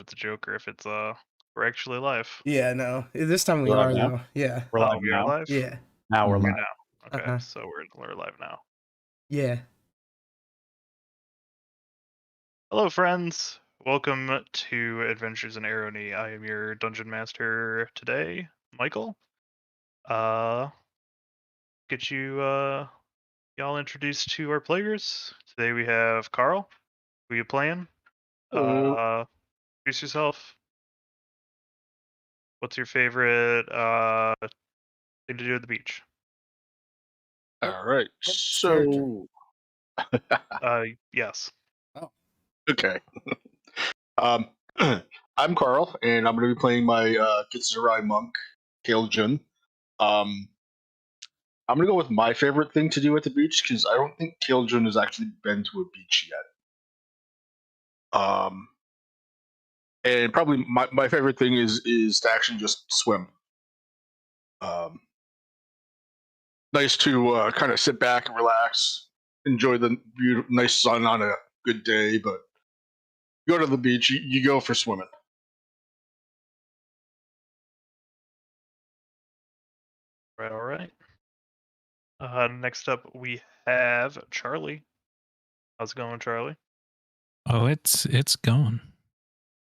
it's a joke or if it's we're actually live. Yeah, no. This time we We're live are now? though. Yeah. We're live We are now. live. Yeah. Now we're Okay, live. now. Okay, Uh-huh. so we're live now. Yeah. Hello, friends. Welcome to Adventures in Arrowknee. I am your dungeon master today, Michael. Get you y'all introduced to our players. Today we have Carl. Who you playing? Hello. Introduce yourself. What's your favorite thing to do at the beach? All right. Character. So, Yes. okay. Um, I'm Carl, and I'm going to be playing my Kitsurai monk, Kaeljun. Um, I'm going to go with my favorite thing to do at the beach because I don't think Kaeljun has actually been to a beach yet. And probably my favorite thing is to actually just swim. Nice to kind of sit back and relax, enjoy the nice sun on a good day, but go to the beach, you go for swimming. All right. Next up we have Charlie. How's it going, Charlie? Oh, it's going.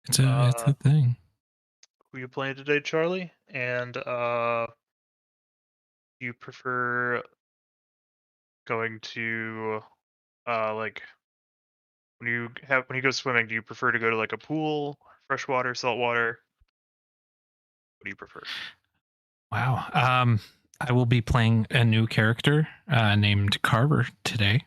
It's a thing. Who you playing today, Charlie? And you prefer going to like when you go swimming, do you prefer to go to like a pool, freshwater, saltwater? What do you prefer? Wow. I will be playing a new character named Carver today.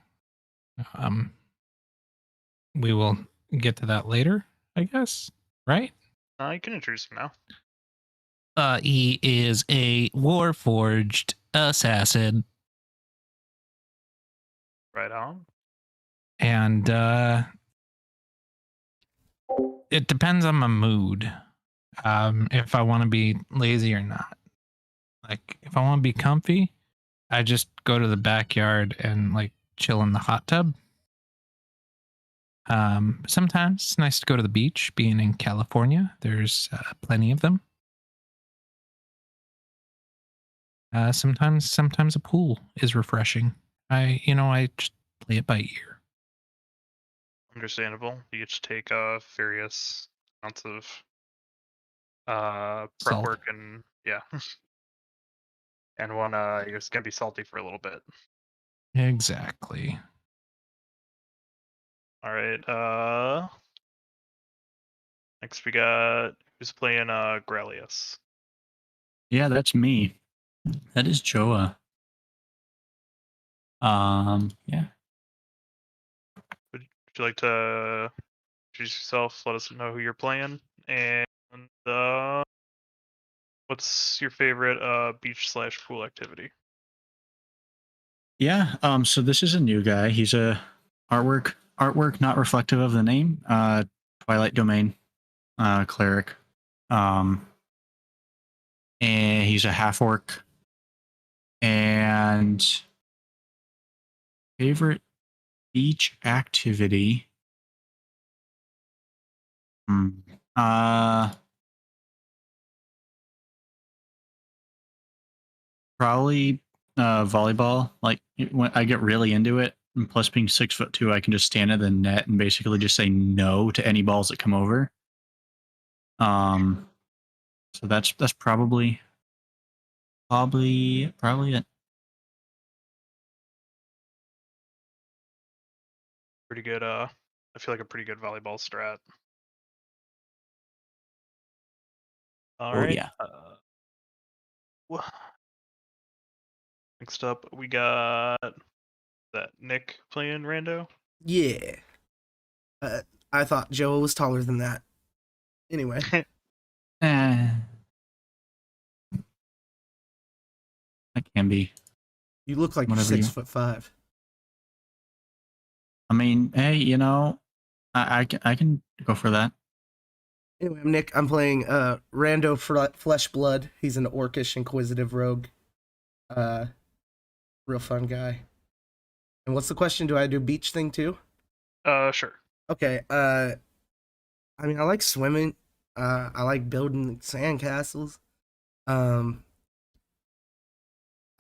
We will get to that later, I guess. Right? You can introduce him now. He is a warforged assassin. Right on. And it depends on my mood. If I want to be lazy or not. Like if I want to be comfy, I just go to the backyard and like chill in the hot tub. Sometimes it's nice to go to the beach. Being in California, there's plenty of them. Sometimes a pool is refreshing. I just play it by ear. Understandable. You just take various amounts of prep Salt. work and yeah. And one you're just gonna be salty for a little bit. Exactly. All right. Next we got who's playing Gralius. Yeah, that's me. That is Joa. Yeah. Would you like to introduce yourself? Let us know who you're playing, and what's your favorite beach/pool activity? Yeah, so this is a new guy. He's a artwork not reflective of the name. Twilight Domain cleric. And he's a half orc. And favorite beach activity. Probably volleyball. Like when I get really into it, and plus being 6'2", I can just stand in the net and basically just say no to any balls that come over. So that's probably it. Pretty good. I feel like a pretty good volleyball strat. All right. Yeah. Next up, we got that Nick playing Rando. Yeah. I thought Joe was taller than that. Anyway. That can be. You look like Whatever you're you- 6'5". I mean, hey, I can go for that. Anyway, I'm Nick. I'm playing Rando Fleshblood. He's an orcish inquisitive rogue. Real fun guy. And what's the question? Do I do beach thing too? Sure. Okay. I mean, I like swimming. I like building sandcastles. Um,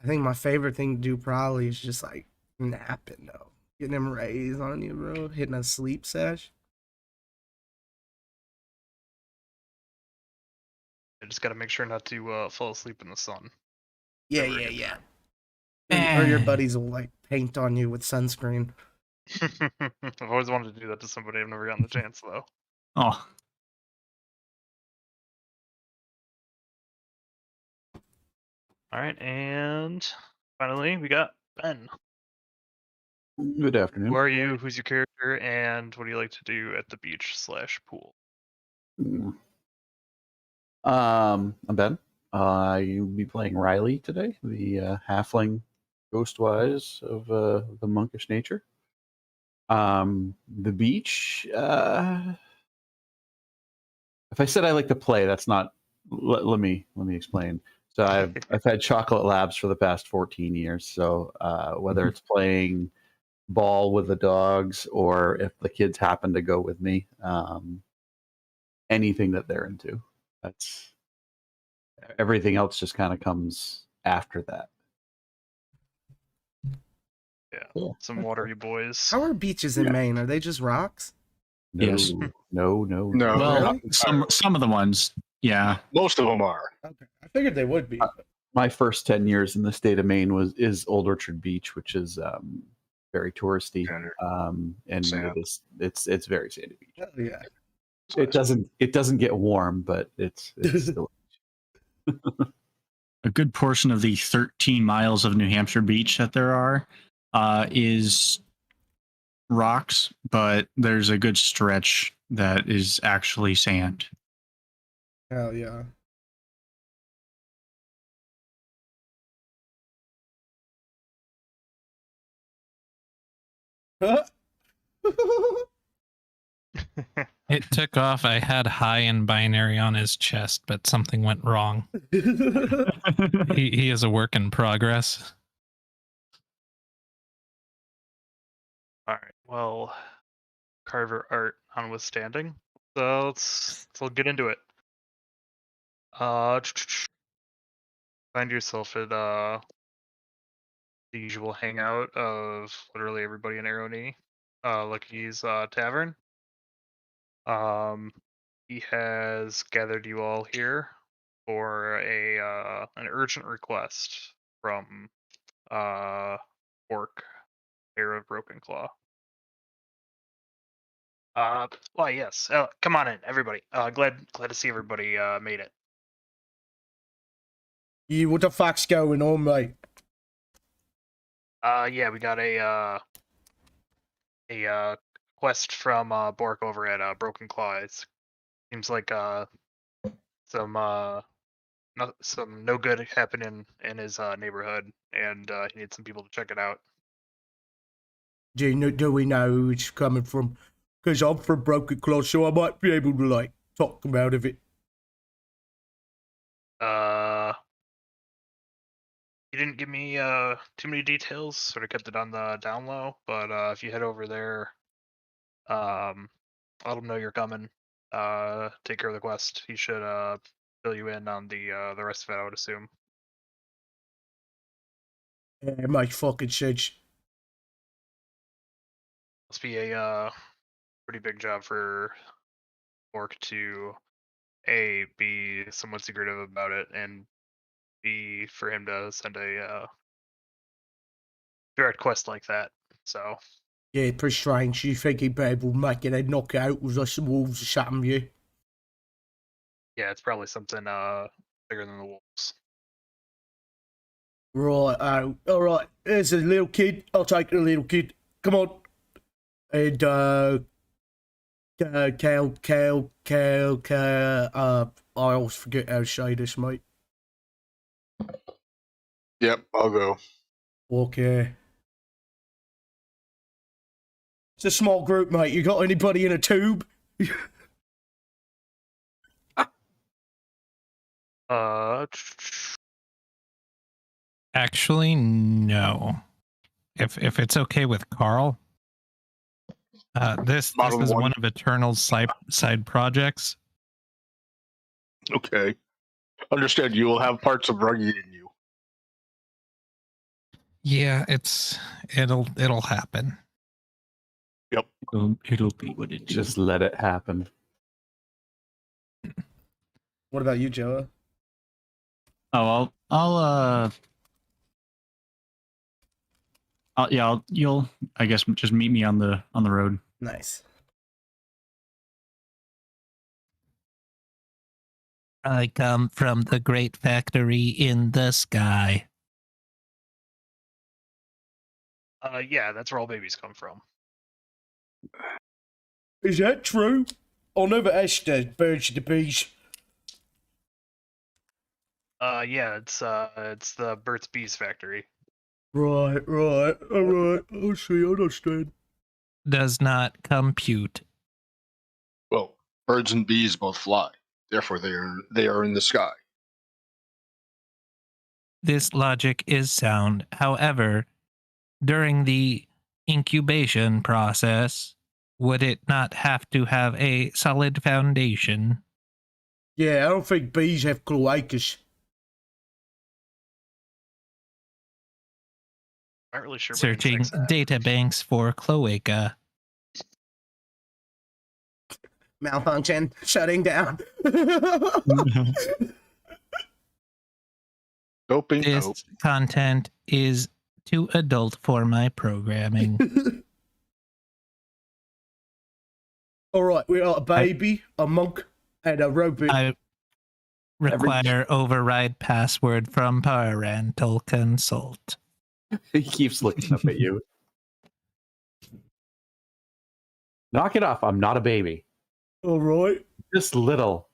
I think my favorite thing to do probably is just like napping though. Getting them rays on you, bro. Hitting a sleep sesh. I just gotta make sure not to fall asleep in the sun. Yeah, Never yeah, a good yeah. time. Or your buddies will like paint on you with sunscreen. I've always wanted to do that to somebody. I've never gotten the chance though. Oh, All right, and finally we got Ben. Good Who afternoon. are you? Who's your character? And what do you like to do at the beach/pool? Mm. I'm Ben. You'll be playing Riley today, the halfling ghostwise of the monkish nature. The beach. If I said I like to play, that's not. Let me explain. So I've had chocolate labs for the past 14 years. So whether it's playing ball with the dogs or if the kids happen to go with me, anything that they're into, that's everything else just kind of comes after that. Yeah, Cool. some watery boys. How are beaches in Yeah. Maine? Are they just rocks? No, Yes. no. No. well, Really? some of the ones, yeah. Most of them are. Okay, I figured they would be. My first 10 years in the state of Maine is Old Orchard Beach, which is very touristy, Standard. and Sand. it's very sandy beach. Hell yeah. It doesn't get warm, but it's still. A good portion of the 13 miles of New Hampshire beach that there are is rocks, but there's a good stretch that is actually sand. Hell yeah. It took off. I had high in binary on his chest, but something went wrong. He is a work in progress. All right. Well, Carver art notwithstanding, so let's get into it. Find yourself at the usual hangout of literally everybody in Arrowknee, Lucky's tavern. He has gathered you all here for an urgent request from Orc, Heir of Broken Claw. Why yes. Come on in, everybody. Glad to see everybody made it. You, what the fuck's going on, mate? Yeah, we got a quest from Bork over at Broken Claw. It seems like some no good happening in his neighborhood, and he needs some people to check it out. Do we know who it's coming from? Because I'm from Broken Claw, so I might be able to, like, talk about it. He didn't give me too many details. Sort of kept it on the down low. But if you head over there, let him know you're coming. Take care of the quest. He should fill you in on the rest of it, I would assume. Yeah, it makes fucking sense. Must be a pretty big job for Orc to A, be somewhat secretive about it, and B, for him to send a direct quest like that. So Yeah, pretty strange. You think he'd be able to make it a knockout with us wolves or something, yeah? yeah, it's probably something bigger than the wolves. Right, alright. There's a little kid. I'll take the little kid. Come on. And, Cal, I always forget how to say this, mate. Yep, I'll go. Okay. It's a small group, mate. You got anybody in a tube? Actually, no. If it's okay with Carl, This Model is one. one of Eternal's side projects. Okay. Understand. You will have parts of rugged in you. Yeah, it'll happen. It'll be what it is. Just let it happen. What about you, Joe? Oh, you'll I guess just meet me on the road. Nice. I come from the great factory in the sky. Yeah, that's where all babies come from. Is that true? I never asked the birds to bees. Yeah, it's the Burt's Bees factory. Right, all right. I see, I understand. Does not compute. Well, birds and bees both fly. Therefore, they are in the sky. This logic is sound. However, during the incubation process, would it not have to have a solid foundation? Yeah, I don't think bees have cloacas. Not really sure. What Searching insects have. data banks for cloaca. Malfunction. Shutting down. Doping. This content is too adult for my programming. All right, we got a baby, a monk, and a robot. I require override password from parental consult. He keeps looking up at you. Knock it off. I'm not a baby. All right. Just little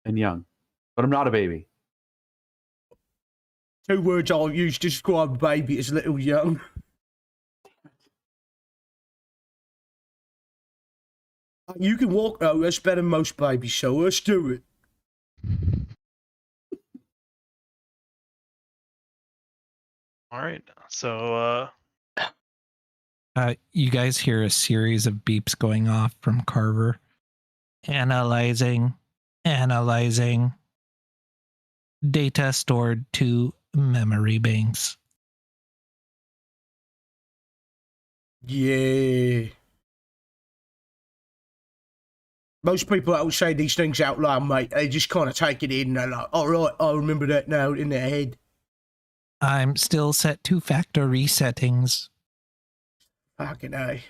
and young. But I'm not a baby. 2 words I'll use to describe a baby as little young. You can walk though, that's better than most babies, so let's do it. All right, so You guys hear a series of beeps going off from Carver. Analyzing. Data stored to memory banks. Yeah. Most people don't say these things out loud, mate. They just kind of take it in and they're like, all right, I remember that now in their head. I'm still set to factory settings. Fucking A.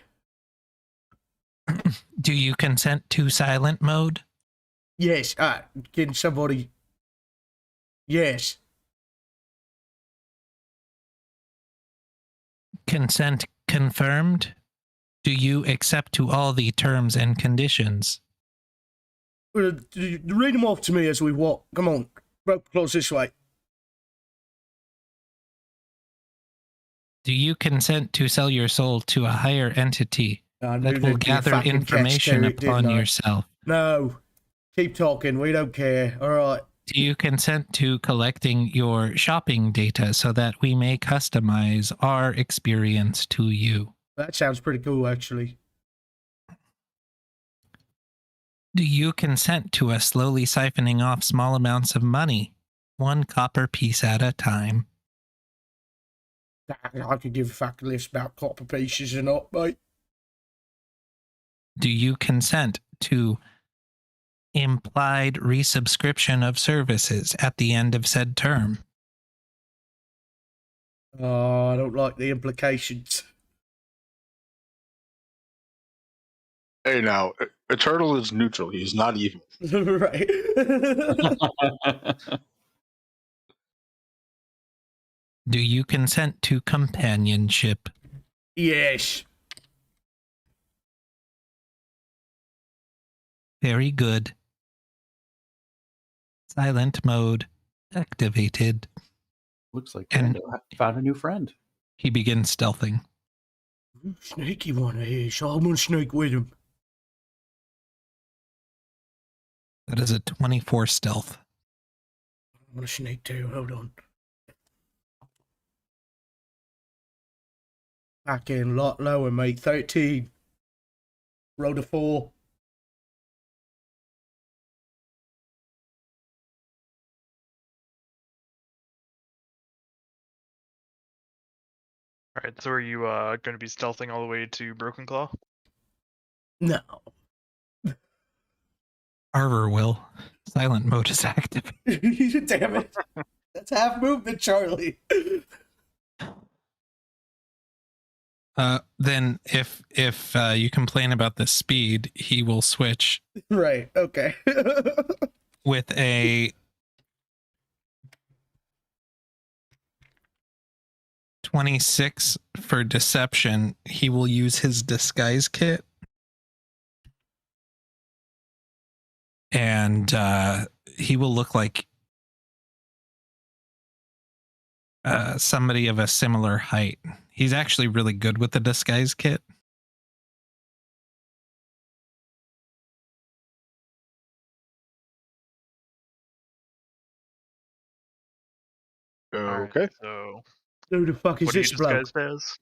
Do you consent to silent mode? Yes, can somebody... Yes. Consent confirmed? Do you accept to all the terms and conditions? Read them off to me as we walk. Come on. Rope close this way. Do you consent to sell your soul to a higher entity that will gather information upon yourself? No. Keep talking. We don't care. All right. Do you consent to collecting your shopping data so that we may customize our experience to you? That sounds pretty cool, actually. Do you consent to us slowly siphoning off small amounts of money, 1 copper piece at a time? I could give a fucking list about copper pieces or not, mate. Do you consent to implied resubscription of services at the end of said term? Oh, I don't like the implications. Hey, now, Eternal is neutral. He's not evil. Right. Do you consent to companionship? Yes. Very good. Silent mode activated. Looks like And- Brando found a new friend. He begins stealthing. Sneaky one here, so I'm gonna sneak with him. That is a 24 stealth. I'm gonna sneak too, hold on. Fucking lot lower, mate. 13. Roll to 4. All right, so are you going to be stealthing all the way to Broken Claw? No. Arbor will. Silent mode is active. Damn it. That's half movement, Charlie. Then if you complain about the speed, he will switch Right, okay. with a 26 for deception. He will use his disguise kit. And he will look like somebody of a similar height. He's actually really good with the disguise kit. Okay. So Who the fuck is what are you this bloke? disguised as?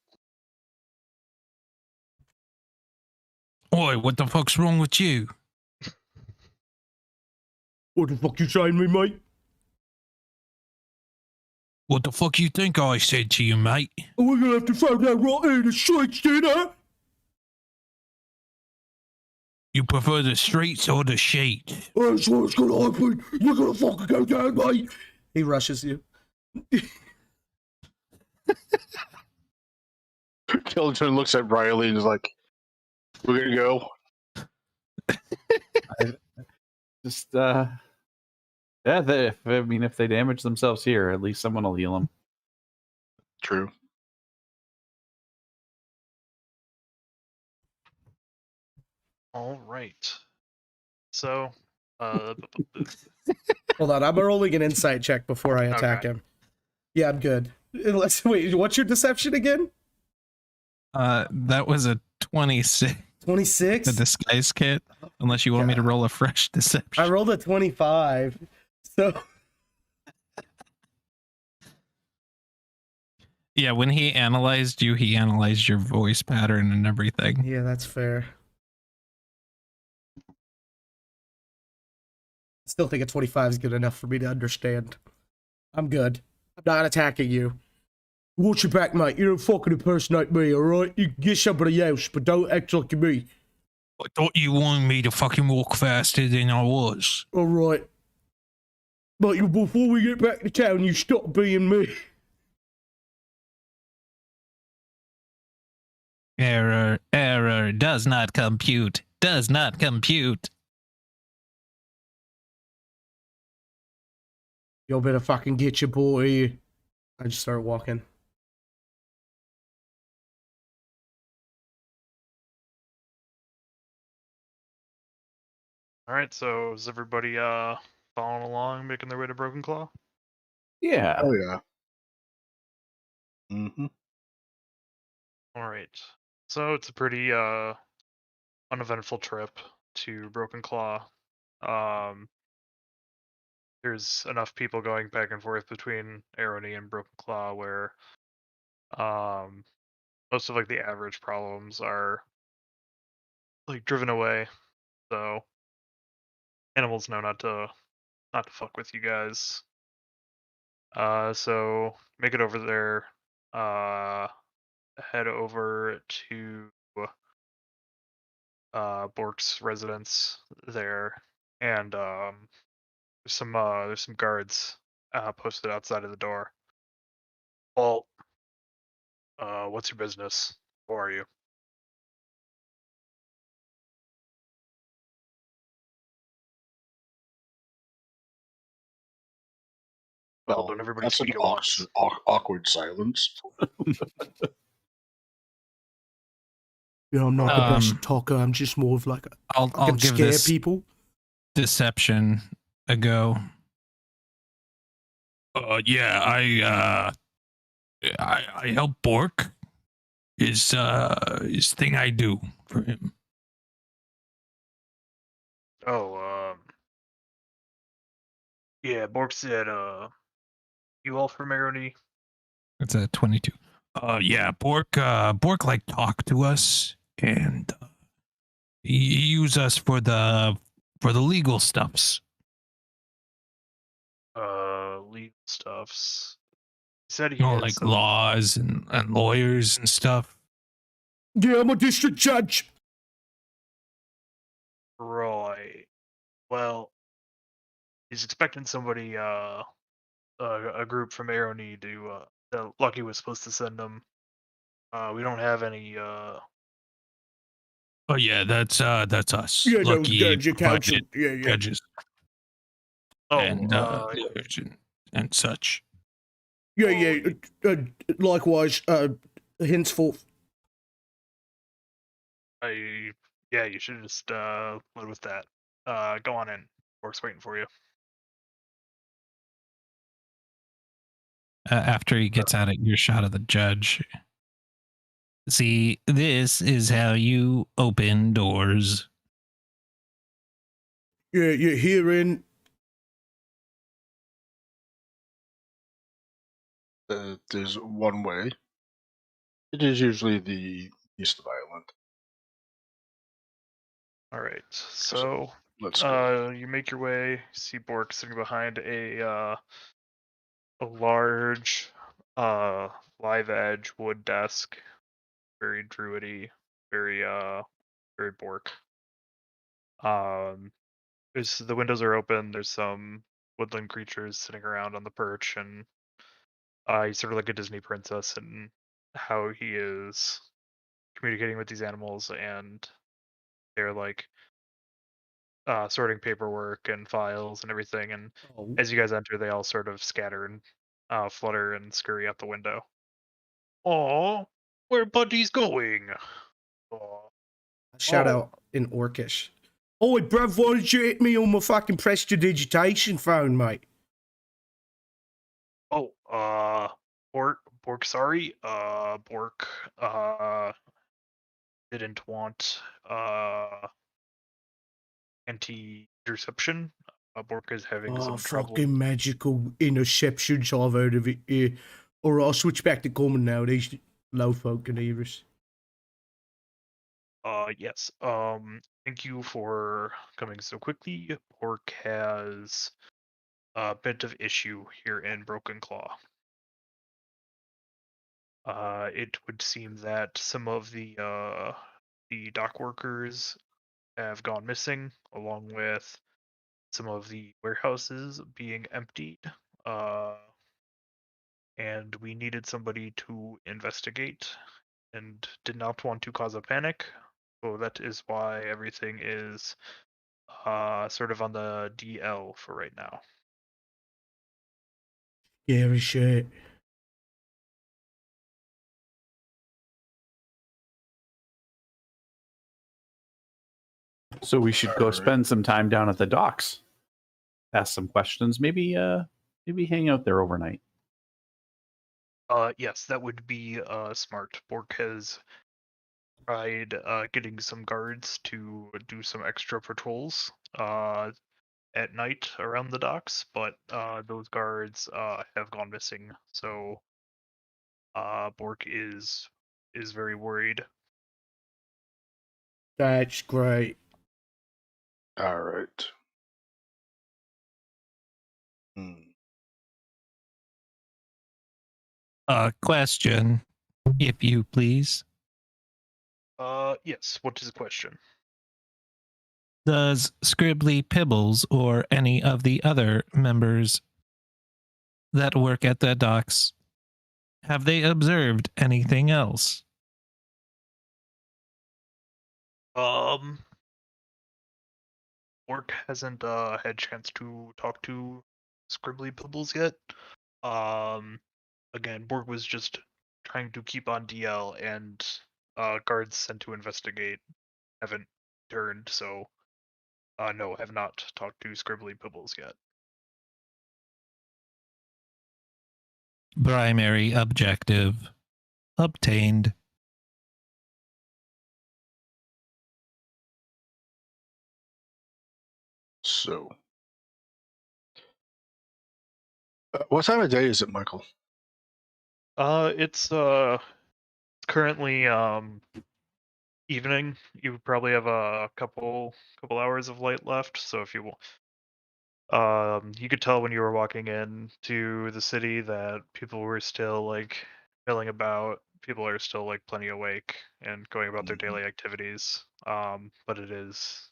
Oi, what the fuck's wrong with you? What the fuck you saying to me, mate? What the fuck you think I said to you, mate? We're gonna have to throw that right in the streets, dinner. You prefer the streets or the sheet? That's what's gonna happen. You're gonna fucking go down, mate. He rushes you. Keldon looks at Riley and is like, "We're gonna go." Just yeah. If they damage themselves here, at least someone will heal them. True. All right. So, Hold on, I'm rolling an insight check before I attack Okay. him. Yeah, I'm good. Unless, wait, what's your deception again? That was a 26. 26? The disguise kit. Unless you want me to roll a fresh deception. I rolled a 25. So Yeah, when he analyzed you, he analyzed your voice pattern and everything. yeah, that's fair. I still think a 25 is good enough for me to understand. I'm good. I'm not attacking you. Watch your back, mate. You don't fucking impersonate me, alright? You can get somebody else, but don't act like me. I thought you wanted me to fucking walk faster than I was. Alright. But before we get back to town, you stop being me. Error, does not compute, does not compute. Y'all better fucking get your boy. I just start walking. all right. So is everybody following along, making their way to Broken Claw? Yeah. Oh yeah. Mm-hmm. All right. So it's a pretty uneventful trip to Broken Claw. There's enough people going back and forth between Arrowknee and Broken Claw where most of like the average problems are like driven away. So animals know not to fuck with you guys. So make it over there. Head over to Bork's residence there, and there's some guards posted outside of the door. Well, what's your business? Who are you? Well, don't everybody That's an speak at once. awkward silence. You know, I'm not the Um, best talker. I'm just more of like I'll I can give scare this people. deception a go. Yeah, I help Bork. Is thing I do for him. Oh, yeah, Bork said, you all from Arrowknee? It's a 22. Yeah, Bork like talk to us and use us for the legal stuffs. Legal stuffs. He said he You know, has like some. laws and lawyers and stuff. Yeah, I'm a district judge. Right. Well, he's expecting somebody, a group from Arrowknee to, that Lucky was supposed to send them. We don't have any, Oh yeah, that's us. Yeah, those Lucky guys, your council. provided Yeah, yeah. judges and lawyers and such. Yeah, Oh, yeah. Likewise, henceforth. yeah, you should just, live with that. Go on in. Work's waiting for you. After he gets out of earshot of the judge. See, this is how you open doors. Yeah, yeah, herein. There's one way. It is usually the least violent. All right. So, Let's go. you make your way. See Bork sitting behind a large, live edge wood desk, very druidy, very very Bork. The windows are open. There's some woodland creatures sitting around on the perch, and he's sort of like a Disney princess, and how he is communicating with these animals, and they're like sorting paperwork and files and everything. And Oh, as you guys enter, they all sort of scatter and flutter and scurry out the window. Aw, where Buddy's going? Aw. shout Oh. out in Orcish. Oi, bruv, why did you hit me on my fucking prestidigitation phone, mate? Oh, Bork, sorry. Bork, didn't want, anti-interception. Bork is having Oh, some trouble. fucking magical interceptions I've heard of it. Yeah. Alright, I'll switch back to common now. These low folk can hear us. Yes. Thank you for coming so quickly. Bork has a bit of issue here in Broken Claw. It would seem that some of the dock workers have gone missing, along with some of the warehouses being emptied. And we needed somebody to investigate, and did not want to cause a panic. So that is why everything is sort of on the DL for right now. Scary shit. So we should go Alright. spend some time down at the docks. Ask some questions. Maybe hang out there overnight. Yes, that would be smart. Bork has tried getting some guards to do some extra patrols at night around the docks, but those guards have gone missing. So Bork is very worried. That's great. All right. Question, if you please. Yes. What is the question? Does Scribbly Pibbles or any of the other members that work at the docks, have they observed anything else? Bork hasn't had a chance to talk to Scribbly Pibbles yet. Again, Borg was just trying to keep on DL, and guards sent to investigate haven't turned, so no, have not talked to Scribbly Pibbles yet. Primary objective obtained. So, what time of day is it, Michael? It's currently evening. You probably have a couple hours of light left, so if you want, you could tell when you were walking in to the city that people were still like milling about. People are still like plenty awake and going about their daily activities. But it is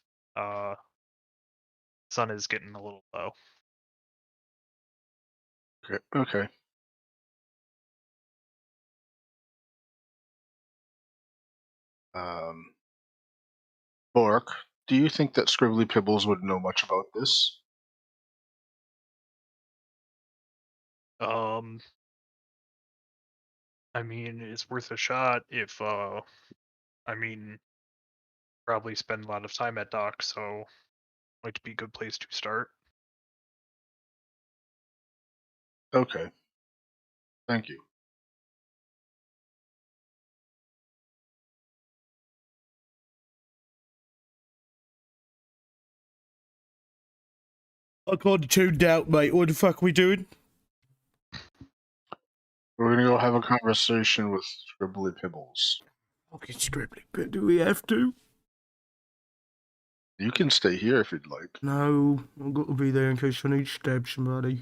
sun is getting a little low. Okay. Okay. Bork, do you think that Scribbly Pibbles would know much about this? I mean, it's worth a shot if I mean, probably spend a lot of time at dock, so might be a good place to start. Okay. Thank you. I kind of tuned out, mate. What the fuck are we doing? We're gonna go have a conversation with Scribbly Pibbles. Fucking scribbly, but do we have to? You can stay here if you'd like. No, I've got to be there in case I need to stab somebody.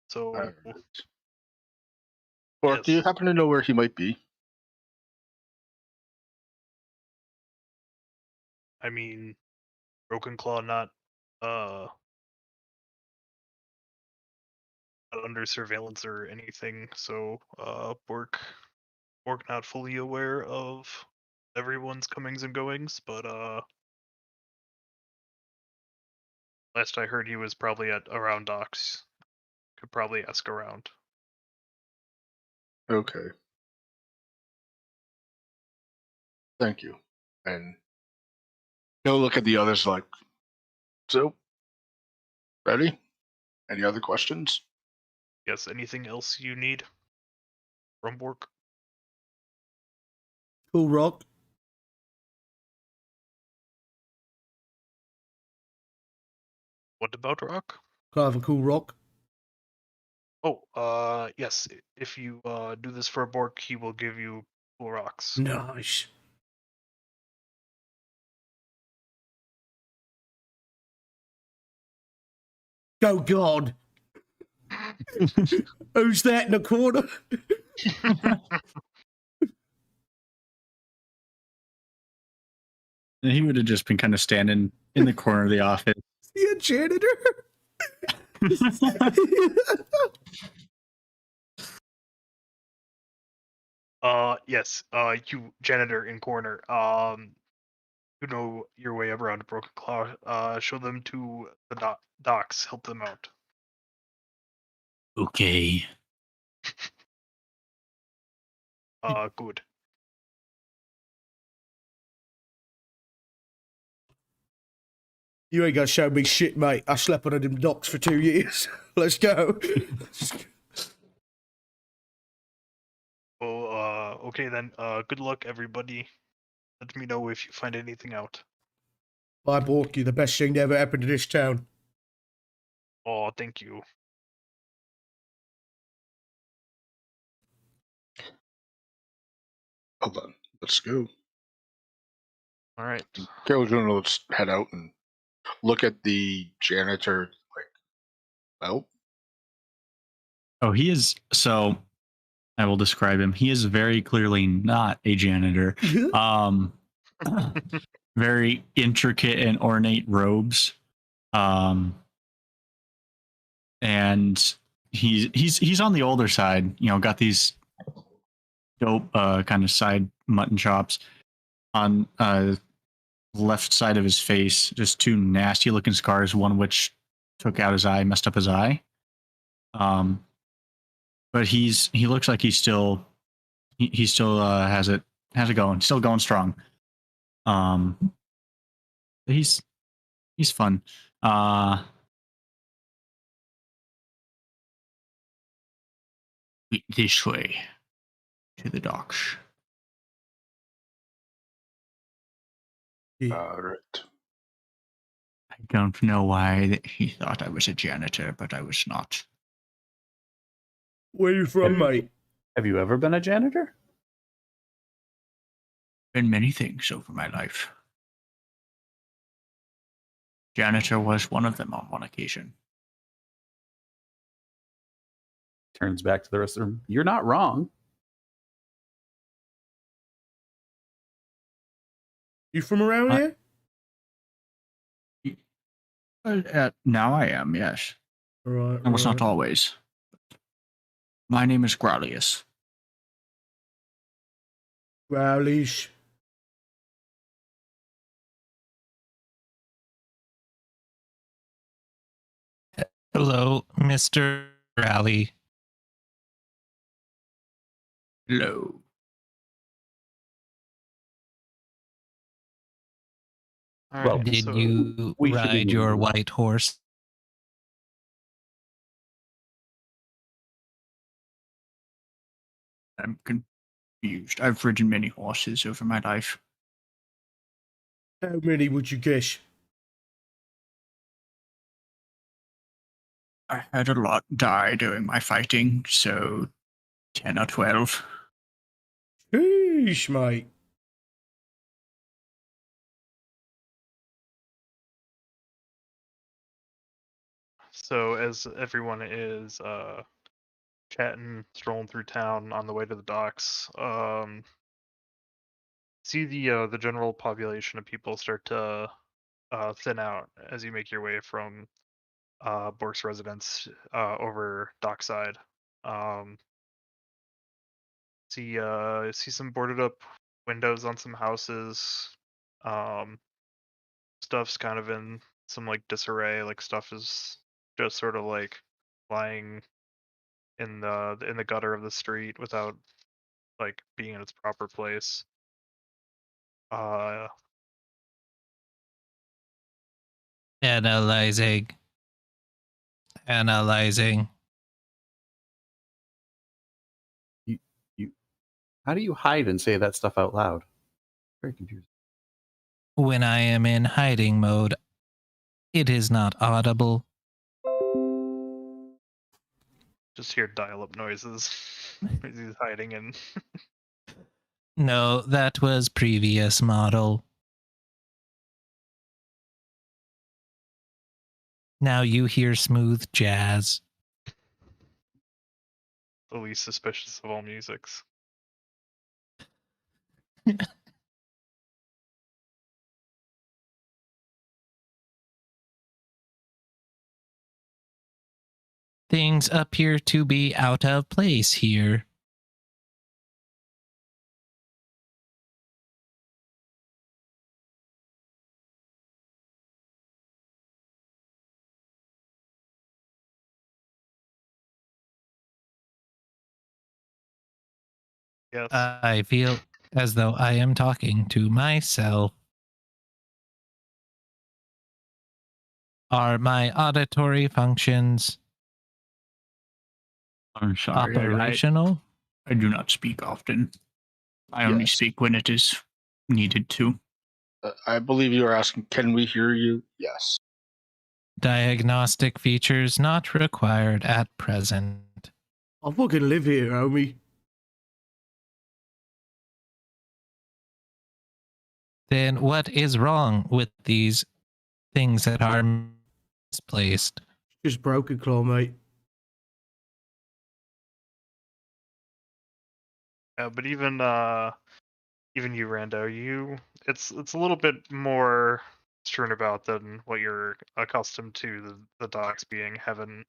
So, Alright. Bork, do you yes. happen to know where he might be? I mean, Broken Claw not under surveillance or anything, so Bork not fully aware of everyone's comings and goings, but last I heard he was probably at around docks. Could probably ask around. Okay. Thank you. And he'll look at the others like, so, ready? Any other questions? Yes, anything else you need from Bork? Cool rock. What about Rock? Can I have a cool rock? Oh, yes. If you do this for Bork, he will give you cool rocks. Nice. Oh God. Who's that in the corner? And he would have just been kind of standing in the corner of the office. Is he a janitor? Yes. You janitor in corner. You know your way around a Broken Claw. Show them to the docks. Help them out. Okay. Good. You ain't gonna show me shit, mate. I slept on them docks for 2 years. Let's go. Oh, okay then. Good luck, everybody. Let me know if you find anything out. Bye, Bork. You're the best thing that ever happened to this town. Oh, thank you. Hold on. Let's go. All right. Carol Jr., let's head out and look at the janitor. Like, well, Oh, he is. So I will describe him. He is very clearly not a janitor. Very intricate and ornate robes. And he's on the older side, you know, got these dope kind of side mutton chops on left side of his face, just two nasty looking scars, one which took out his eye, messed up his eye. But he looks like he still has it going, still going strong. He's fun. This way to the docks. Yeah. all right. I don't know why he thought I was a janitor, but I was not. Where you from, mate? Have you ever been a janitor? Been many things over my life. Janitor was one of them on one occasion. Turns back to the rest of the room. You're not wrong. You from around Uh, here? Now I am, yes. Right. I was not always. My name is Gralius. Rowleys. Hello, Mr. Rally. Hello. All Well, right, Did so you we should be ride your moving. white horse? I'm confused. I've ridden many horses over my life. How many would you guess? I had a lot die during my fighting, so 10 or 12. Sheesh, mate. so as everyone is chatting, strolling through town on the way to the docks, see the general population of people start to thin out as you make your way from Bork's residence over dockside. Um, see some boarded up windows on some houses. Um, stuff's kind of in some like disarray. Like stuff is just sort of like lying in the gutter of the street without like being in its proper place. Uh, Analyzing. Analyzing. How do you hide and say that stuff out loud? Very confusing. When I am in hiding mode, it is not audible. just hear dial-up noises. He's hiding in. No, that was previous model. Now you hear smooth jazz. The least suspicious of all musics. Things appear to be out of place here. Yes. I feel as though I am talking to myself. Are my auditory functions I'm sorry. operational? I do not speak often. I only Yes. speak when it is needed to. I believe you are asking, can we hear you? Yes. Diagnostic features not required at present. I fucking live here, homie. Then what is wrong with these things that are misplaced? Just broken claw, mate. But even you, Rando, it's a little bit more turnabout than what you're accustomed to the docks being having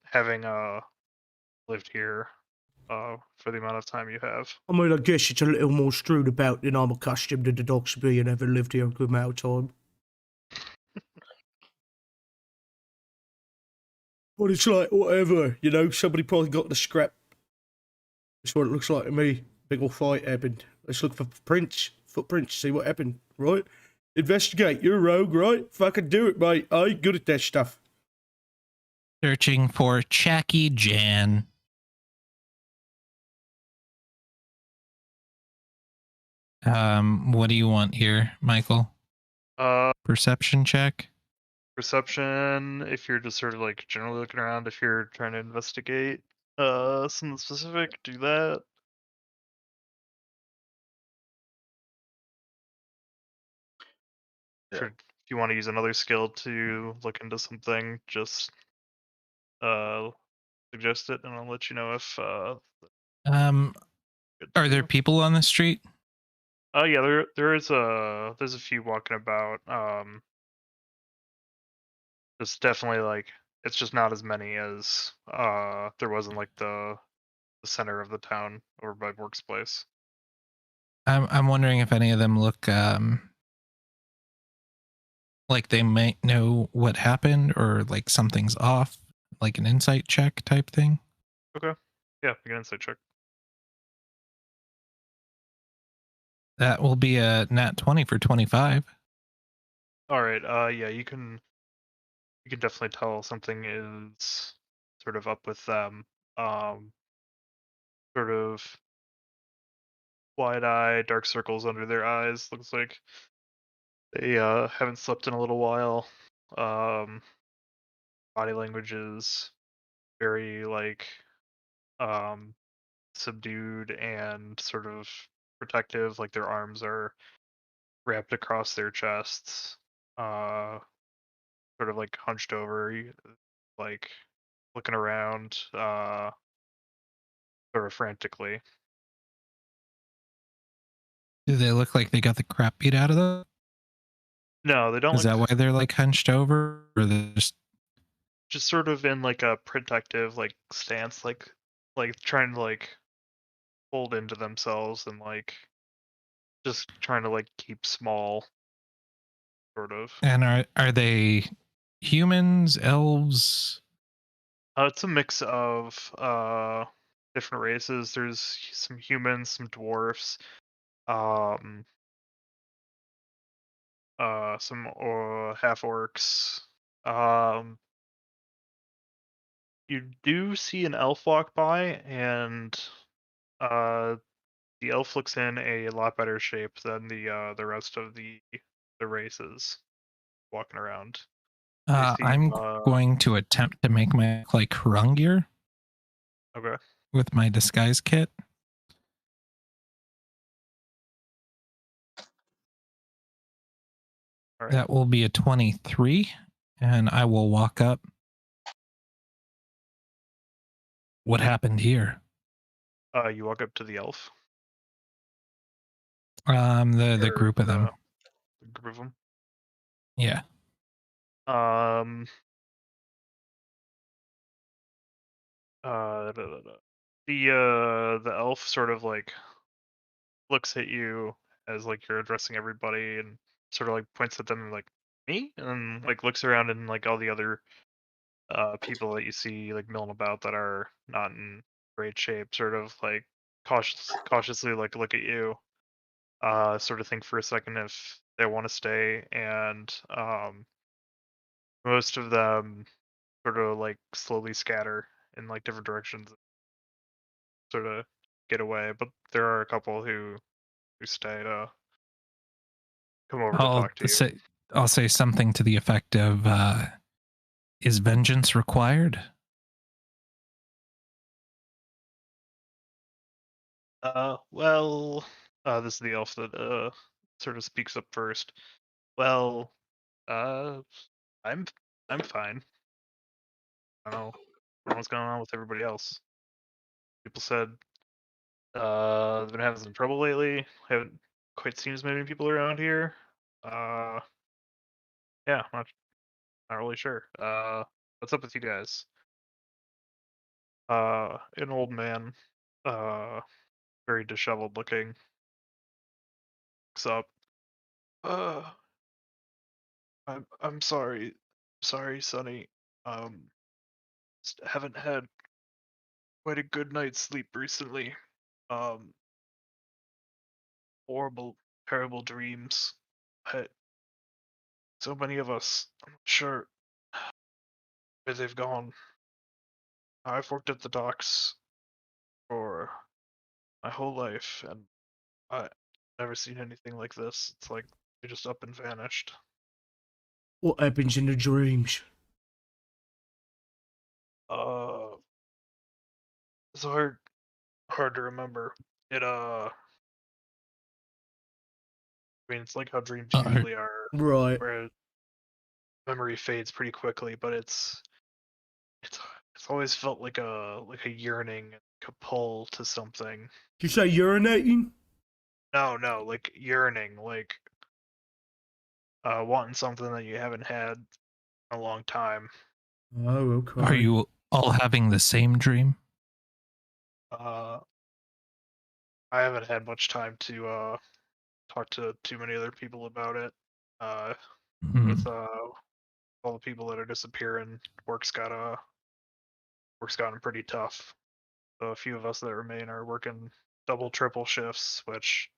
lived here for the amount of time you have. I mean, I guess it's a little more strewn about than I'm accustomed to the docks being, having lived here a good amount of time. But it's like, whatever, you know, somebody probably got the scrap. That's what it looks like to me. Big ol' fight happened. Let's look for footprints, see what happened, right? Investigate. You're a rogue, right? Fucking do it, mate. I ain't good at that stuff. Searching for Chacky Jan. What do you want here, Michael? Uh, Perception check? Perception, if you're just sort of like generally looking around, if you're trying to investigate something specific, do that. Yeah. If you want to use another skill to look into something, just suggest it and I'll let you know if good to Are there do. people on the street? Oh yeah, there's a few walking about. It's definitely like it's just not as many as there was in like the center of the town over by Work's place. I'm wondering if any of them look like they might know what happened or like something's off, like an insight check type thing. Okay. Yeah, make an insight check. That will be a nat 20 for 25. All right. Yeah, you can definitely tell something is sort of up with them. Sort of wide eye, dark circles under their eyes. Looks like they haven't slept in a little while. Um, body language is very like um subdued and sort of protective. Like their arms are wrapped across their chests. Sort of like hunched over, like looking around, sort of frantically. Do they look like they got the crap beat out of them? No, they don't Is look. that why they're like hunched over, or they're Just sort of in like a protective like stance, like trying to like hold into themselves and like just trying to like keep small, sort of. And are they humans, elves? It's a mix of different races. There's some humans, some dwarfs, um, some half orcs. Um, you do see an elf walk by, and uh, the elf looks in a lot better shape than the rest of the races walking around. They seem I'm going to attempt to make my like rungier okay. with my disguise kit. All right. That will be a 23, and I will walk up. What happened here? You walk up to the elf. The Or group of them. the group of them. Yeah. Um. The elf sort of like looks at you as like you're addressing everybody and sort of like points at them and like me and like looks around and like all the other people that you see like milling about that are not in great shape sort of like cautiously like look at you, sort of think for a second if they want to stay, and most of them sort of like slowly scatter in like different directions, sort of get away, but there are a couple who stay to come over to talk to you. I'll say something to the effect of is vengeance required? Well, this is the elf that sort of speaks up first. Well, uh, I'm I'm fine. I don't know what's going on with everybody else. People said they've been having some trouble lately. Haven't quite seen as many people around here. Uh, yeah, not really sure. What's up with you guys? An old man, uh, very disheveled looking, looks up. Uh, I'm sorry, Sonny. Haven't had quite a good night's sleep recently. Um, horrible, terrible dreams. I, so many of us. I'm not sure where they've gone. I've worked at the docks for my whole life, and I never seen anything like this. It's like they just up and vanished. What happens in the dreams? It's hard to remember. I mean, it's like how dreams usually are, Right. where memory fades pretty quickly, but it's always felt like a yearning, like a pull to something. You say urinating? No, like yearning, like wanting something that you haven't had in a long time. Oh, okay. Are you all having the same dream? I haven't had much time to talk to too many other people about it. Hmm. With all the people that are disappearing, work's gotten pretty tough. So a few of us that remain are working double, triple shifts, which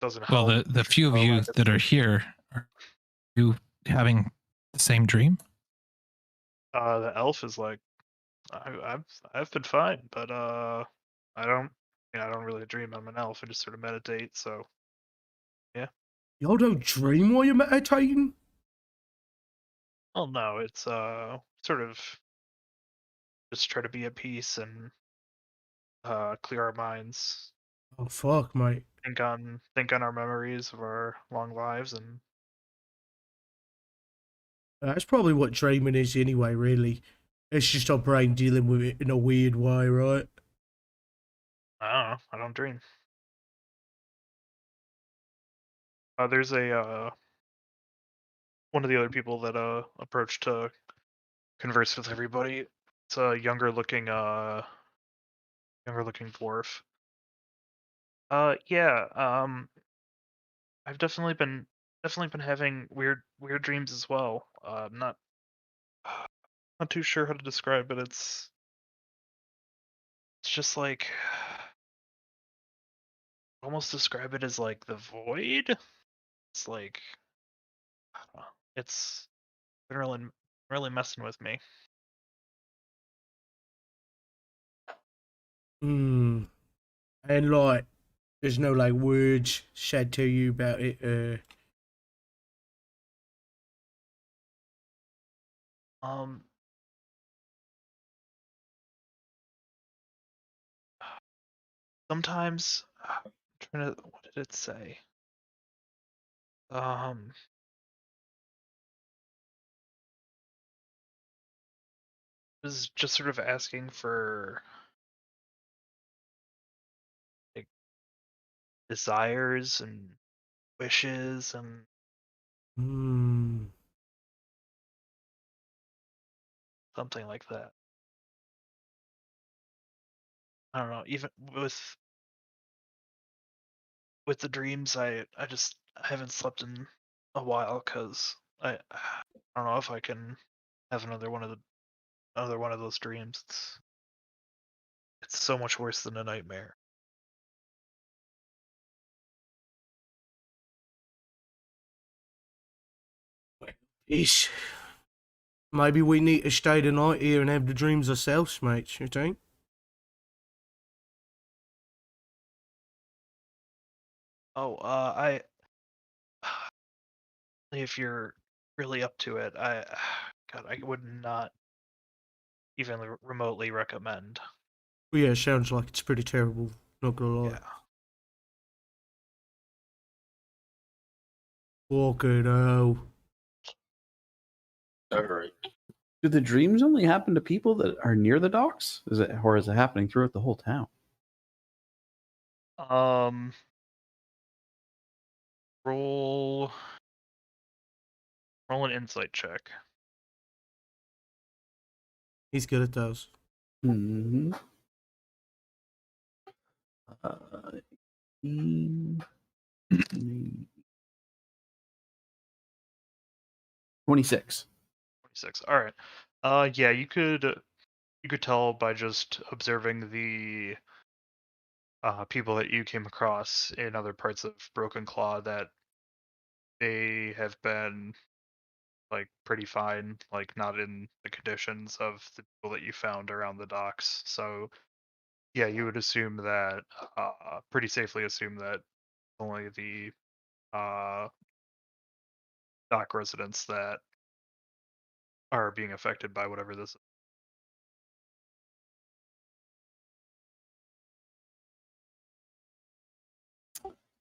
doesn't Well, help. the few of you that are here, are you having the same dream? The elf is like, I've been fine, but I don't really dream. I'm an elf. I just sort of meditate. So Y'all don't dream while you're meditating? well, no, it's sort of just try to be at peace and clear our minds, Oh, fuck, mate. think on our memories of our long lives, and That's probably what dreaming is anyway, really. It's just our brain dealing with it in a weird way, right? I don't know. I don't dream. There's a one of the other people that approached to converse with everybody. It's a younger looking dwarf. Yeah. I've definitely been having weird dreams as well. Not too sure how to describe it. It's just like almost describe it as like the void. It's like I don't know. It's been really messing with me. Hmm. And like, there's no like words said to you about it. Um, Sometimes I'm trying to. What did it say? Um, it was just sort of asking for like desires and wishes and Hmm. something like that. I don't know. Even with the dreams, I haven't slept in a while because I don't know if I can have another one of those dreams. It's so much worse than a nightmare. Ish. Maybe we need to stay the night here and have the dreams ourselves, mate. You think? Oh, if you're really up to it, God, I would not even remotely recommend. Well, yeah, sounds like it's pretty terrible. Not gonna lie. Yeah. Fucking hell. All right. Do the dreams only happen to people that are near the docks? Is it happening throughout the whole town? Roll an insight check. He's good at those. Mm-hmm. 26. 26. All right. Yeah, you could tell by just observing the people that you came across in other parts of Broken Claw that they have been like pretty fine, like not in the conditions of the people that you found around the docks. So yeah, you would assume that pretty safely assume that only the uh dock residents that are being affected by whatever this is.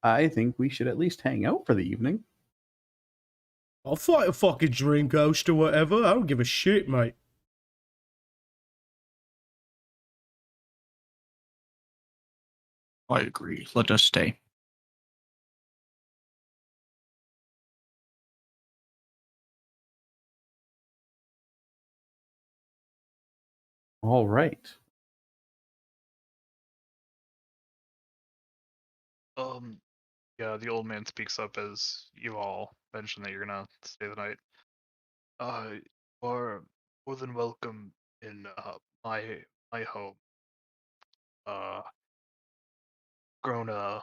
I think we should at least hang out for the evening. I'll fight a fucking dream ghost or whatever. I don't give a shit, mate. I agree. Let us stay. All right. Yeah, the old man speaks up as you all mention that you're gonna stay the night. You are more than welcome in my home. Uh, grown a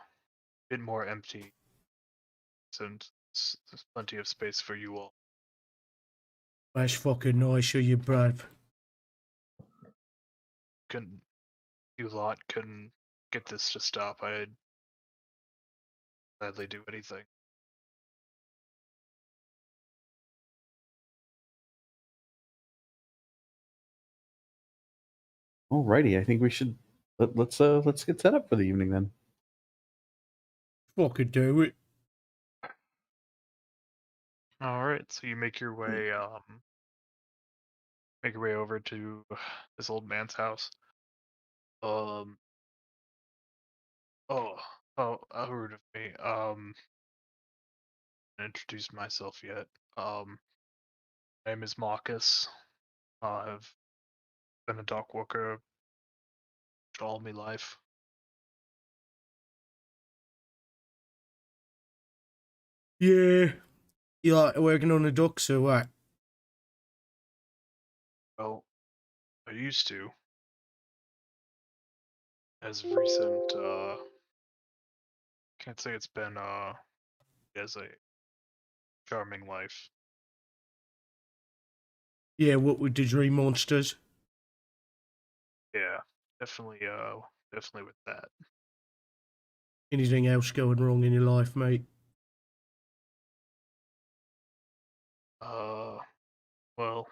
bit more empty, and there's plenty of space for you all. That's fucking nice of you, bruv. Can you lot can get this to stop? I'd gladly do anything. Alrighty, I think we should let's get set up for the evening then. Fucking do it. All right, so you make your way over to this old man's house. Um. Oh. Oh. How rude of me. Introduced myself yet. My name is Marcus. I've been a dock worker all my life. Yeah. You like working on the docks or what? Well, I used to. As of recent, can't say it's been as a charming life. Yeah, what with the dream monsters? Yeah, definitely definitely with that. Anything else going wrong in your life, mate? Well,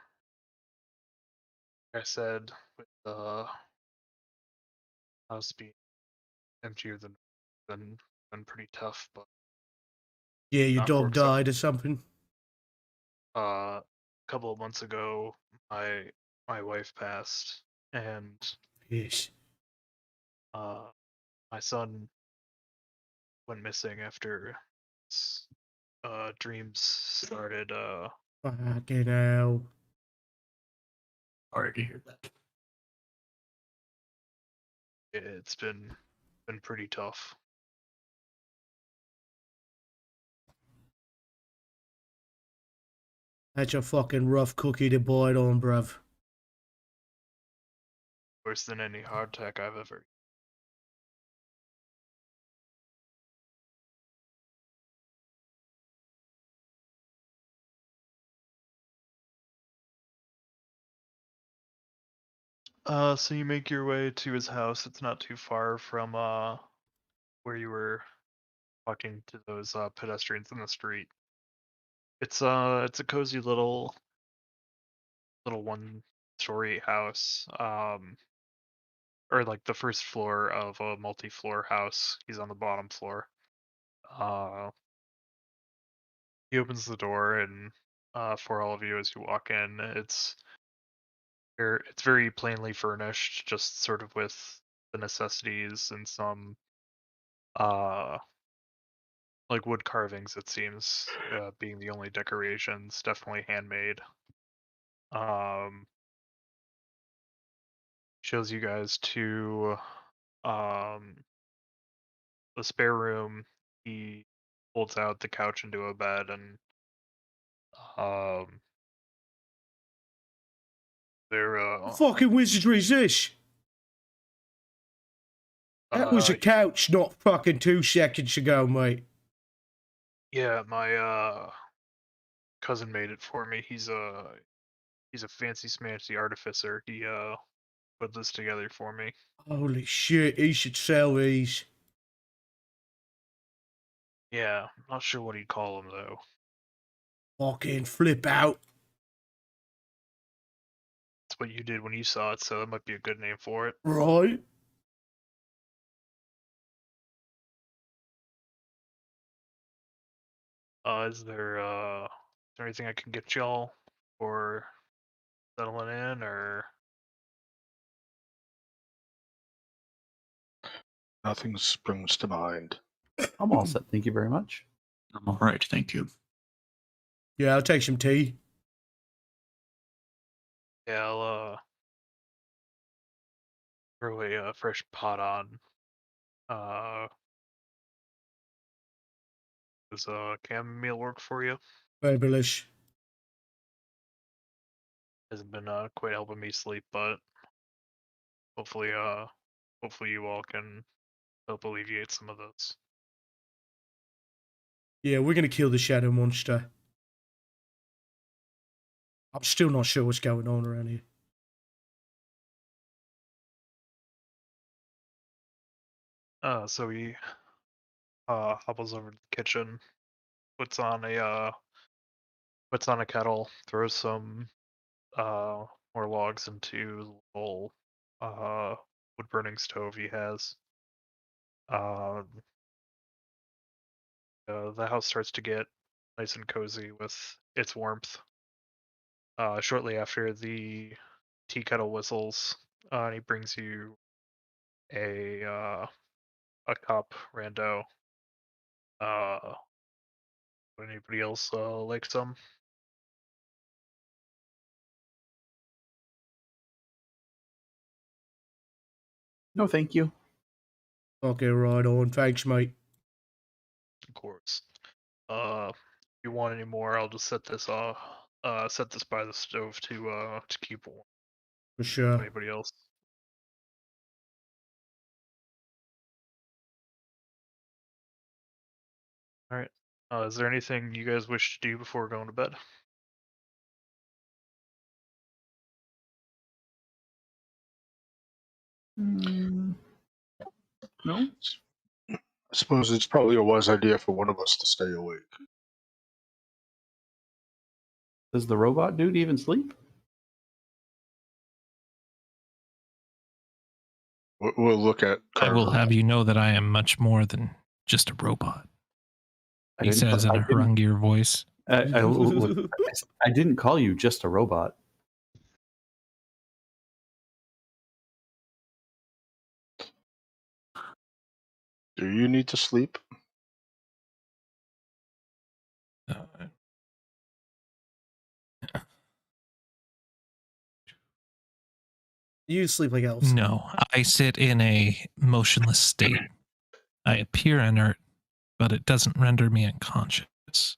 like I said, with house being emptier than pretty tough, but Yeah, your not dog work so died or something? a couple of months ago my wife passed, and Yes. my son went missing after his dreams started. Fucking hell. Sorry to hear that. It's been pretty tough. That's a fucking rough cookie to bite on, bruv. Worse than any hardtack I've ever. So you make your way to his house. It's not too far from where you were talking to those pedestrians in the street. It's a cozy little one-story house. Or like the first floor of a multi-floor house. He's on the bottom floor. He opens the door, and for all of you as you walk in, it's very plainly furnished, just sort of with the necessities and some uh like wood carvings, it seems, being the only decorations. Definitely handmade. Um, shows you guys to um the spare room. He folds out the couch into a bed, and um they're What fucking wizardry is this? That was a couch not fucking 2 seconds ago, mate. yeah, my cousin made it for me. He's a fancy smancy artificer. He put this together for me. Holy shit, he should sell these. Yeah, not sure what he'd call them though. Fucking flip out. That's what you did when you saw it, so that might be a good name for it. Right? Is there anything I can get y'all for settling in, or Nothing springs to mind. I'm all set. Thank you very much. I'm all right, thank you. Yeah, I'll take some tea. yeah, I'll throw a fresh pot on. Does chamomile work for you? Fabulous. Hasn't been quite helping me sleep, but hopefully you all can help alleviate some of those. Yeah, we're gonna kill the shadow monster. I'm still not sure what's going on around here. So he hobbles over to the kitchen, puts on a kettle, throws some more logs into the little wood burning stove he has. The house starts to get nice and cozy with its warmth. Shortly after, the tea kettle whistles, and he brings you a cup, rando. Would anybody else like some? No, thank you. Okay, right on. Thanks, mate. Of course. If you want any more, I'll just set this by the stove to keep warm. For sure. Anybody else? All right. Is there anything you guys wish to do before going to bed? No. I suppose it's probably a wise idea for one of us to stay awake. Does the robot dude even sleep? We'll look at. I will Carter. have you know that I am much more than just a robot. He says in a Harungier voice. I didn't call you just a robot. Do you need to sleep? You sleep like elves. No, I sit in a motionless state. I appear inert, but it doesn't render me unconscious.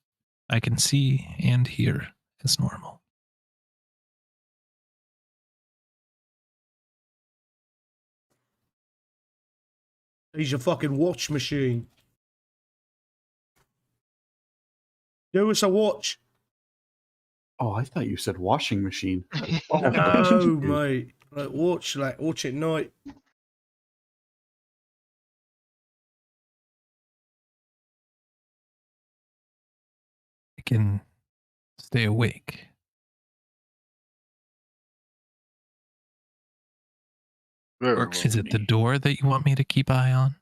I can see and hear as normal. He's a fucking watch machine. Give us a watch. Oh, I thought you said washing machine. No, mate. Like watch at night. I can stay awake. Very Or well. is it the door that you want me to keep eye on?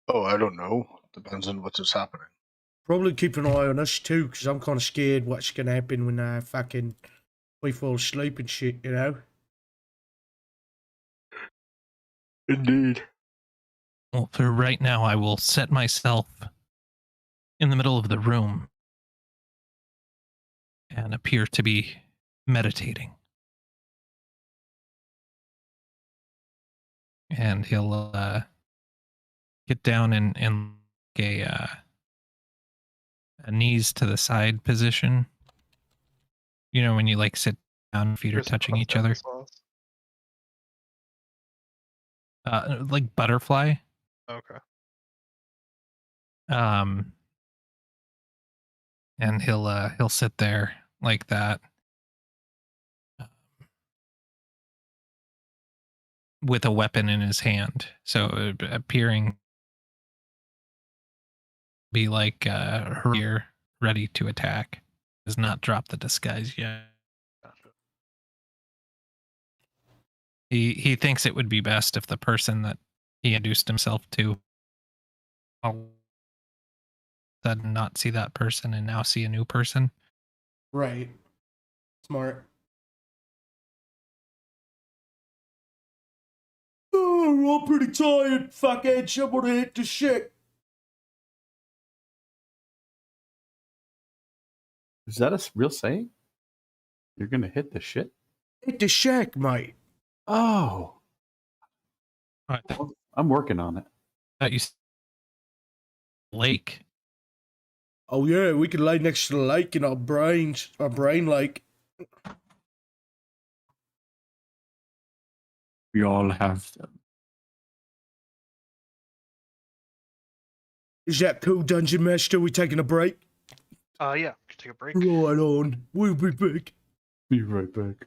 Oh, I don't know. Depends on what's happening. Probably keep an eye on us too, because I'm kind of scared what's gonna happen when we fall asleep and shit, you know? Indeed. Well, for right now, I will set myself in the middle of the room and appear to be meditating. And he'll get down in a knees to the side position. You know, when you like sit down, feet are touching each other. Like butterfly. Okay. And he'll sit there like that, with a weapon in his hand, so appearing be like here, ready to attack. Does not drop the disguise yet. Gotcha. He thinks it would be best if the person that he introduced himself to all said not see that person and now see a new person. Right. Smart. Oh, I'm pretty tired. Fuckhead, I'm gonna hit the shit. Is that a real saying? You're gonna hit the shit? Hit the shack, mate. Oh, I I'm working on it. thought you said lake. Oh yeah, we can lay next to the lake in our brain lake. We all have them. Is that cool, Dungeon Master? We taking a break? Yeah, take a break. Right on. We'll be back. Be right back.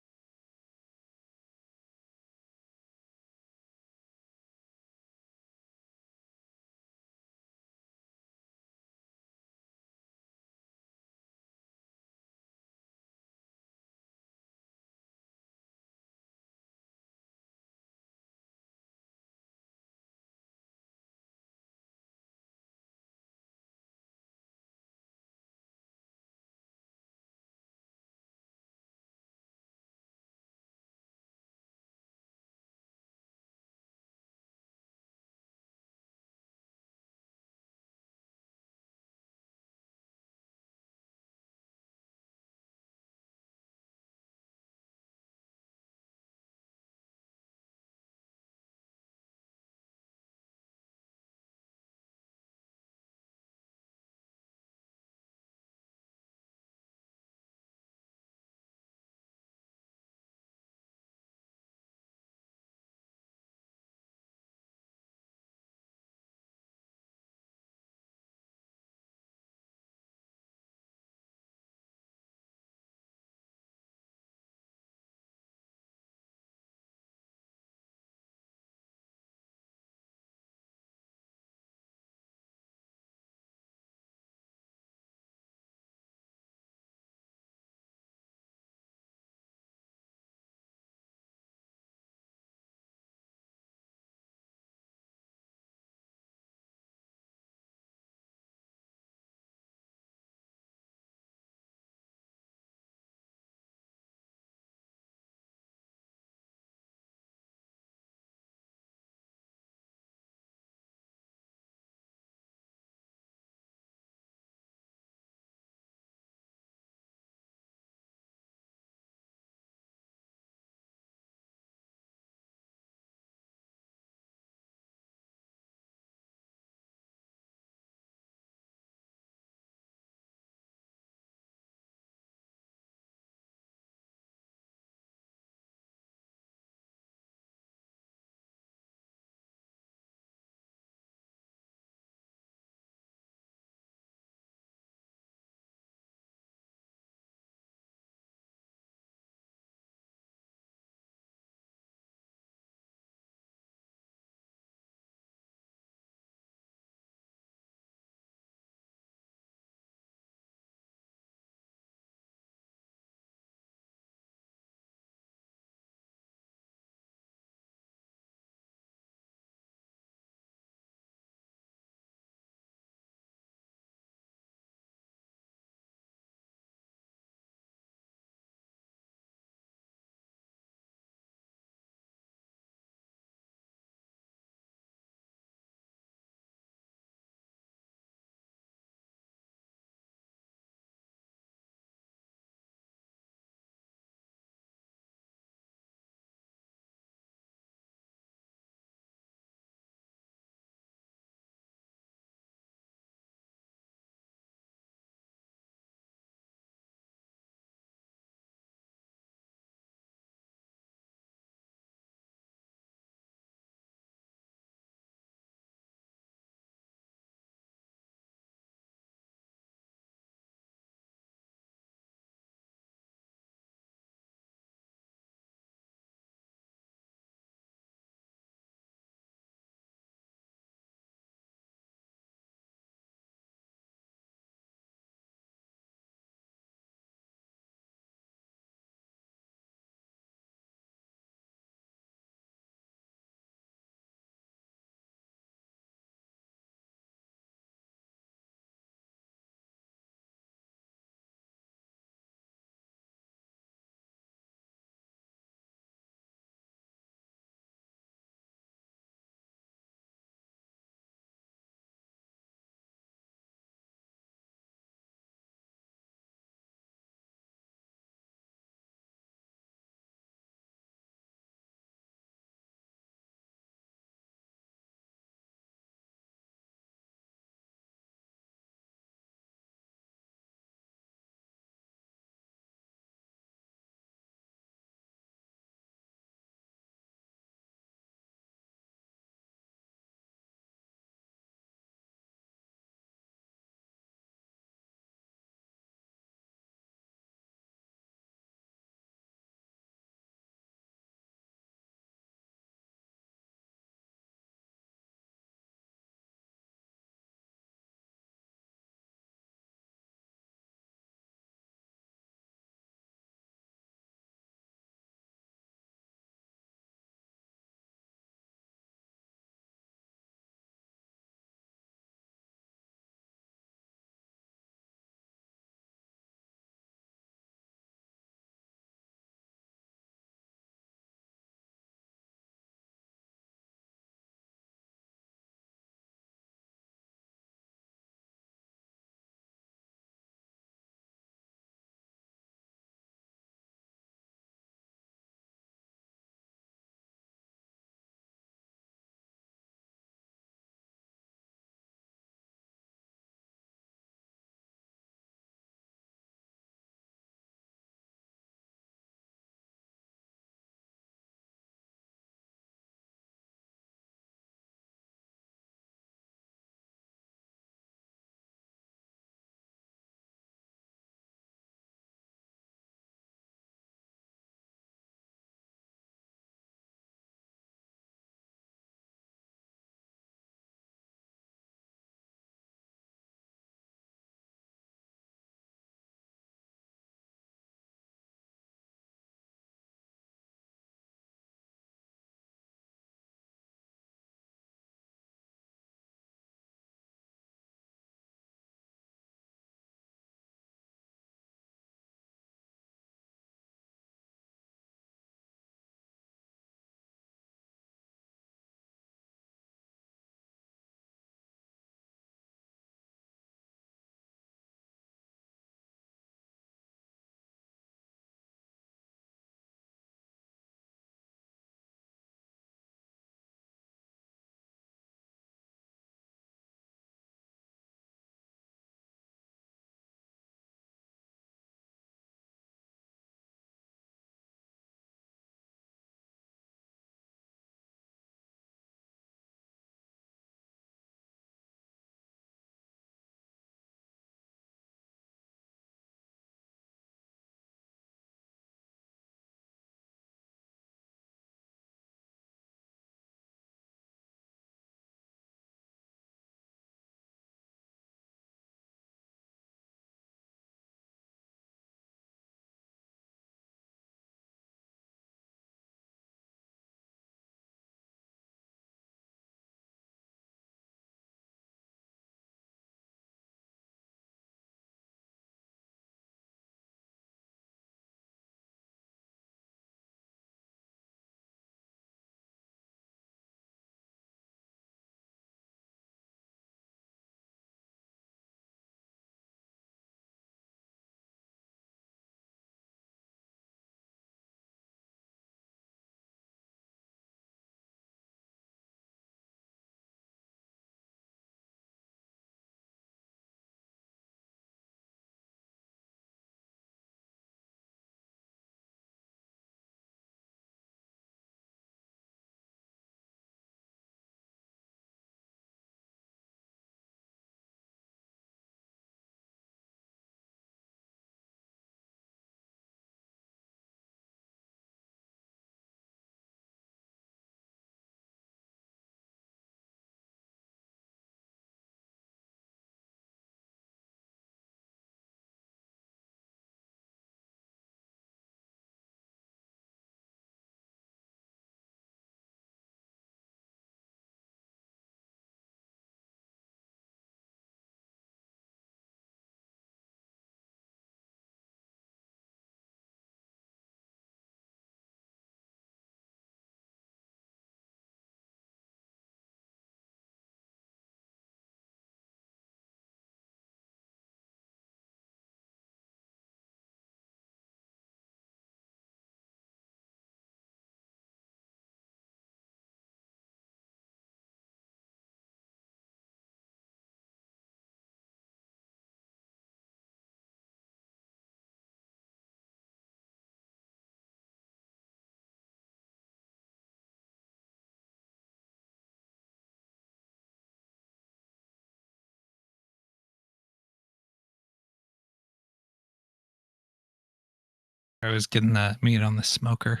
I was getting the meat on the smoker.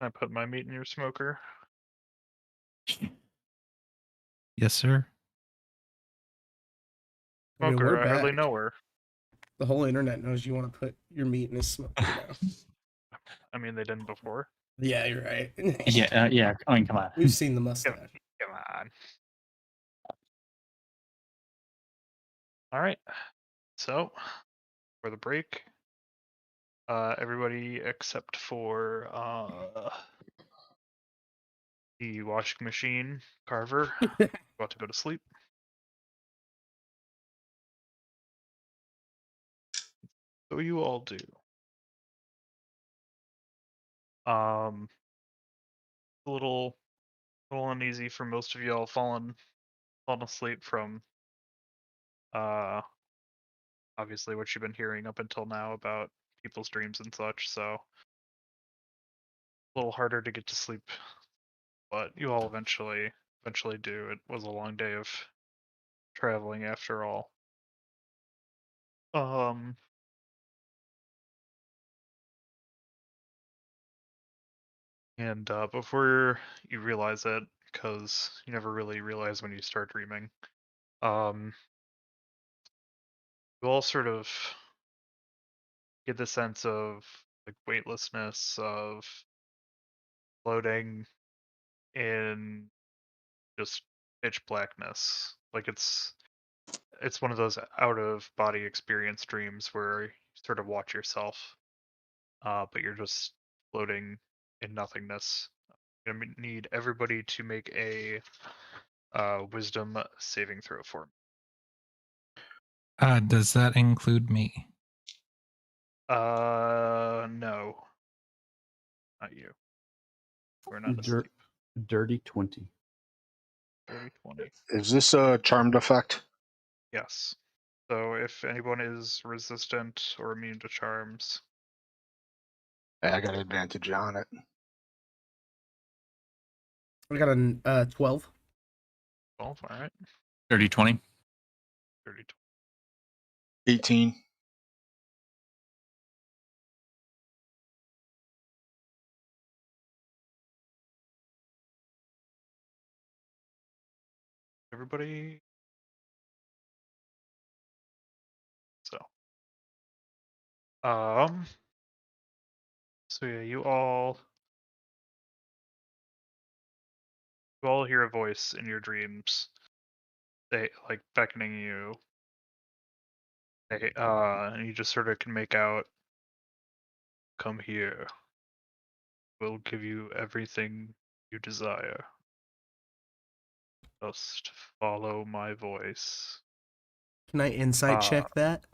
I put my meat in your smoker. Yes, sir. I mean, Smoker, we're I hardly back. know her. The whole internet knows you want to put your meat in a smoker now. I mean, they didn't before. Yeah, you're right. Yeah. I mean, come on. We've seen the mustache. Come on. All right. So, for the break, everybody except for the washing machine Carver about to go to sleep. So you all do. A little uneasy for most of y'all fallen asleep from obviously what you've been hearing up until now about people's dreams and such, so a little harder to get to sleep, but you all eventually do. It was a long day of traveling after all. And before you realize it, because you never really realize when you start dreaming, you all sort of get the sense of like weightlessness, of floating in just pitch blackness. Like it's one of those out of body experience dreams where you sort of watch yourself, but you're just floating in nothingness. I'm gonna need everybody to make a wisdom saving throw for me. Does that include me? No, not you. We're not Dirt. asleep. Dirty 20. 30, 20. Is this a charmed effect? Yes. So if anyone is resistant or immune to charms, I got advantage on it. I got a 12. 12, all right. 30, 20. 30, 18. everybody. So, so yeah, you all hear a voice in your dreams. They like beckoning you. They and you just sort of can make out, "Come here. We'll give you everything you desire. Just follow my voice." Can I insight check that?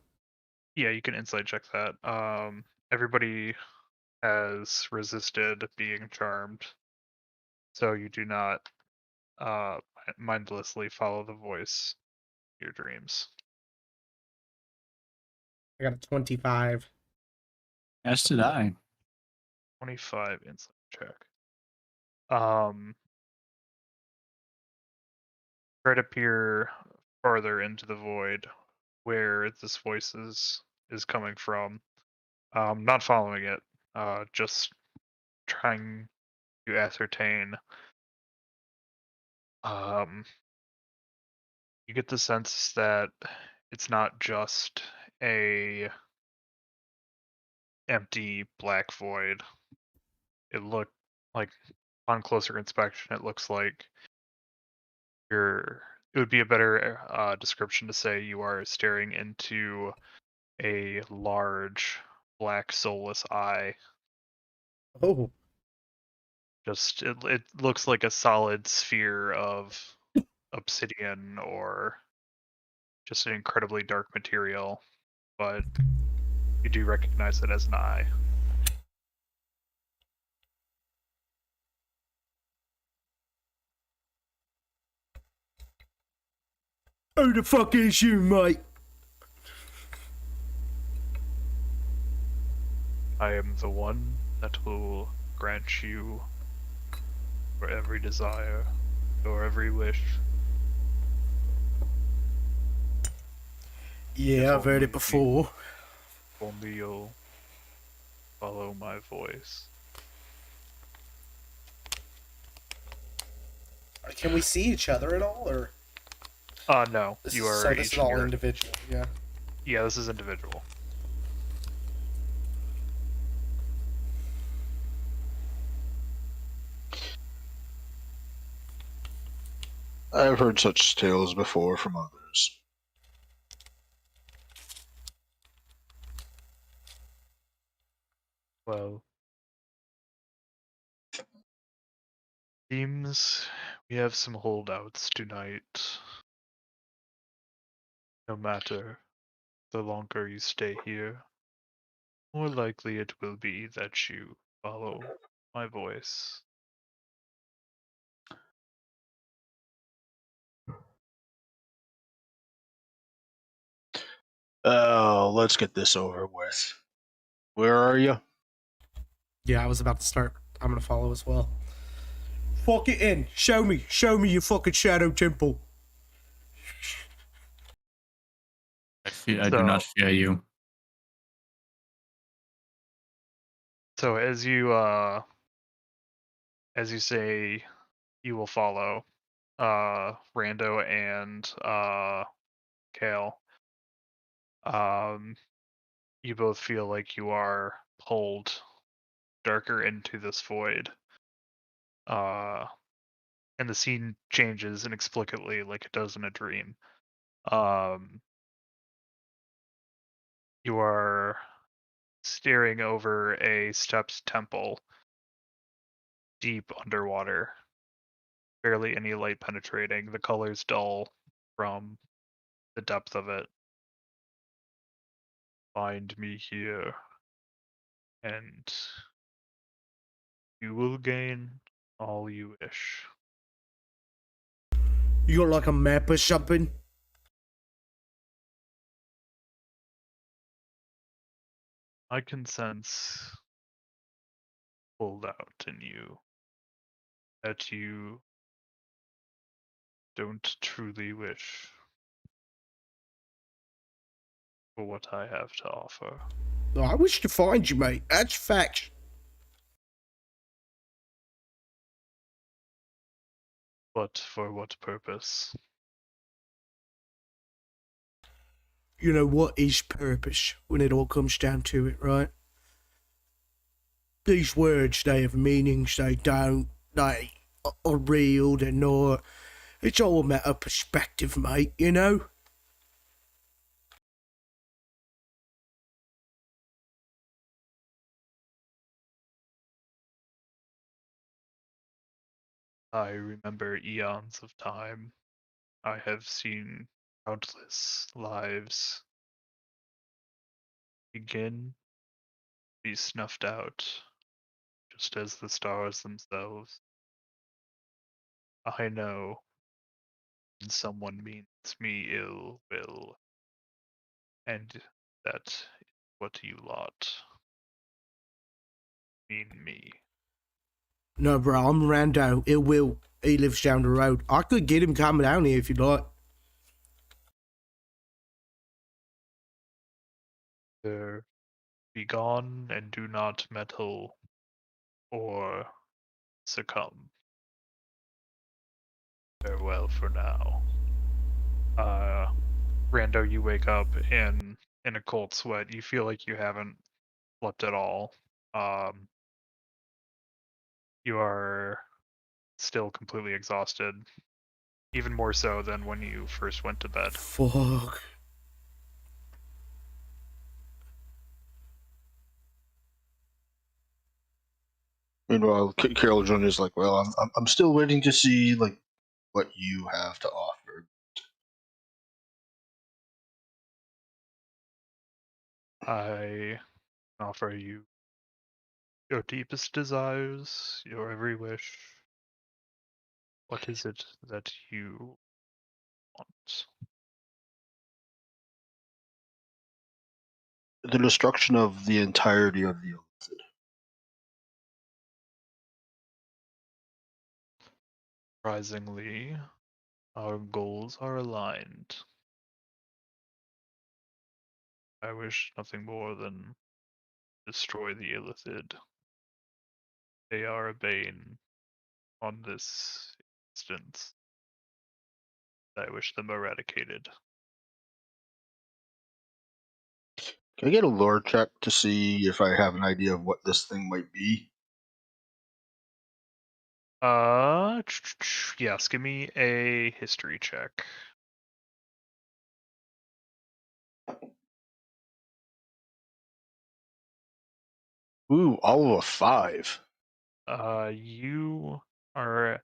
Yeah, you can insight check that. Everybody has resisted being charmed, so you do not mindlessly follow the voice in your dreams. I got a 25. As did I. 25 insight check. Try to peer farther into the void where this voice is coming from. Not following it, just trying to ascertain. You get the sense that it's not just a empty black void. It looked like, on closer inspection, it looks like it would be a better description to say you are staring into a large black soulless eye. Oh, Just it looks like a solid sphere of obsidian or just an incredibly dark material, but you do recognize it as an eye. who the fuck is you, mate? I am the one that will grant you for every desire, or every wish. Yeah, I've heard it Only before. Only you'll follow my voice. Can we see each other at all, or No. this You is are this each is in all your. individual? Yeah. Yeah, this is individual. I've heard such tales before from others. Well, seems we have some holdouts tonight. No matter the longer you stay here, more likely it will be that you follow my voice. Oh, let's get this over with. Where are you? Yeah, I was about to start. I'm gonna follow as well. Fuck it in. Show me your fucking shadow temple. I do not fear you. So as you say, you will follow Rando and Kale. You both feel like you are pulled darker into this void. And the scene changes inexplicably like it does in a dream. You are staring over a stepped temple deep underwater. Barely any light penetrating. The color's dull from the depth of it. Find me here, and you will gain all you wish. You got like a map or something? I can sense pulled out in you that you don't truly wish for what I have to offer. I wish to find you, mate. That's facts. But for what purpose? You know, what is purpose when it all comes down to it, right? These words, they have meanings, they don't. They are real, they're not. It's all a matter of perspective, mate, you know? I remember eons of time. I have seen countless lives begin, be snuffed out, just as the stars themselves. I know when someone means me ill will, and that is what you lot mean me. No, bro, I'm Rando. It will. He lives down the road. I could get him coming down here if you'd like. There, be gone and do not meddle or succumb. Farewell for now. Rando, you wake up in a cold sweat. You feel like you haven't slept at all. You are still completely exhausted, even more so than when you first went to bed. Fuck. Meanwhile, Carol Jr. is like, "Well, I'm still waiting to see like what you have to offer." I offer you your deepest desires, your every wish. What is it that you want? The destruction of the entirety of the Illicid. Surprisingly, our goals are aligned. I wish nothing more than destroy the Illithid. They are a bane on this instance. I wish them eradicated. Can I get a lore check to see if I have an idea of what this thing might be? Yes, give me a history check. Ooh, all of a 5. You are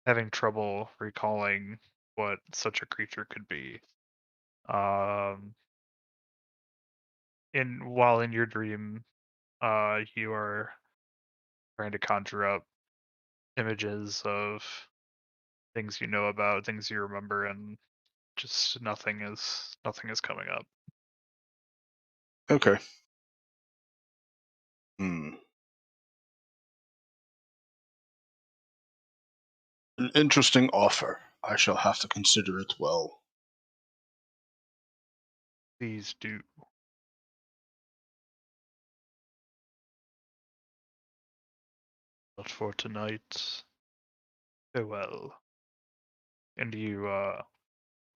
having trouble recalling what such a creature could be. While in your dream, you are trying to conjure up images of things you know about, things you remember, and just nothing is coming up. Okay. An interesting offer. I shall have to consider it well. Please do. But for tonight, farewell. And you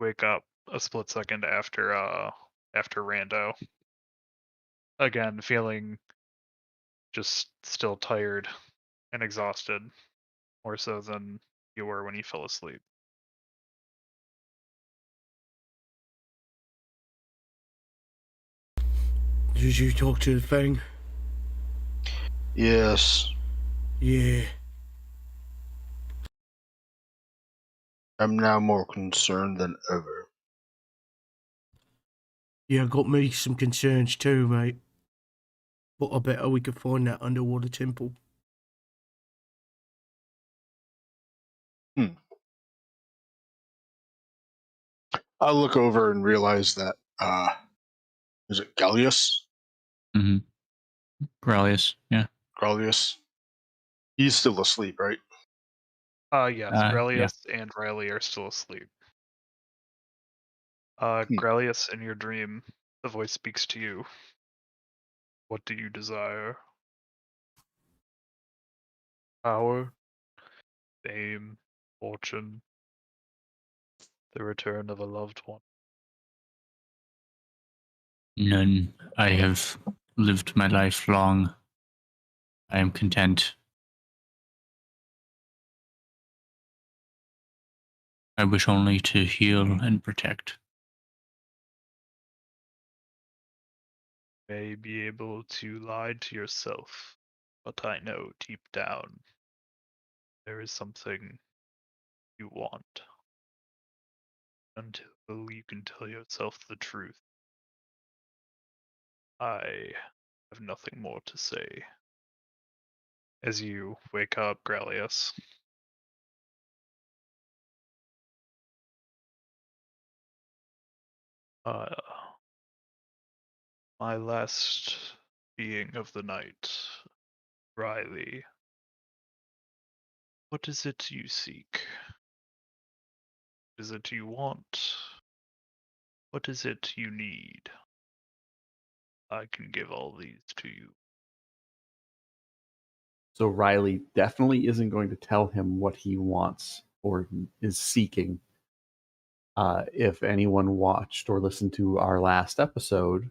wake up a split second after Rando. Again, feeling just still tired and exhausted, more so than you were when you fell asleep. Did you talk to the thing? Yes, Yeah. I'm now more concerned than ever. Yeah, got me some concerns too, mate. But I bet we could find that underwater temple. I look over and realize that, is it Gallius? Mm-hmm. Gralius, yeah. Gallius? He's still asleep, right? Yes, Yeah. Grelius and Riley are still asleep. Grelius, in your dream, the voice speaks to you. What do you desire? Power, fame, fortune, the return of a loved one. None. I have lived my life long. I am content. I wish only to heal and protect. May be able to lie to yourself, but I know deep down there is something you want. Until you can tell yourself the truth, I have nothing more to say. As you wake up, Grelius. My last being of the night, Riley. What is it you seek? What is it you want? What is it you need? I can give all these to you. So Riley definitely isn't going to tell him what he wants or is seeking. If anyone watched or listened to our last episode,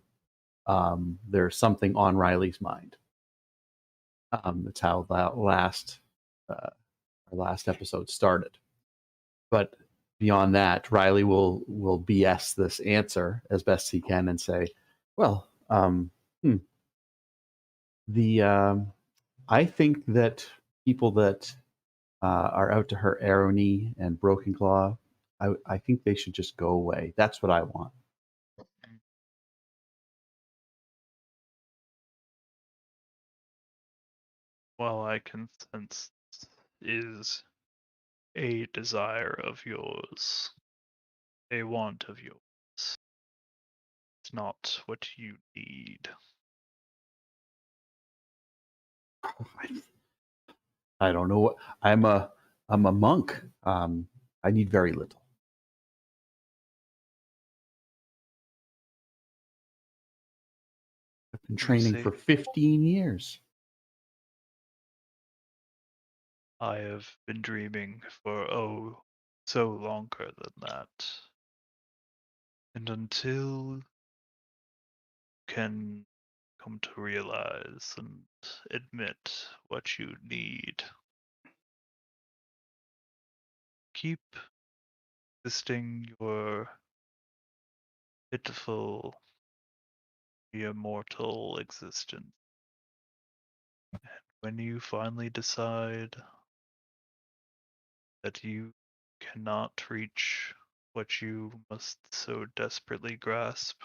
there's something on Riley's mind. That's how that our last episode started. But beyond that, Riley will BS this answer as best he can and say, "Well, I think that people that are out to hurt Arrowknee and Broken Claw, I think they should just go away. That's what I want." Well, I can sense is a desire of yours, a want of yours. It's not what you need. I don't know what I'm a monk. I need very little. Been training see. for 15 years. I have been dreaming for, so longer than that. And until you can come to realize and admit what you need, keep existing your pitiful, immortal existence. And when you finally decide that you cannot reach what you must so desperately grasp,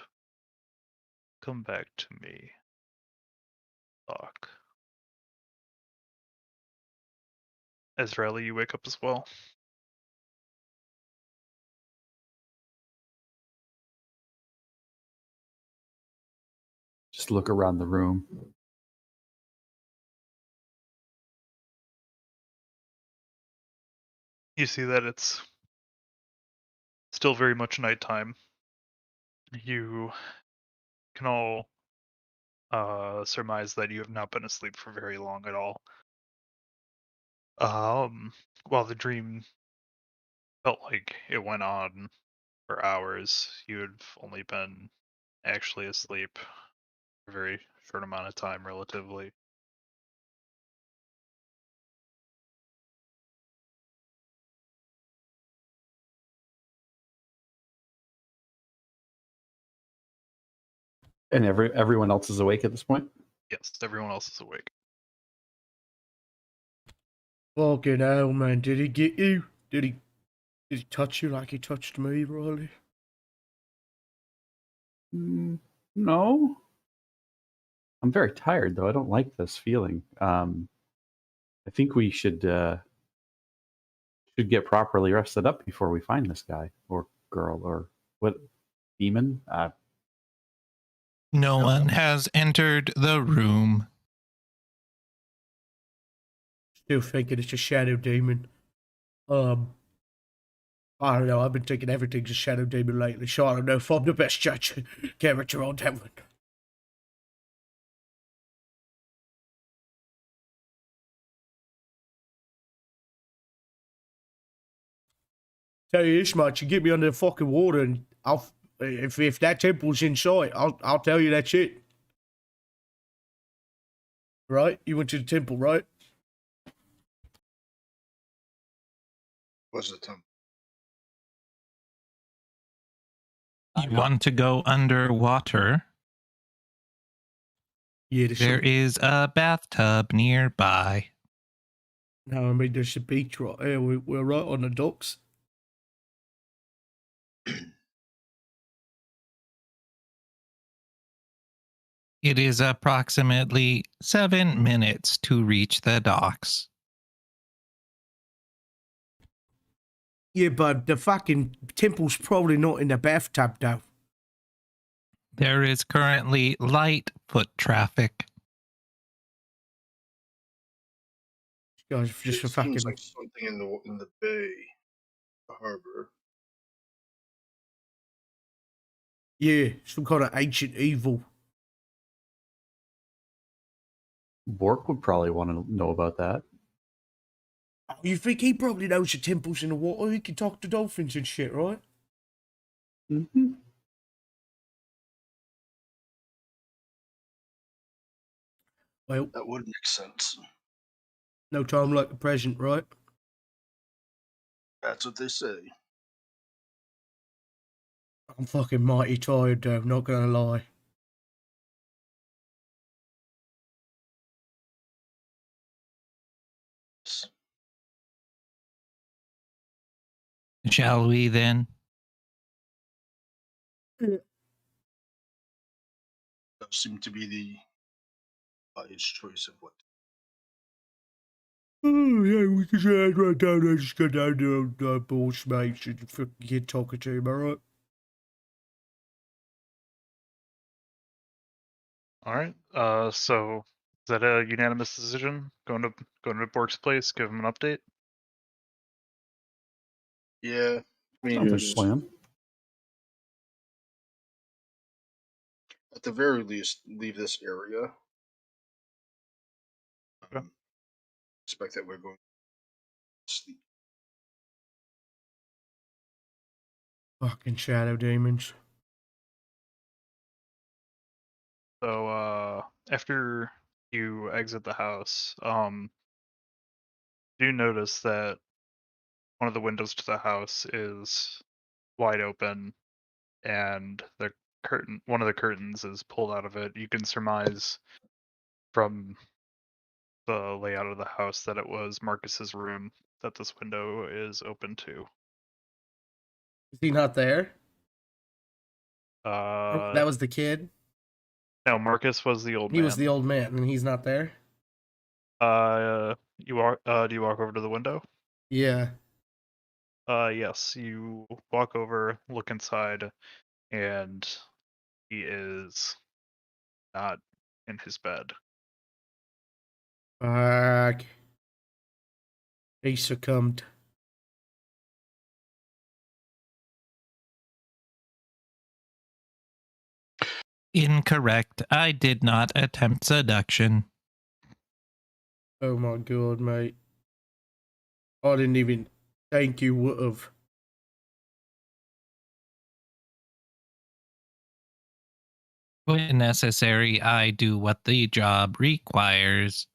come back to me. Talk. Ezreal, you wake up as well. Just look around the room. You see that it's still very much nighttime. You can all surmise that you have not been asleep for very long at all. While the dream felt like it went on for hours, you had only been actually asleep for a very short amount of time, relatively. And everyone else is awake at this point? Yes, everyone else is awake. Fucking hell, man. Did he get you? Did he touch you like he touched me, Riley? No. I'm very tired, though. I don't like this feeling. I think we should get properly rested up before we find this guy or girl or what demon. No one has entered the room. Still thinking it's a shadow demon. I don't know. I've been thinking everything's a shadow demon lately, so I don't know if I'm the best judge character on that one. Tell you this much: you get me under the fucking water, and if that temple's in sight, I'll tell you that shit. Right? You went to the temple, right? What's the temple? You want to go underwater? Yeah, There is a bathtub nearby. No, I mean there's a beach right there. We're right on the docks. It is approximately 7 minutes to reach the docks. Yeah, but the fucking temple's probably not in the bathtub, though. There is currently light foot traffic. Guys, just It a fucking seems like something in the bay, the harbor. yeah, some kind of ancient evil. Bork would probably want to know about that. Oh, you think he probably knows the temple's in the water? He can talk to dolphins and shit, right? Mm-hmm. Well, That would make sense. no time like the present, right? That's what they say. I'm fucking mighty tired, though. Not gonna lie. Shall we then? That seemed to be the wise choice of what. Oh, yeah, we can head right down there. Just go down to the boss mates and fucking get talking to him, alright? All right. So is that a unanimous decision? Going to Bork's place, give him an update. Yeah, I mean, Sounds like a plan. at the very least, leave this area. Okay. Expect that we're going to sleep. Fucking shadow demons. So after you exit the house, you notice that one of the windows to the house is wide open, and one of the curtains is pulled out of it. You can surmise from the layout of the house that it was Marcus's room that this window is open to. Is he not there? That Uh, was the kid. no, Marcus was the old He man. was the old man, and he's not there. You walk. Do you walk over to the window? Yeah. Yes. You walk over, look inside, and he is not in his bed. Fuck. He succumbed. Incorrect. I did not attempt seduction. Oh my god, mate. I didn't even think you would have. When necessary, I do what the job requires.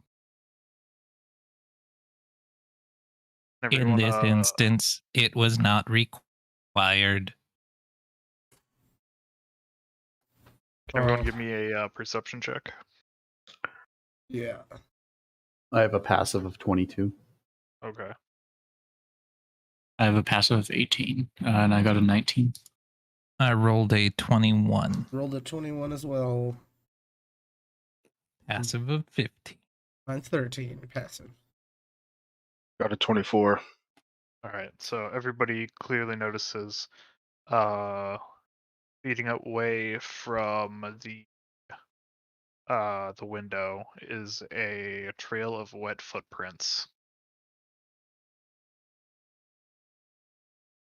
Everyone, In this instance, it was not required. can everyone give me a perception check? Yeah. I have a passive of 22. Okay. I have a passive of 18, and I got a 19. I rolled a 21. Rolled a 21 as well. Passive of 15. Mine's 13. Passive. Got a 24. All right. So everybody clearly notices, leading away from the window is a trail of wet footprints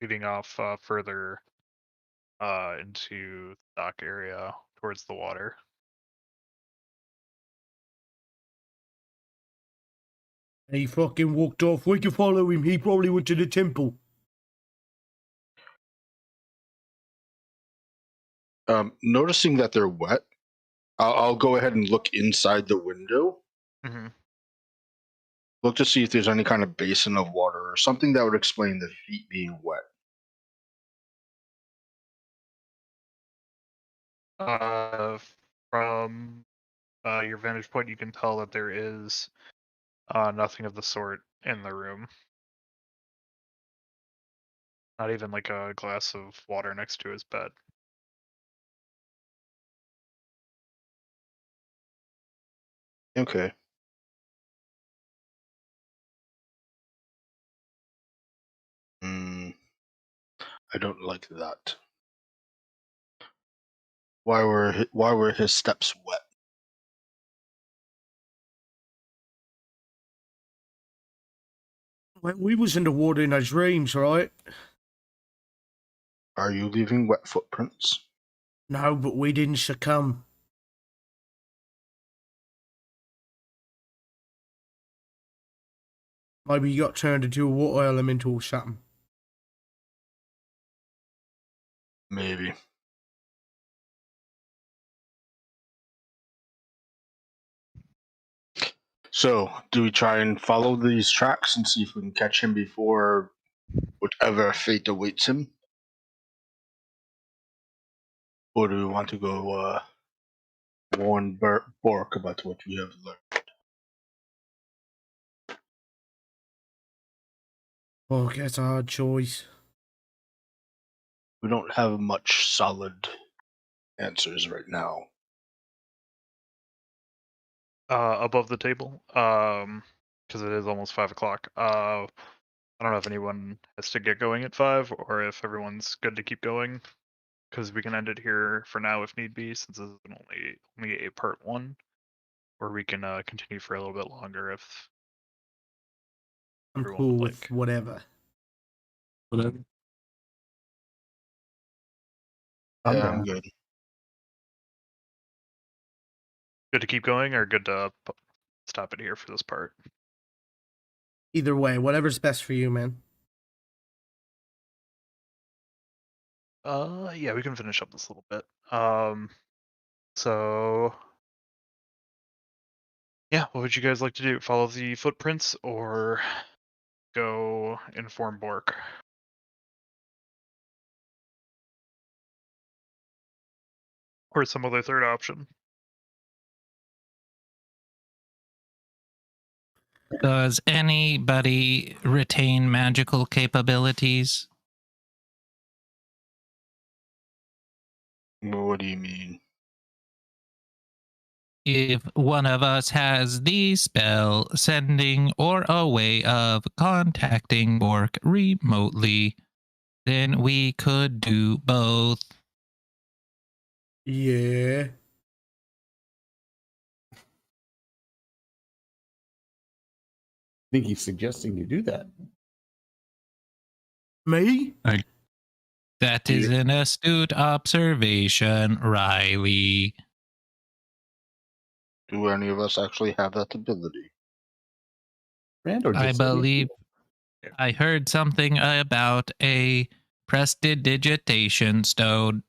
leading off further into the dock area towards the water. He fucking walked off. We can follow him. He probably went to the temple. Noticing that they're wet, I'll go ahead and look inside the window. Mm-hmm. Look to see if there's any kind of basin of water or something that would explain the feet being wet. From your vantage point, you can tell that there is nothing of the sort in the room. Not even like a glass of water next to his bed. Okay. I don't like that. Why were his steps wet? We was in the water in our dreams, right? Are you leaving wet footprints? No, but we didn't succumb. Maybe you got turned into a water elemental or something. Maybe. So, do we try and follow these tracks and see if we can catch him before whatever fate awaits him? Or do we want to go warn Bork about what we have learned? Oh, that's a hard choice. We don't have much solid answers right now. Above the table, because it is almost 5 o'clock. I don't know if anyone has to get going at 5 or if everyone's good to keep going, because we can end it here for now if need be, since this is only a part 1, or we can continue for a little bit longer if I'm everyone cool would with like. whatever. Whatever. I'm Yeah, down. I'm good. Good to keep going, or good to stop it here for this part? Either way, whatever's best for you, man. Yeah, we can finish up this little bit. So yeah, what would you guys like to do? Follow the footprints or go inform Bork? Or some other third option? Does anybody retain magical capabilities? What do you mean? If one of us has the spell sending or a way of contacting Bork remotely, then we could do both. Yeah. I think he's suggesting you do that. Me? That is an astute observation, Riley. Do any of us actually have that ability? Randor just I said he believe did. I heard something about a prestidigitation stone.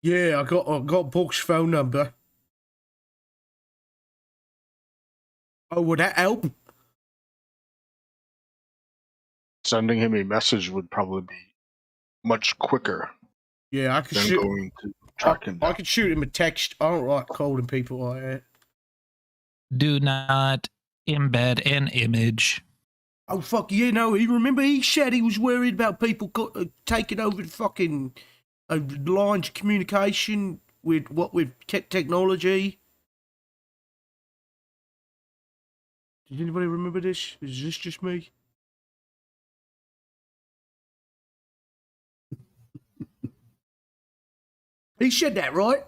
Yeah, I got Book's phone number. Oh, would that help? Sending him a message would probably be much quicker Yeah, I could than shoot. going to track him I down. could shoot him a text. I don't like calling people like that. Do not embed an image. Oh fuck, you know, he said he was worried about people taking over the fucking lines of communication with technology. Did anybody remember this? Is this just me? He said that, right?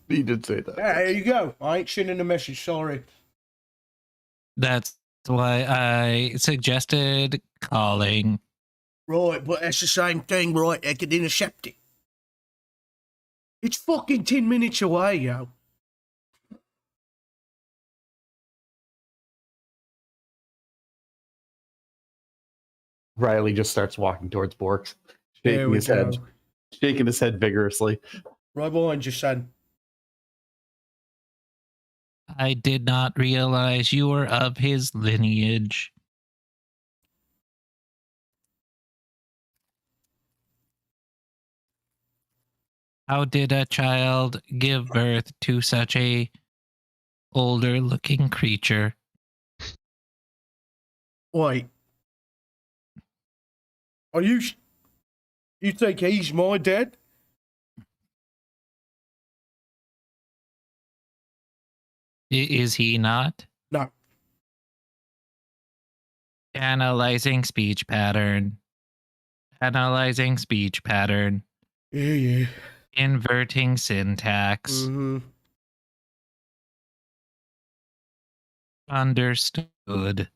He did say that. Yeah, there you go. I ain't sending a message, sorry. That's why I suggested calling. Right, but that's the same thing, right? They could intercept it. It's fucking 10 minutes away, yo. Riley just starts walking towards Borks, There shaking we his go. head, shaking his head vigorously. Right behind you, son. I did not realize you were of his lineage. How did a child give birth to such a older looking creature? Wait. Are you... You think he's my dad? Is he not? No. Analyzing speech pattern. Analyzing speech pattern. Yeah. Inverting syntax. Mm-hmm. Understood.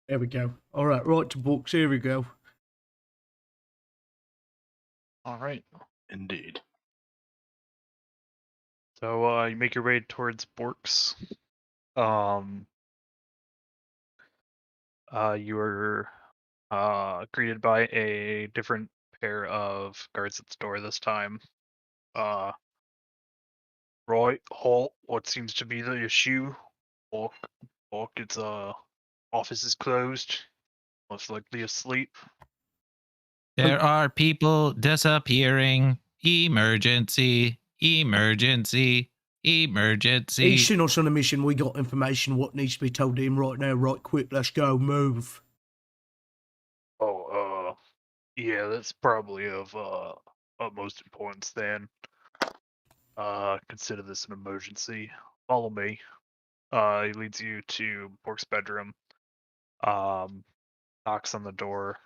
There we go. All right to books. Here we go. All right. Indeed. So you make your way towards Bork's. You are greeted by a different pair of guards at the door this time. Right, halt. What seems to be the issue? Bork, its office is closed. Most likely asleep. There are people disappearing. Emergency. Emergency. Emergency. He's sent us on a mission. We got information what needs to be told to him right now. Right quick, let's go. Move. Oh, yeah, that's probably of utmost importance then. Consider this an emergency. Follow me. He leads you to Bork's bedroom. Knocks on the door.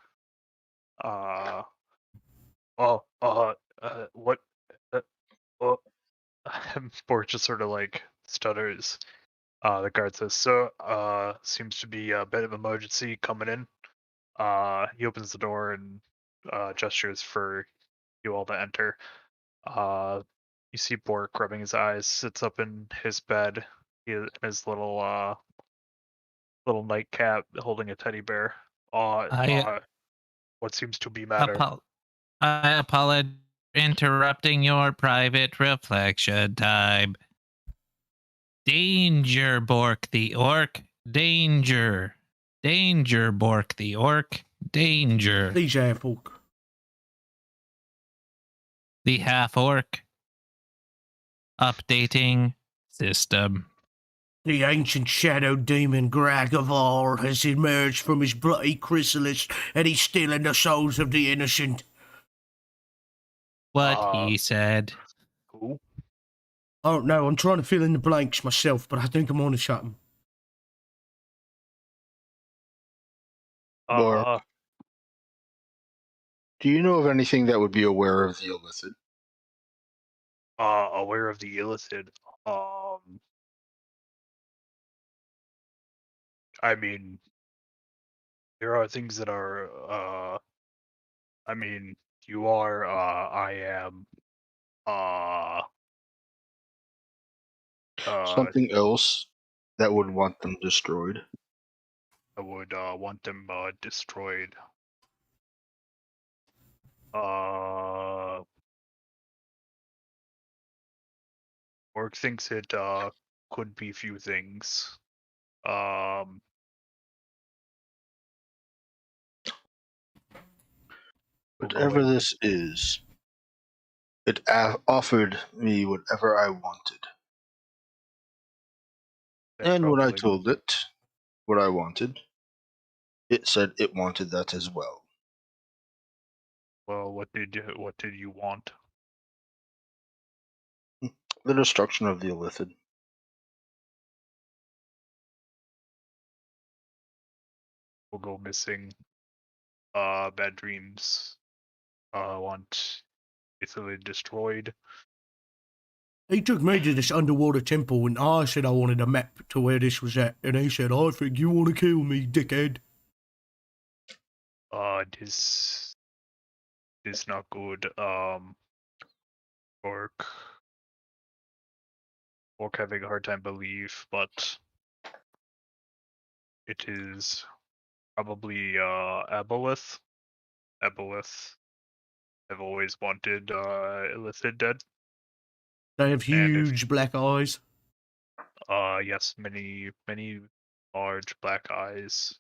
What? Bork just sort of like stutters. The guard says, "So, seems to be a bit of emergency coming in." He opens the door and gestures for you all to enter. You see Bork rubbing his eyes, sits up in his bed. in his little nightcap, holding a teddy bear. What seems to be matter? I apologize for interrupting your private reflection time. Danger, Bork the orc. Danger. Danger, Bork the orc. Danger. These folk. The half orc. Updating system. The ancient shadow demon Gragavar has emerged from his bloody chrysalis, and he's stealing the souls of the innocent. What he said. Who? Oh no, I'm trying to fill in the blanks myself, but I think I'm on to something. Bork. Do you know of anything that would be aware of the illicit? Aware of the illicit. I mean, there are things that are. I mean, you are. I am. Something else that would want them destroyed? I would want them destroyed. Orc thinks it could be few things. Whatever this is, it offered me whatever I wanted. And when I told it what I wanted, it said it wanted that as well. Well, what did you want? The destruction of the illicit. Will go missing. Bad dreams. Want Italy destroyed. He took me to this underwater temple, and I said I wanted a map to where this was at, and he said, I think you want to kill me, dickhead. This is not good. Orc having a hard time believe, but it is probably Aboleth. Aboleth have always wanted illicit dead. They have huge black eyes. Yes, many large black eyes.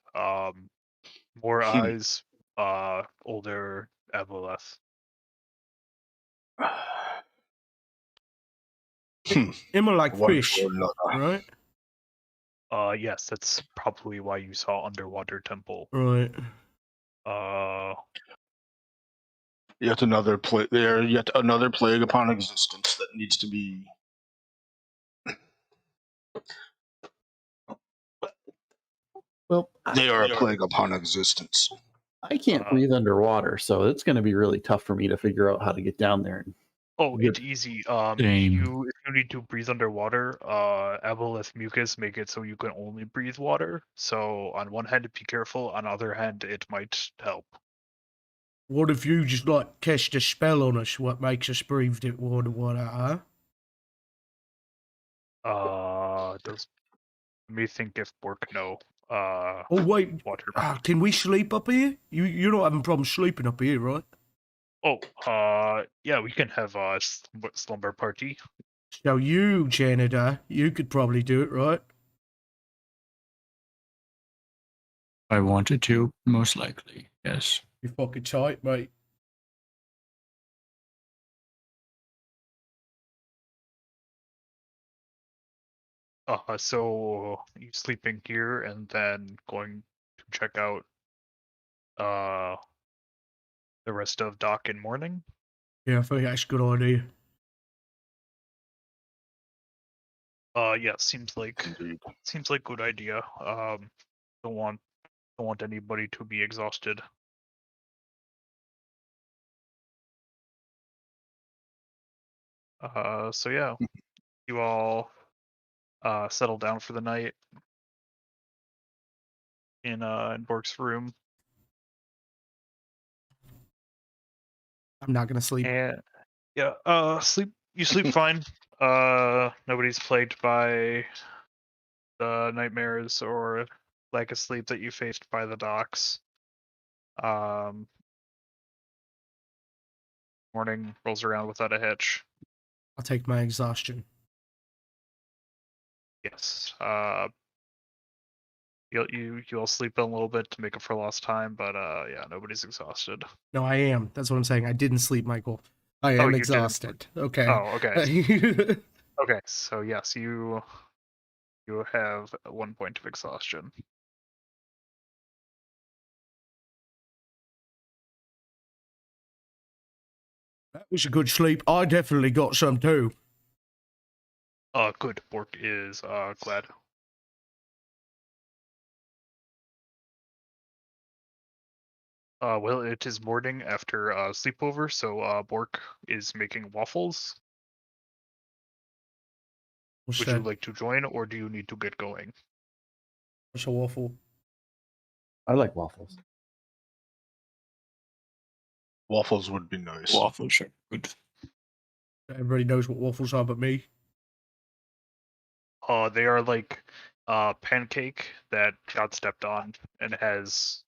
More eyes. Older Aboleth. Emma like fish, right? Yes, that's probably why you saw underwater temple. Right. Yet another plague. There, yet another plague upon existence that needs to be. Well, they are a plague upon existence. I can't breathe underwater, so it's going to be really tough for me to figure out how to get down there. It's easy. If you need to breathe underwater, Aboleth mucus make it so you can only breathe water. So on one hand, be careful. On the other hand, it might help. What if you just like cast a spell on us? What makes us breathe it water, huh? Let me think if Bork no. Oh wait, water. Can we sleep up here? You're not having problems sleeping up here, right? Yeah, we can have a slumber party. So you, janitor, you could probably do it, right? I wanted to, most likely, yes. You're fucking tight, mate. So you sleeping here and then going to check out the rest of dock in morning? Yeah, I think that's a good idea. Yeah, seems like good idea. Don't want anybody to be exhausted. So yeah, you all settle down for the night in Bork's room. I'm not gonna sleep. And yeah, you sleep fine. Nobody's plagued by the nightmares or lack of sleep that you faced by the docks. Morning rolls around without a hitch. I'll take my exhaustion. Yes. You'll sleep in a little bit to make up for lost time, but yeah, nobody's exhausted. No, I am. That's what I'm saying. I didn't sleep, Michael. I Oh, am you didn't exhausted. Okay. Oh, okay. Okay, so yes, you have 1 point of exhaustion. That was a good sleep. I definitely got some too. Good. Bork is glad. Well, it is morning after sleepover, so Bork is making waffles. What's Would that? you like to join, or do you need to get going? What's a waffle? I like waffles. Waffles would be nice. Waffles are good. Everybody knows what waffles are but me. They are like pancake that got stepped on and has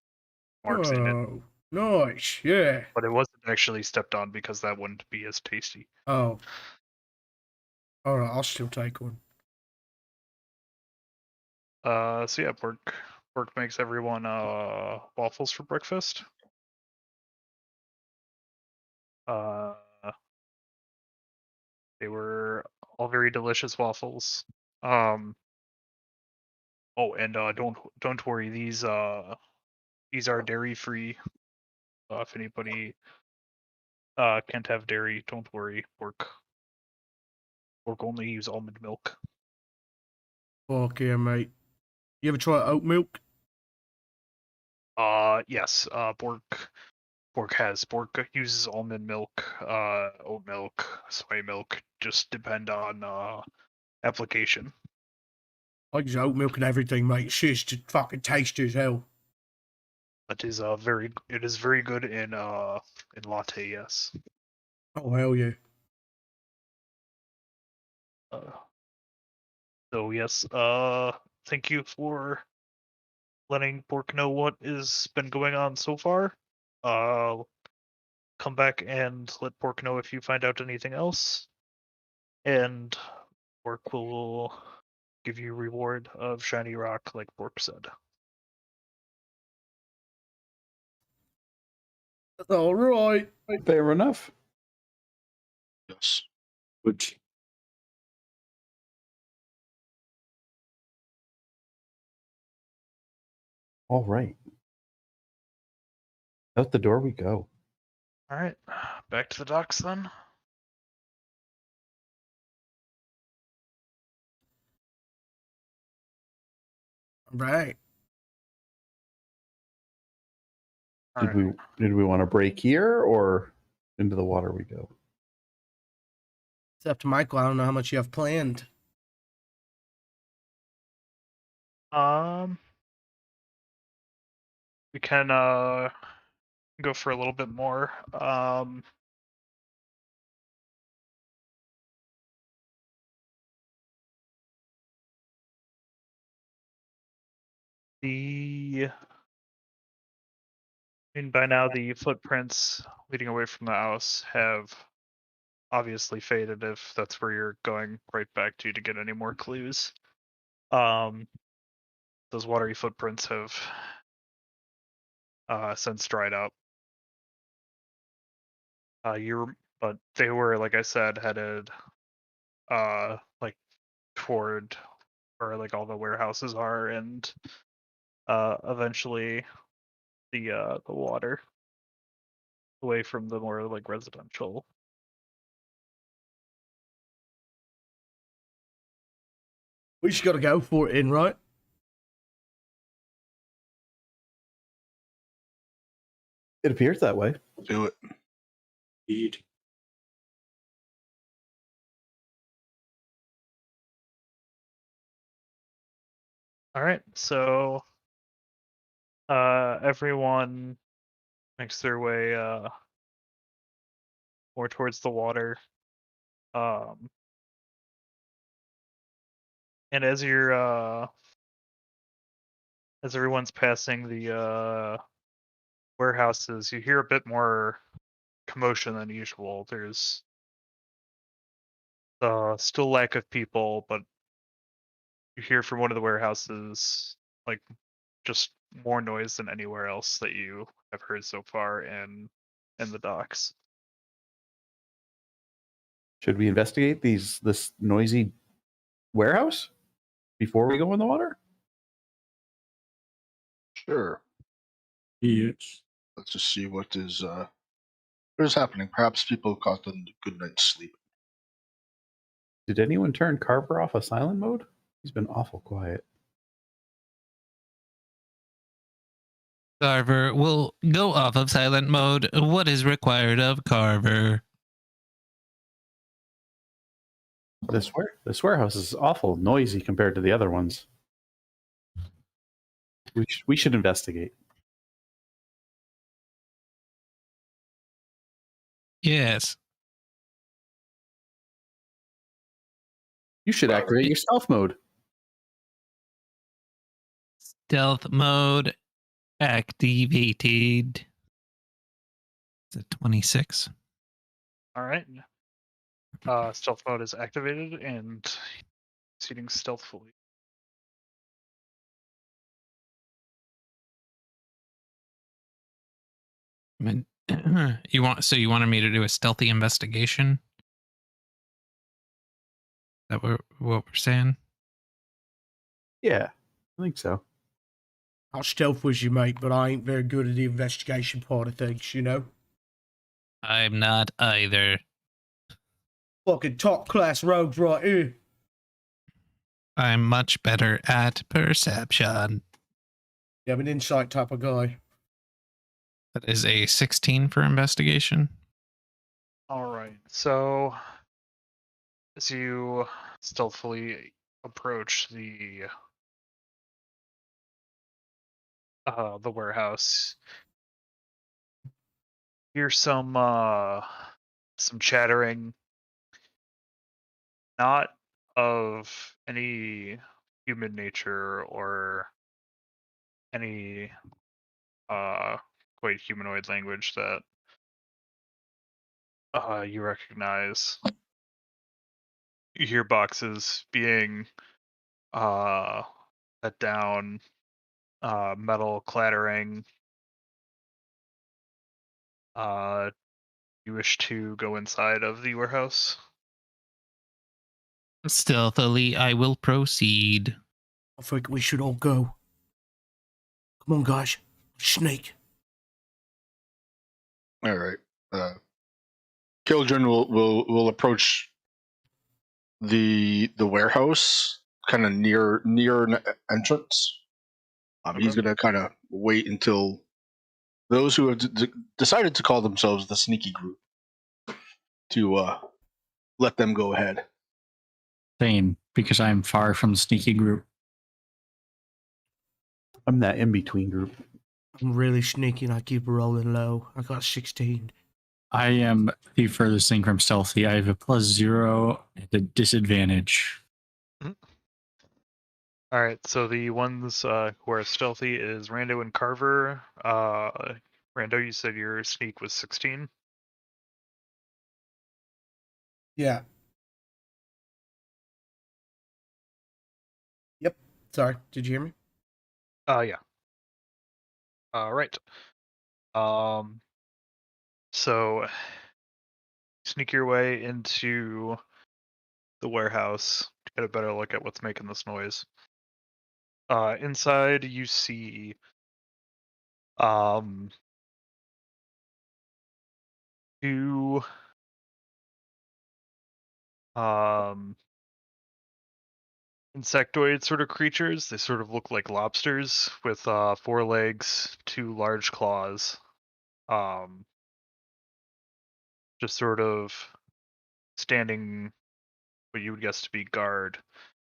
marks in it, Oh, nice. Yeah. but it wasn't actually stepped on because that wouldn't be as tasty. Oh. All right, I'll still take one. So yeah, Bork makes everyone waffles for breakfast. They were all very delicious waffles. Oh, and don't worry, these are dairy free. If anybody can't have dairy, don't worry. Bork only use almond milk. Fuck yeah, mate. You ever try oat milk? Yes. Bork uses almond milk, oat milk, soy milk. Just depend on application. I use oat milk and everything, mate. Shit's just fucking tasty as hell. It is very good in latte. Yes. Oh hell yeah. So yes. Thank you for letting Bork know what has been going on so far. Come back and let Bork know if you find out anything else. And Bork will give you reward of shiny rock, like Bork said. All right. Fair enough. Yes. Which All right. Out the door we go. All right, back to the docks then. Right. All Did right. we want to break here or into the water we go? It's up to Michael. I don't know how much you have planned. We can go for a little bit more. By now the footprints leading away from the house have obviously faded if that's where you're going right back to get any more clues. Those watery footprints have since dried up. But they were, like I said, headed like toward where like all the warehouses are, and eventually the water, away from the more like residential. We just got to go for it, in right? It appears that way. Do it. indeed. All right, so everyone makes their way more towards the water. And as everyone's passing the warehouses, you hear a bit more commotion than usual. There's still lack of people, but you hear from one of the warehouses like just more noise than anywhere else that you have heard so far in the docks. Should we investigate this noisy warehouse before we go in the water? Sure. Yes. Let's just see what is happening. Perhaps people got a good night's sleep. Did anyone turn Carver off of silent mode? He's been awful quiet. Carver will go off of silent mode. What is required of Carver? This warehouse is awful noisy compared to the other ones. We should investigate. Yes. You should activate your stealth mode. Stealth mode activated. Is it 26? All right. Stealth mode is activated and proceeding stealthfully. You wanted me to do a stealthy investigation? Is that what we're saying? Yeah, I think so. I'll stealth with you, mate, but I ain't very good at the investigation part of things, you know? I'm not either. Fucking top class rogues right here. I'm much better at perception. Yeah, I'm an insight type of guy. That is a 16 for investigation. All right. So as you stealthily approach the warehouse, you hear some chattering, not of any human nature or any quite humanoid language that you recognize. You hear boxes being set down, metal clattering. You wish to go inside of the warehouse? Stealthily, I will proceed. I think we should all go. Come on, guys. Sneak. All right. Kildren will approach the warehouse kind of near an entrance. He's Okay. gonna kind of wait until those who have decided to call themselves the sneaky group to let them go ahead. Same, because I'm far from the sneaky group. I'm that in between group. I'm really sneaky and I keep rolling low. I got 16. I am the furthest thing from stealthy. I have a +0 and a disadvantage. All right, so the ones who are stealthy is Rando and Carver. Rando, you said your sneak was 16. Yeah. Yep. Sorry. Did you hear me? Yeah. All right. So sneak your way into the warehouse to get a better look at what's making this noise. Inside, you see two insectoid sort of creatures. They sort of look like lobsters with 4 legs, 2 large claws. Just sort of standing what you would guess to be guard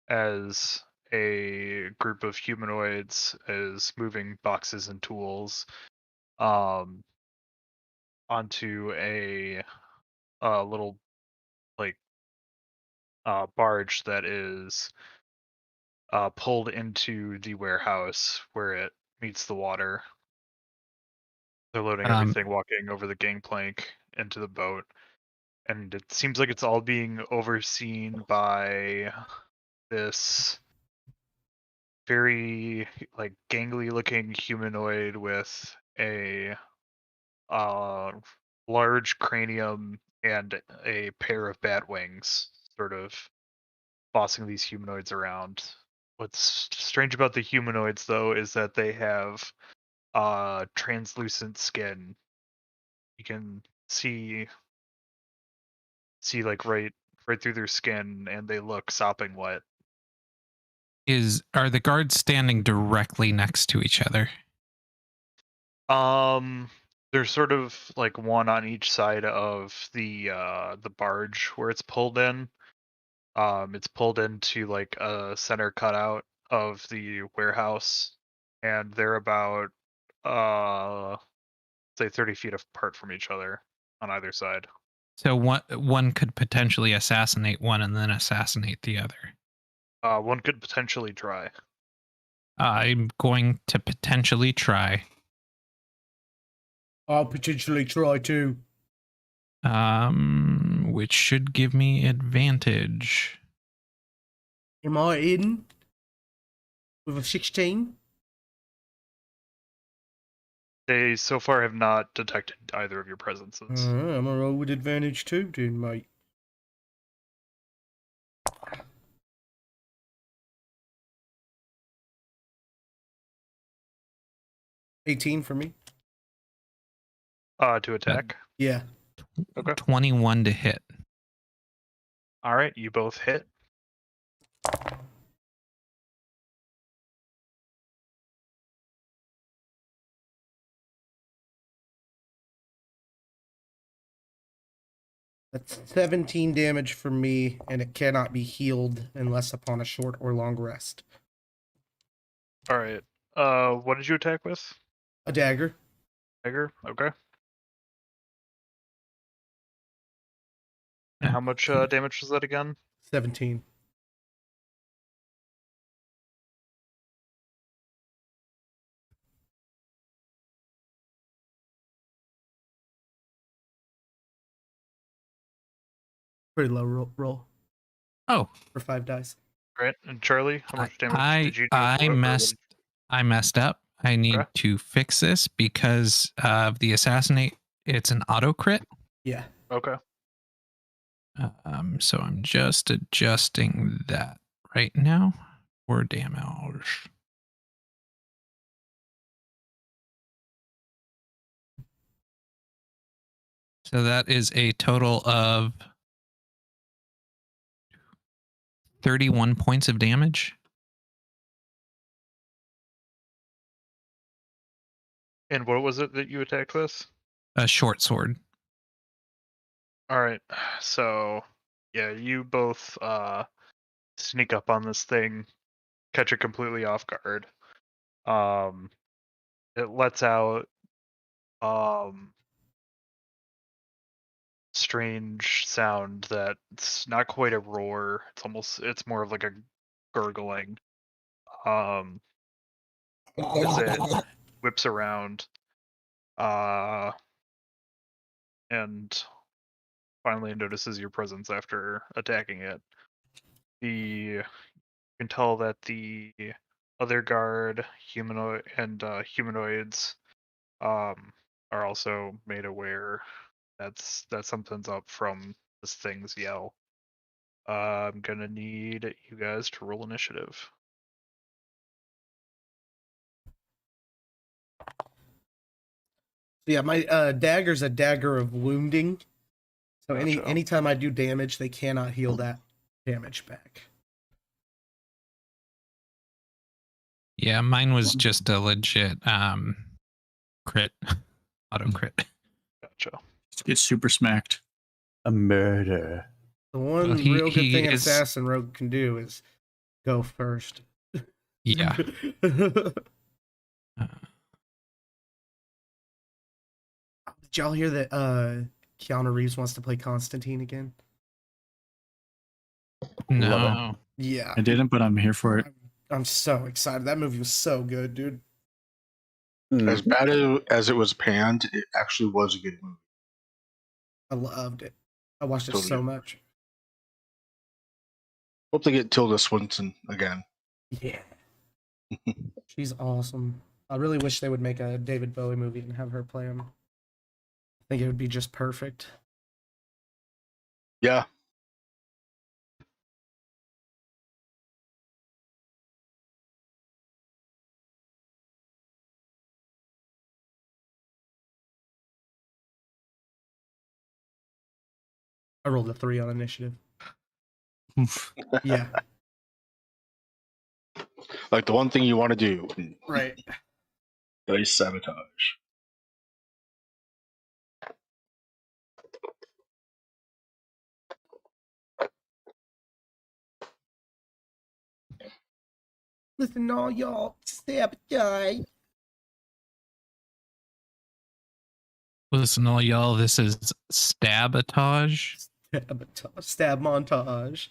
as a group of humanoids is moving boxes and tools onto a little like barge that is pulled into the warehouse where it meets the water. They're loading everything, walking over the gangplank into the boat, and it seems like it's all being overseen by this very like gangly looking humanoid with a large cranium and a pair of bat wings, sort of bossing these humanoids around. What's strange about the humanoids though is that they have translucent skin. You can see like right through their skin, and they look sopping wet. Are the guards standing directly next to each other? There's sort of like one on each side of the barge where it's pulled in. It's pulled into like a center cutout of the warehouse, and they're about say 30 feet apart from each other on either side. So one could potentially assassinate one and then assassinate the other. One could potentially try. I'm going to potentially try. I'll potentially try too. Which should give me advantage. Am I in with a 16? They so far have not detected either of your presences. I'm gonna roll with advantage too, then, mate. $18 for me. To attack. Yeah. Okay. 21 to hit. All right, you both hit. That's 17 damage for me, and it cannot be healed unless upon a short or long rest. All right. What did you attack with? A dagger. Dagger. Okay. And how much damage was that again? 17. Pretty low roll. Oh. For 5 dice. All right. And Charlie, how much damage did you do? I messed up. I need Okay. to fix this because of the assassinate. It's an auto crit. Yeah. Okay. So I'm just adjusting that right now for damage. So that is a total of 31 points of damage. And what was it that you attacked with? A short sword. All right. So, yeah, you both sneak up on this thing, catch it completely off guard. It lets out strange sound that's not quite a roar. It's more of like a gurgling. As it whips around, and finally notices your presence after attacking it. You can tell that the other guard, humanoids, are also made aware that something's up from this thing's yell. I'm gonna need you guys to roll initiative. Yeah, my dagger's a dagger of wounding. So Gotcha. anytime I do damage, they cannot heal that damage back. Yeah, mine was just a legit crit. Auto crit. Gotcha. Get super smacked. A murder. The one Well, real good thing an assassin rogue can do is go first. Yeah. Did y'all hear that Keanu Reeves wants to play Constantine again? No. Yeah. I didn't, but I'm here for it. I'm so excited. That movie was so good, dude. As bad as it was panned, it actually was a good movie. I loved it. I watched it Totally so did. much. Hope they get Tilda Swinton again. Yeah. She's awesome. I really wish they would make a David Bowie movie and have her play him. I think it would be just perfect. Yeah. I rolled a 3 on initiative. Yeah. Like the one thing you want to do. Right. Dice sabotage. Listen, all y'all, sabotage. Listen, all y'all, this is Stabatage. Stab montage.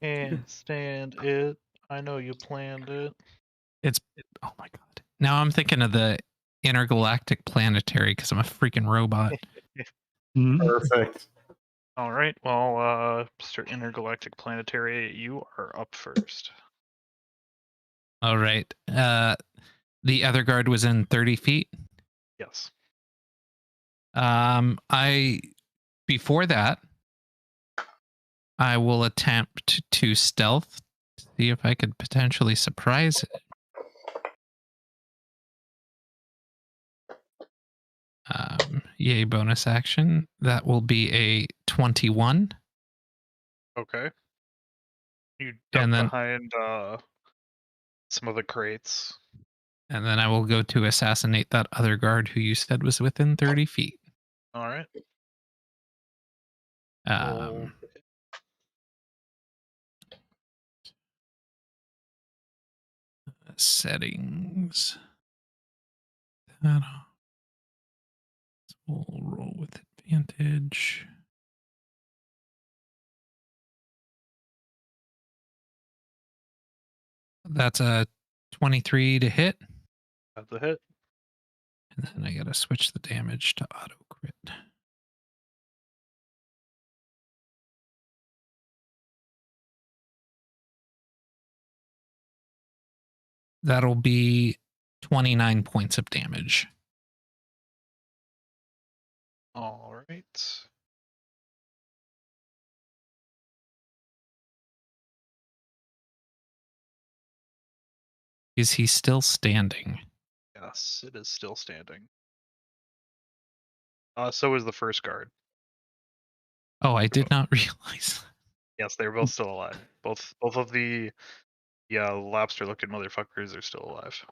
Can't stand it. I know you planned it. Oh my god. Now I'm thinking of the intergalactic planetary because I'm a freaking robot. Perfect. All right. Well, Mr. Intergalactic Planetary, you are up first. All right. The other guard was in 30 feet. Yes. Before that, I will attempt to stealth to see if I could potentially surprise it. Yay, bonus action. That will be a 21. Okay. You duck And then- behind some of the crates. And then I will go to assassinate that other guard who you said was within 30 feet. All right. Um, Settings. We'll roll with advantage. That's a 23 to hit. That's a hit. And then I gotta switch the damage to auto crit. That'll be 29 points of damage. All right. Is he still standing? Yes, it is still standing. So is the first guard. Oh, I did not realize. Yes, they're both still alive. Both of the lobster-looking motherfuckers are still alive.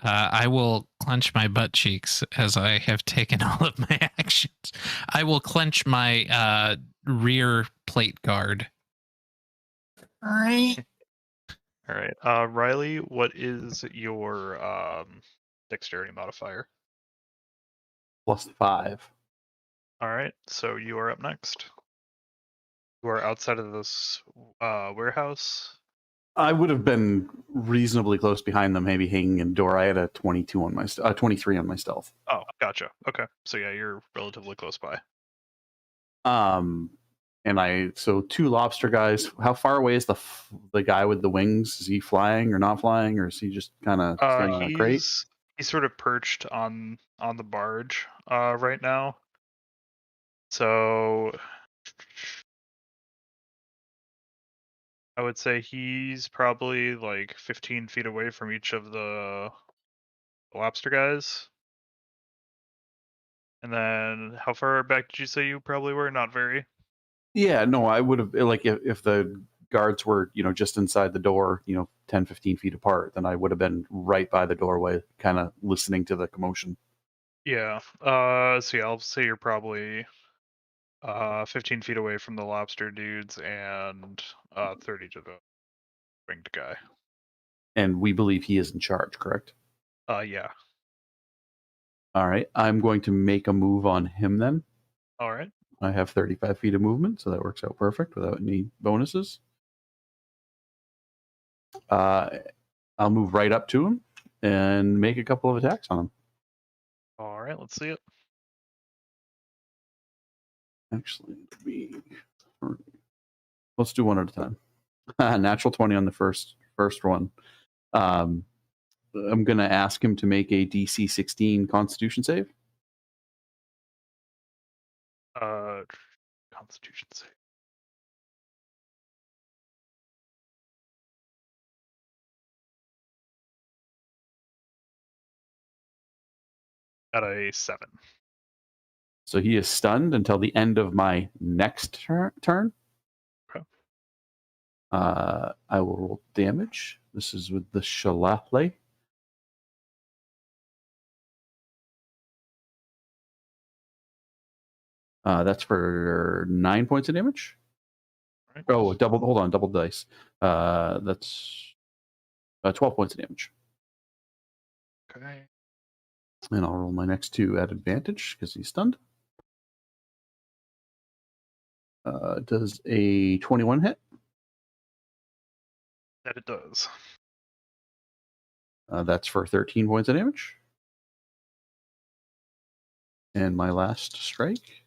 I will clench my butt cheeks as I have taken all of my actions. I will clench my rear plate guard. All right. Riley, what is your dexterity modifier? +5. All right, so you are up next. You are outside of this warehouse. I would have been reasonably close behind them, maybe hanging in door. I had a 22 on my 23 on my stealth. Oh, gotcha. Okay, so yeah, you're relatively close by. So 2 lobster guys. How far away is the guy with the wings? Is he flying or not flying, or is he just kind of standing on a crate? He's sort of perched on the barge right now. So I would say he's probably like 15 feet away from each of the lobster guys. And then how far back did you say you probably were? Not very. Yeah, no, I would have, like, if the guards were, just inside the door, 10, 15 feet apart, then I would have been right by the doorway, kind of listening to the commotion. Yeah. So yeah, I'll say you're probably 15 feet away from the lobster dudes and 30 to the winged guy. And we believe he is in charge, correct? Yeah. All right, I'm going to make a move on him then. All right. I have 35 feet of movement, so that works out perfect without any bonuses. I'll move right up to him and make a couple of attacks on him. All right, let's see it. Actually, let's do one at a time. Natural 20 on the first one. I'm going to ask him to make a DC 16 Constitution save. Constitution save. Got a 7. So he is stunned until the end of my next turn. Okay. I will roll damage. This is with the Shillelagh. That's for 9 points of damage. Right. Oh, double dice. That's 12 points of damage. Okay. And I'll roll my next 2 at advantage because he's stunned. Does a 21 hit? That it does. That's for 13 points of damage. And my last strike.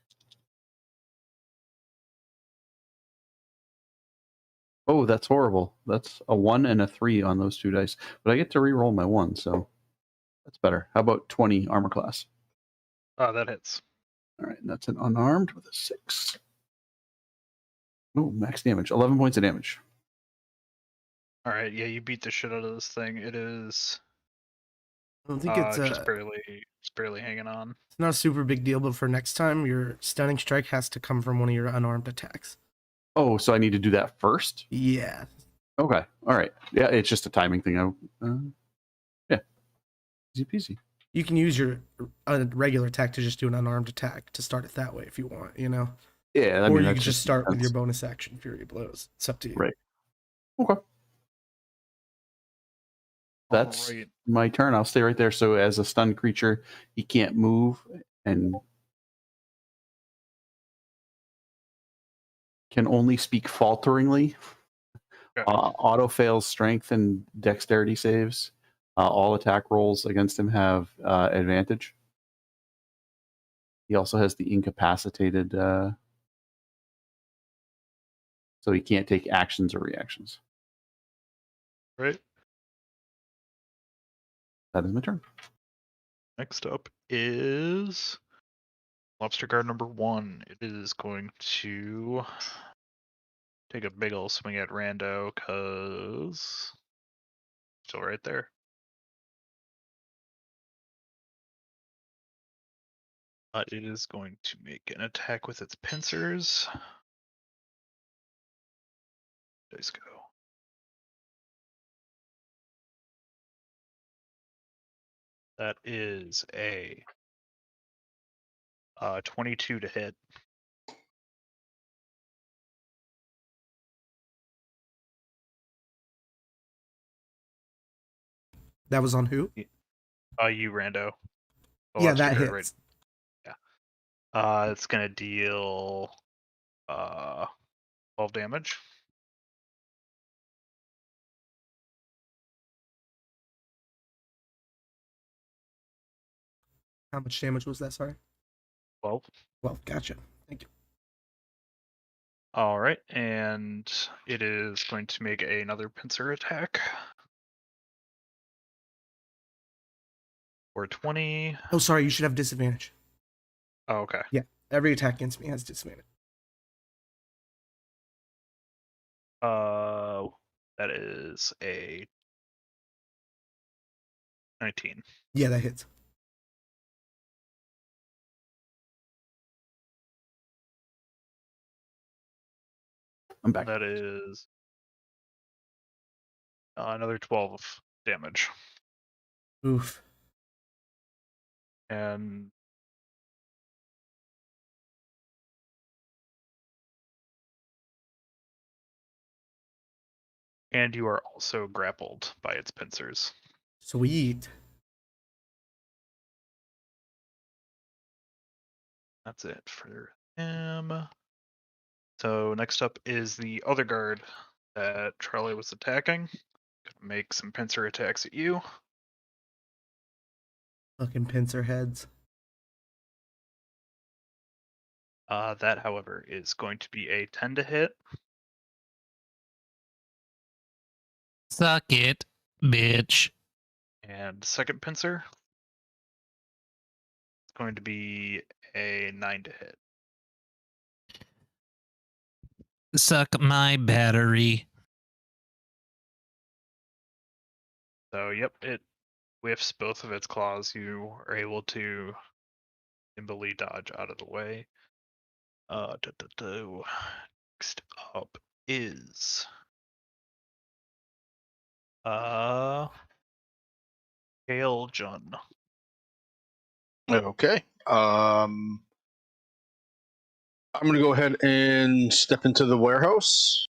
Oh, that's horrible. That's a 1 and a 3 on those 2 dice. But I get to re-roll my 1, so that's better. How about 20 armor class? That hits. All right, that's an unarmed with a 6. Oh, max damage. 11 points of damage. All right, yeah, you beat the shit out of this thing. It is I don't think it's just barely hanging on. It's not a super big deal, but for next time, your stunning strike has to come from one of your unarmed attacks. Oh, so I need to do that first? Yeah. Okay. All right. Yeah, it's just a timing thing. Yeah. Easy peasy. You can use your regular attack to just do an unarmed attack to start it that way if you want, you know? Yeah, or you can just start with your bonus action, Fury Blows. It's up to you. Right. Okay. That's my turn. I'll stay right there. So as a stunned creature, he can't move and can only speak falteringly. Okay. Auto fails strength and dexterity saves. All attack rolls against him have advantage. He also has the incapacitated, so he can't take actions or reactions. Right. That is my turn. Next up is Lobster Guard number 1. It is going to take a big ol' swing at Rando, cause still right there. It is going to make an attack with its pincers. Dice go. That is a 22 to hit. That was on who? You, Rando. Oh, Yeah, Lobster that Guard, hits. right? Yeah. It's gonna deal 12 damage. How much damage was that? Sorry. 12. Well, gotcha. Thank you. All right, and it is going to make another pincer attack. For 20. Oh, sorry. You should have disadvantage. Oh, okay. Yeah, every attack against me has disadvantage. That is a 19. Yeah, that hits. I'm back. That is another 12 damage. Oof. And you are also grappled by its pincers. Sweet. That's it for him. So next up is the other guard that Charlie was attacking. Gonna make some pincer attacks at you. Fucking pincer heads. That, however, is going to be a 10 to hit. Suck it, bitch. And second pincer is going to be a 9 to hit. Suck my battery. So, yep, it whiffs both of its claws. You are able to nimbly dodge out of the way. Next up is Hail Jun. Okay. I'm gonna go ahead and step into the warehouse.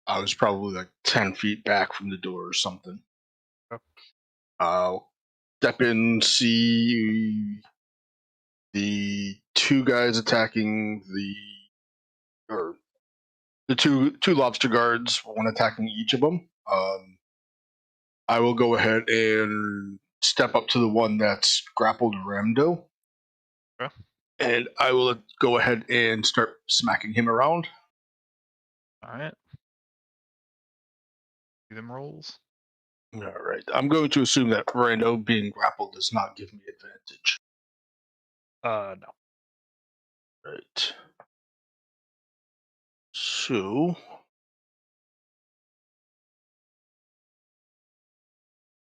I was probably like 10 feet back from the door or something. Okay. I'll step in, see the two guys attacking the two lobster guards, one attacking each of them. I will go ahead and step up to the one that's grappled Ramdo. Okay. And I will go ahead and start smacking him around. Alright. Do them rolls. All right. I'm going to assume that Rando being grappled does not give me advantage. No. Right. So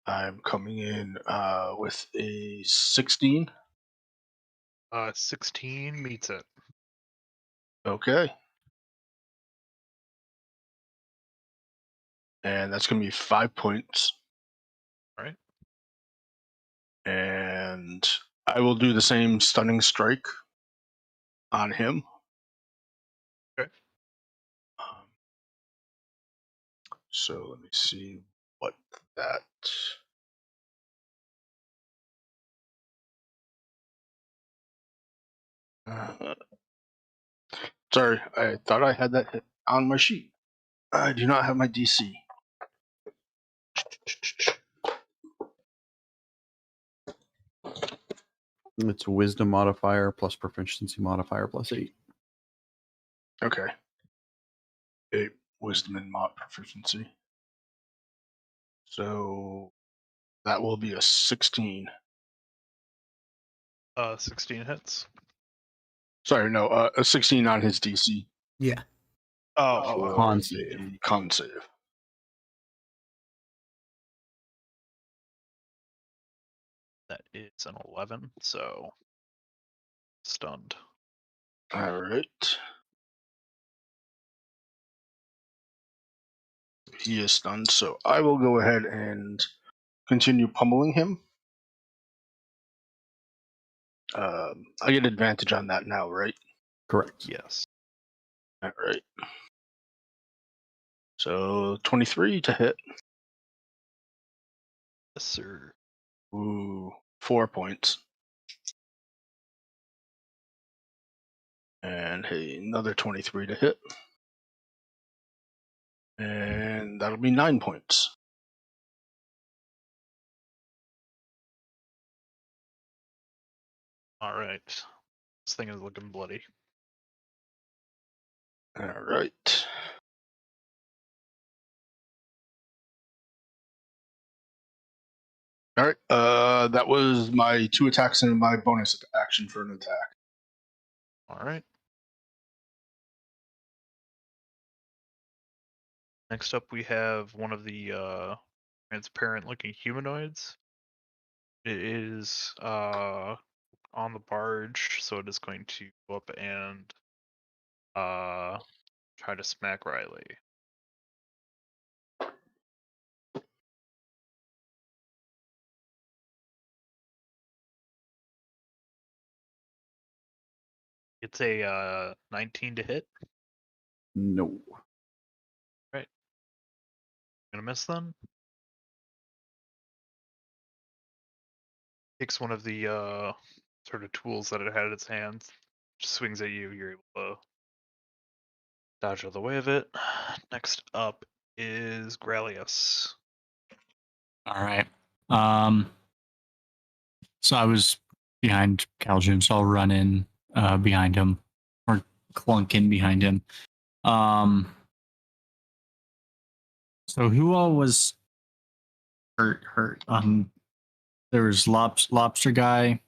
I'm coming in with a 16. 16 meets it. Okay. And that's going to be 5 points. Right. And I will do the same stunning strike on him. Okay. So let me see what that. Sorry, I thought I had that hit on my sheet. I do not have my DC. It's wisdom modifier plus proficiency modifier plus 8. Okay. 8 wisdom and mod proficiency. So that will be a 16. 16 hits. Sorry, no, a 16 on his DC. Yeah. Oh, Con for save. the con save. that is an 11, so stunned. All right. He is stunned, so I will go ahead and continue pummeling him. I get advantage on that now, right? Correct. Yes. All right. So 23 to hit. Yes, sir. Ooh, 4 points. And hey, another 23 to hit. And that'll be 9 points. All right. This thing is looking bloody. All right. All right. That was my 2 attacks and my bonus action for an attack. All right. Next up, we have one of the transparent-looking humanoids. It is on the barge, so it is going to go up and try to smack Riley. It's a 19 to hit. No. Gonna miss then. Takes one of the sort of tools that it had in its hands, swings at you. You're able to dodge out of the way of it. Next up is Gralius. All right. So I was behind Caljun, so I'll run in behind him or clunk in behind him. So who all was hurt? There was lobster guy.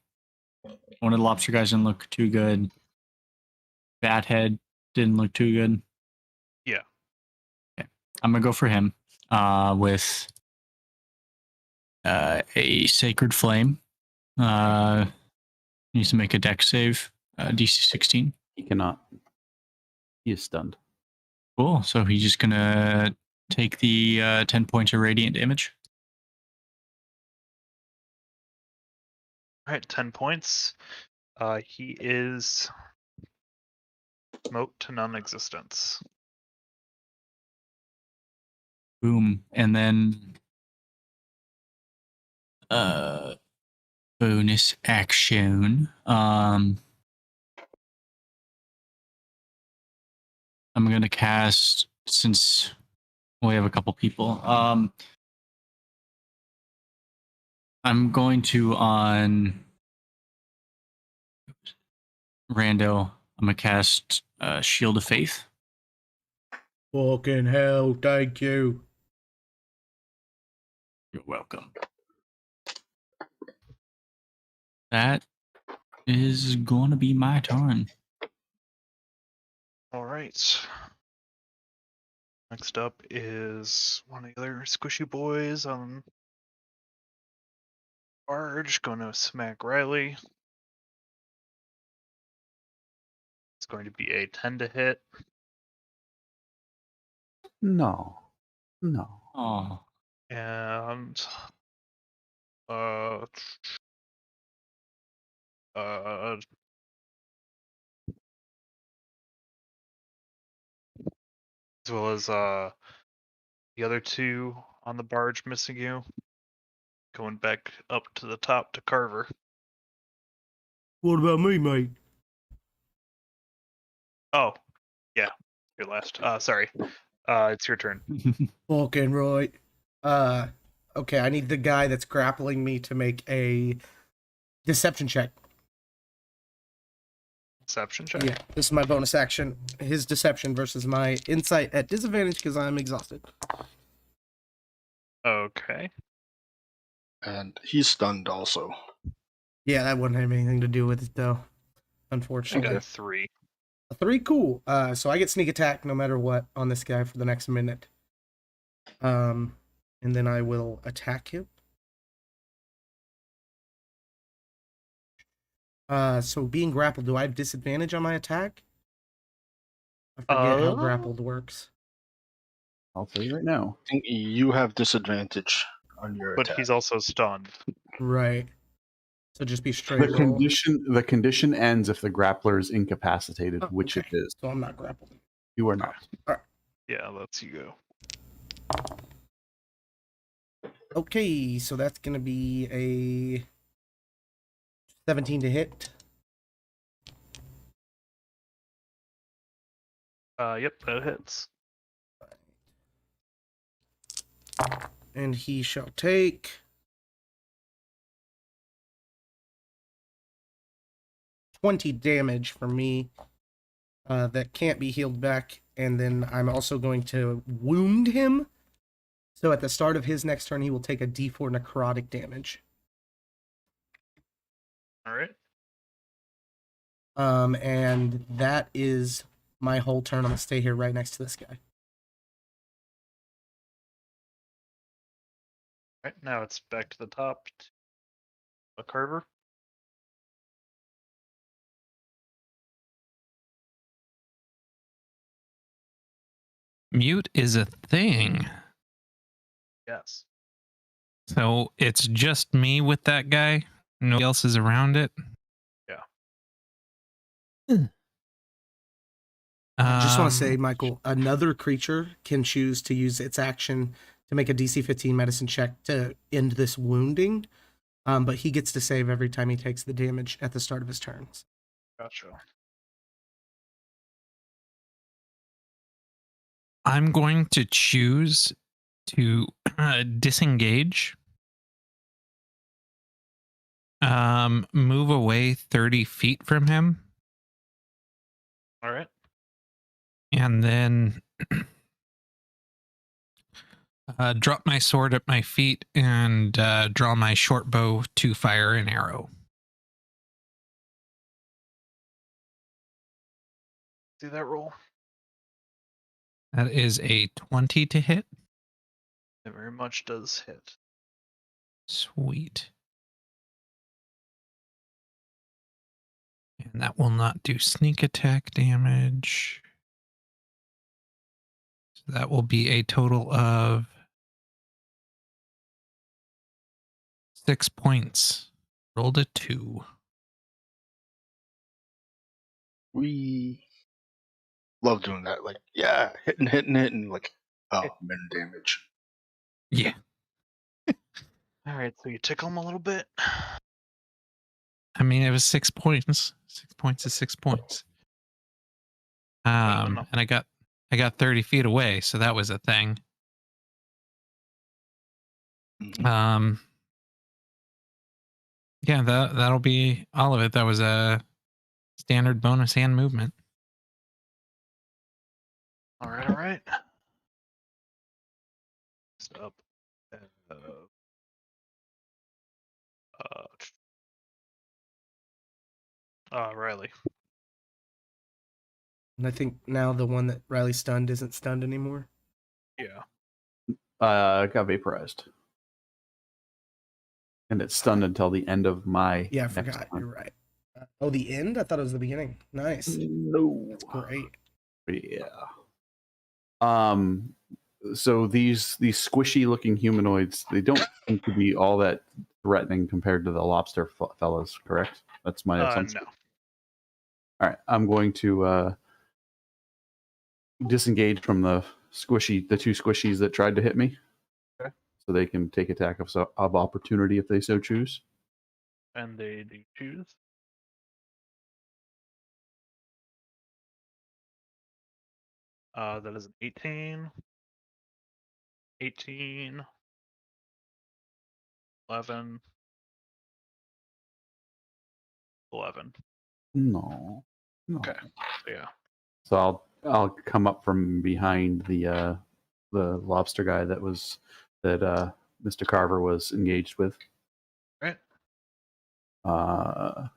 One of the lobster guys didn't look too good. Bathead didn't look too good. Yeah. Okay. I'm gonna go for him with a sacred flame. Needs to make a dex save. DC 16. He cannot. He is stunned. Cool. So he's just gonna take the 10 points of radiant damage. All right, 10 points. He is smoked to non-existence. Boom. And then bonus action. I'm gonna cast, since we have a couple people. I'm going to on Rando. I'm gonna cast Shield of Faith. Fucking hell, thank you. You're welcome. That is going to be my turn. All right. Next up is one of the other squishy boys on barge, going to smack Riley. It's going to be a 10 to hit. No. Oh, And as well as the other two on the barge missing you. Going back up to the top to Carver. What about me, mate? Oh, yeah, you're last. Sorry. It's your turn. Fucking right. Okay, I need the guy that's grappling me to make a deception check. Deception check. Yeah, this is my bonus action. His deception versus my insight at disadvantage because I'm exhausted. Okay. And he's stunned also. Yeah, that wouldn't have anything to do with it though. I Unfortunately. got a 3. A 3, cool. So I get sneak attack no matter what on this guy for the next minute. And then I will attack him. So being grappled, do I have disadvantage on my attack? I forget how grappled works. I'll tell you right now. I think you have disadvantage on your But attack. he's also stunned. Right. So just be straight The roll. condition ends if the grappler is incapacitated, Oh, which okay. it is. So I'm not grappled. You are not. Yeah, lets you go. Okay, so that's gonna be a 17 to hit. Yep, that hits. And he shall take 20 damage from me. That can't be healed back. And then I'm also going to wound him. So at the start of his next turn, he will take a d4 necrotic damage. All right. And that is my whole turn. I'm gonna stay here right next to this guy. All right, now it's back to the top. A Carver. Mute is a thing. Yes. So it's just me with that guy. Nobody else is around it. Yeah. I just want to say, Michael, another creature can choose to use its action to make a DC 15 medicine check to end this wounding. But he gets to save every time he takes the damage at the start of his turns. Gotcha. I'm going to choose to disengage. Move away 30 feet from him, All right. and then drop my sword at my feet and draw my short bow to fire an arrow. See that roll? That is a 20 to hit. It very much does hit. Sweet. And that will not do sneak attack damage. So that will be a total of 6 points. Rolled a 2. We love doing that. Like, yeah, hitting, like, oh, min damage. Yeah. All right, so you tickle him a little bit. I mean, it was 6 points. 6 points is 6 points. enough. And I got 30 feet away, so that was a thing. Mhm. Yeah, that'll be all of it. That was a standard bonus hand movement. All right, all right. Next up, Riley. And I think now the one that Riley stunned isn't stunned anymore. Yeah. Got vaporized. And it's stunned until the end of my Yeah, I next forgot. turn. You're right. Oh, the end? I thought it was the beginning. Nice. No. That's great. Yeah. So these squishy looking humanoids, they don't seem to be all that threatening compared to the lobster fellas, correct? That's my assumption. No. All right, I'm going to disengage from the two squishies that tried to hit me. Okay. So they can take attack of opportunity if they so choose. And they do choose. That is an 18. 18. 11. 11. No. Okay. So yeah. So I'll come up from behind the lobster guy that Mr. Carver was engaged with. Right. How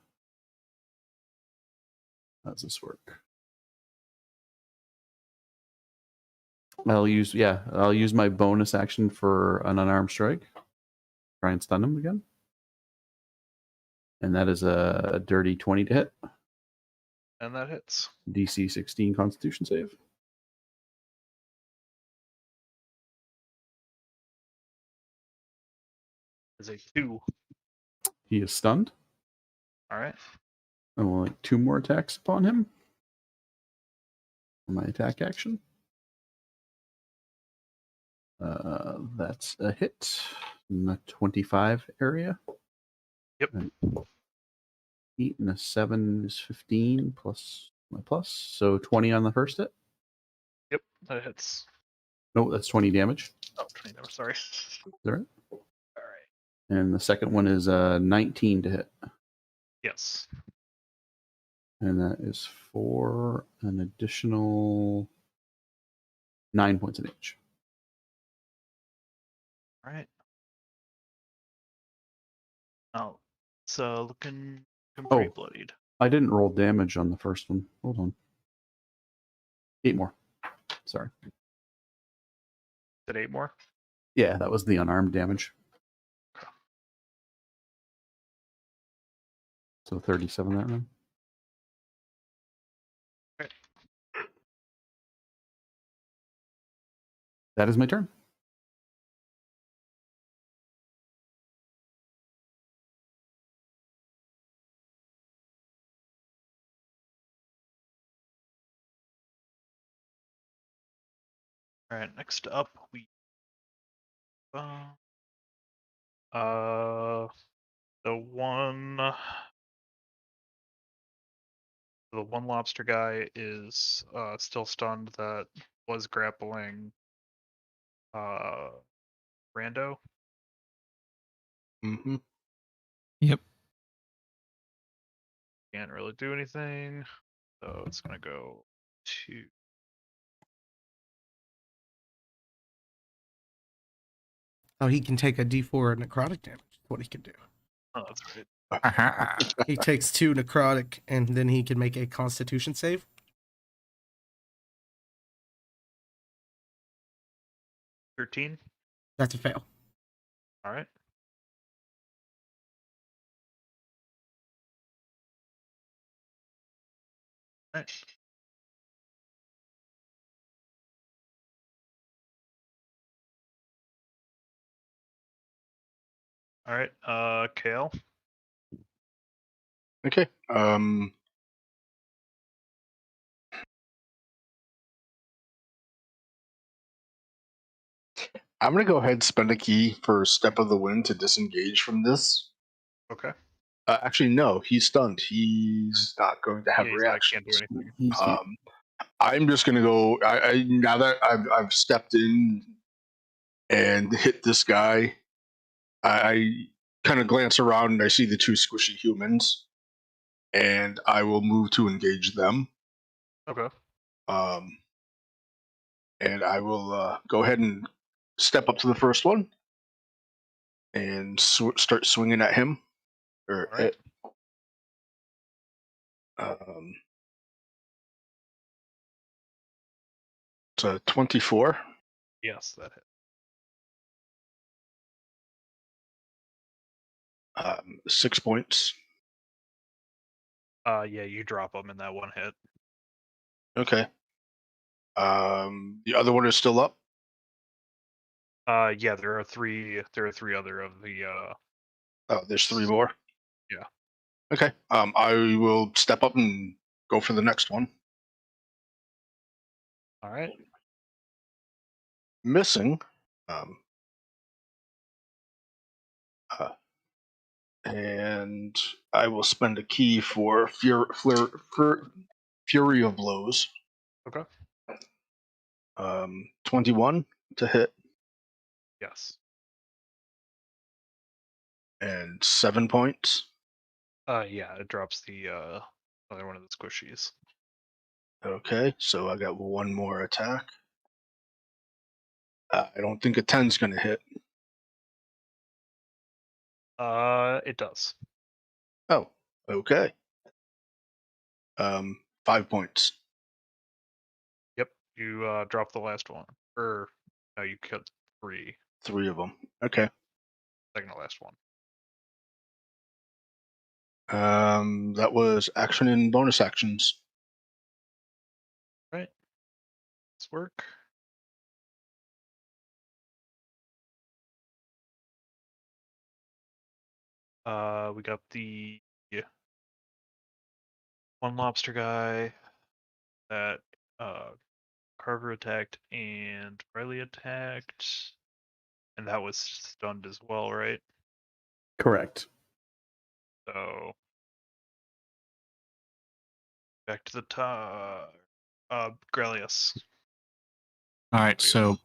does this work? I'll use my bonus action for an unarmed strike. Try and stun him again. And that is a dirty 20 to hit. And that hits. DC 16 Constitution save. Is a 2. He is stunned. All right. I will make 2 more attacks upon him. For my attack action. That's a hit in the 25 area. Yep. And 8 and a 7 is 15 plus my plus. So 20 on the first hit. Yep. That hits. No, that's 20 damage. Oh, 20 damage. Sorry. Is that right? All right. And the second one is 19 to hit. Yes. And that is for an additional 9 points of damage. All right. Oh, it's looking pretty bloodied. I didn't roll damage on the first one. Hold on. 8 more. Sorry. Did 8 more? Yeah, that was the unarmed damage. Okay. So 37 that round. Okay. That is my turn. All right. Next up, we the one lobster guy is still stunned. That was grappling Rando. Mm-hmm. Yep. Can't really do anything. So it's gonna go to Oh, he can take a D4 necrotic damage. That's what he can do. oh, that's right. He takes 2 necrotic, and then he can make a Constitution save. $13. That's a fail. All right. Nice. All right. Kale. Okay. I'm gonna go ahead and spend a key for Step of the Wind to disengage from this. Okay. Actually, no, he's stunned. He's not going to have Yeah, he's not, can't do reactions. anything. I'm just gonna go. I now that I've stepped in and hit this guy, I kind of glance around and I see the 2 squishy humans, and I will move to engage them. Okay. And I will go ahead and step up to the first one and start swinging at him or All right. it. It's a 24. Yes, that hit. 6 points. Yeah, you drop him in that one hit. Okay. The other one is still up. Yeah, there are 3. There are 3 other of the. Oh, there's 3 more. Yeah. Okay. I will step up and go for the next one. All right. Missing. And I will spend a key for Fury of Blows. Okay. 21 to hit Yes. and 7 points. Yeah, it drops the other one of the squishies. Okay, so I got 1 more attack. I don't think a 10's going to hit. It does. Oh, okay. 5 points. Yep. You drop the last one, or no, you cut 3. 3 of them. Okay. Second to last one. That was action and bonus actions. Right. Let's work. We got the one lobster guy that Carver attacked and Riley attacked, and that was stunned as well, right? Correct. So back to the top. Grelius. All right. So,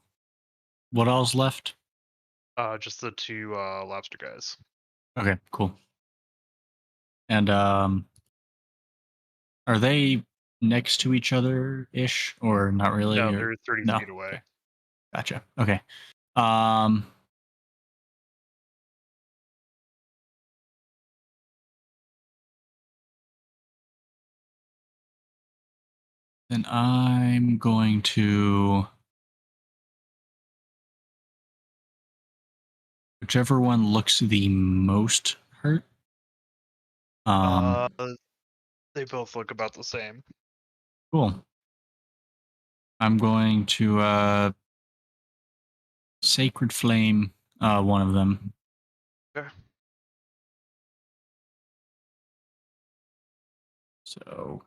what all's left? Just the 2 lobster guys. Okay, cool. And are they next to each other ish or not really? No, or... they're 30 No. feet away. Okay. Gotcha. Okay. Then I'm going to whichever one looks the most hurt. They both look about the same. Cool. I'm going to Sacred Flame one of them. Okay. So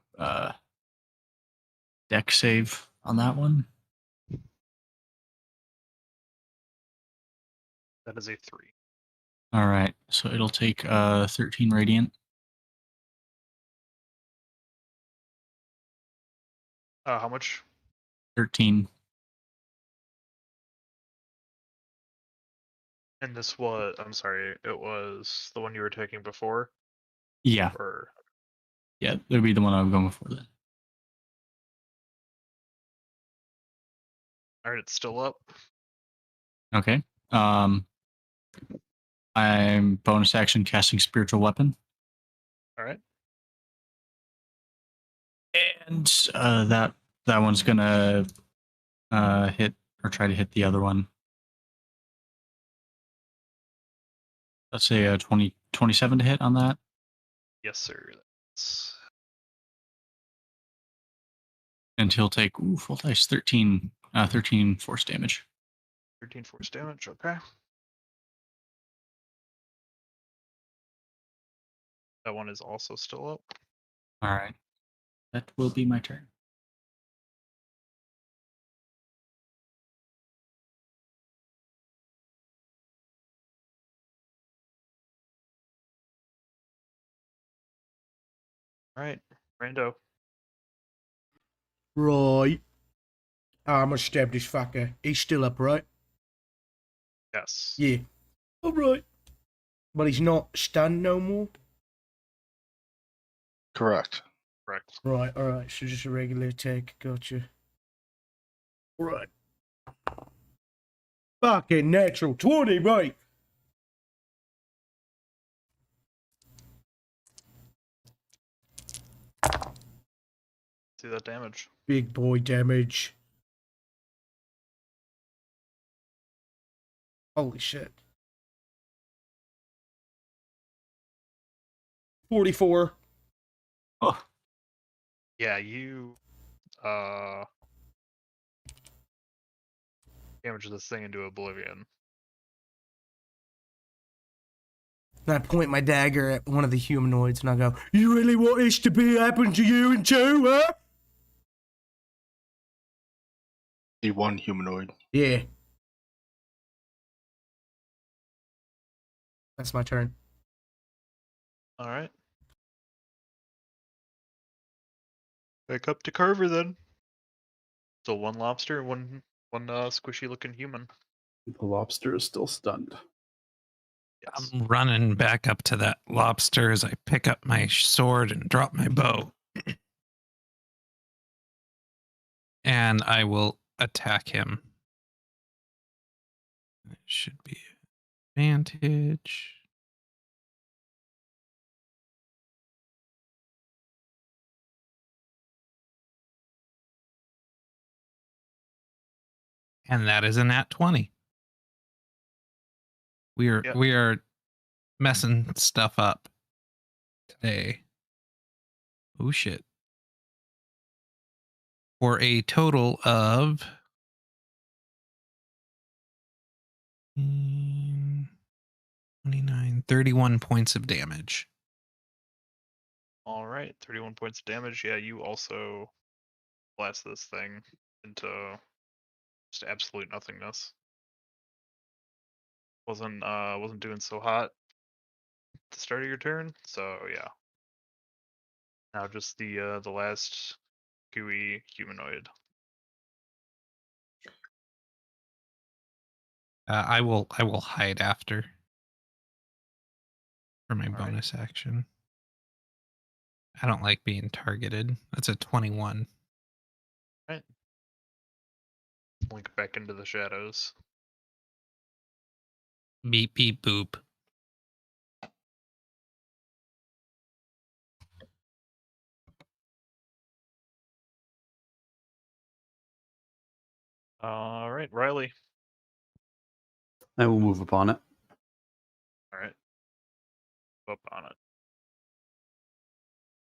deck save on that one. That is a 3. All right. So it'll take 13 radiant. How much? 13. And this was, I'm sorry, it was the one you were taking before? Yeah, Or yeah, that would be the one I was going for then. alright, it's still up. Okay. I'm bonus action casting spiritual weapon, Alright. and that one's gonna hit or try to hit the other one. Let's say a 27 to hit on that. Yes, sir. That's And he'll take full dice 13 force damage. 13 force damage, okay. That one is also still up. All right, that will be my turn. Alright, Rando. Right. I'm gonna stab this fucker. He's still up, right? Yes. Yeah. Alright. But he's not stunned no more? Correct. Correct. Right, alright. So just a regular attack. Gotcha. Right. Fucking natural 20, right? See that damage. Big boy damage. Holy shit. 44. Oh, Yeah, you damage this thing into oblivion. And I point my dagger at one of the humanoids and I go, "You really want this to be happen to you and too, huh?" The one humanoid. Yeah. That's my turn. Alright. Back up to Carver then. Still one lobster, one squishy looking human. The lobster is still stunned. Yes. I'm running back up to that lobster as I pick up my sword and drop my bow. And I will attack him. It should be advantage. And that is a nat 20. We are messing stuff up today. Oh shit. For a total of 29, 31 points of damage. Alright, 31 points of damage. Yeah, you also blast this thing into just absolute nothingness. Wasn't doing so hot at the start of your turn, so yeah. Now just the last gooey humanoid. I will hide after for my All right. bonus action. I don't like being targeted. That's a 21. Link back into the shadows. Beep beep boop. Alright, Riley. I will move upon it. Alright. Up on it.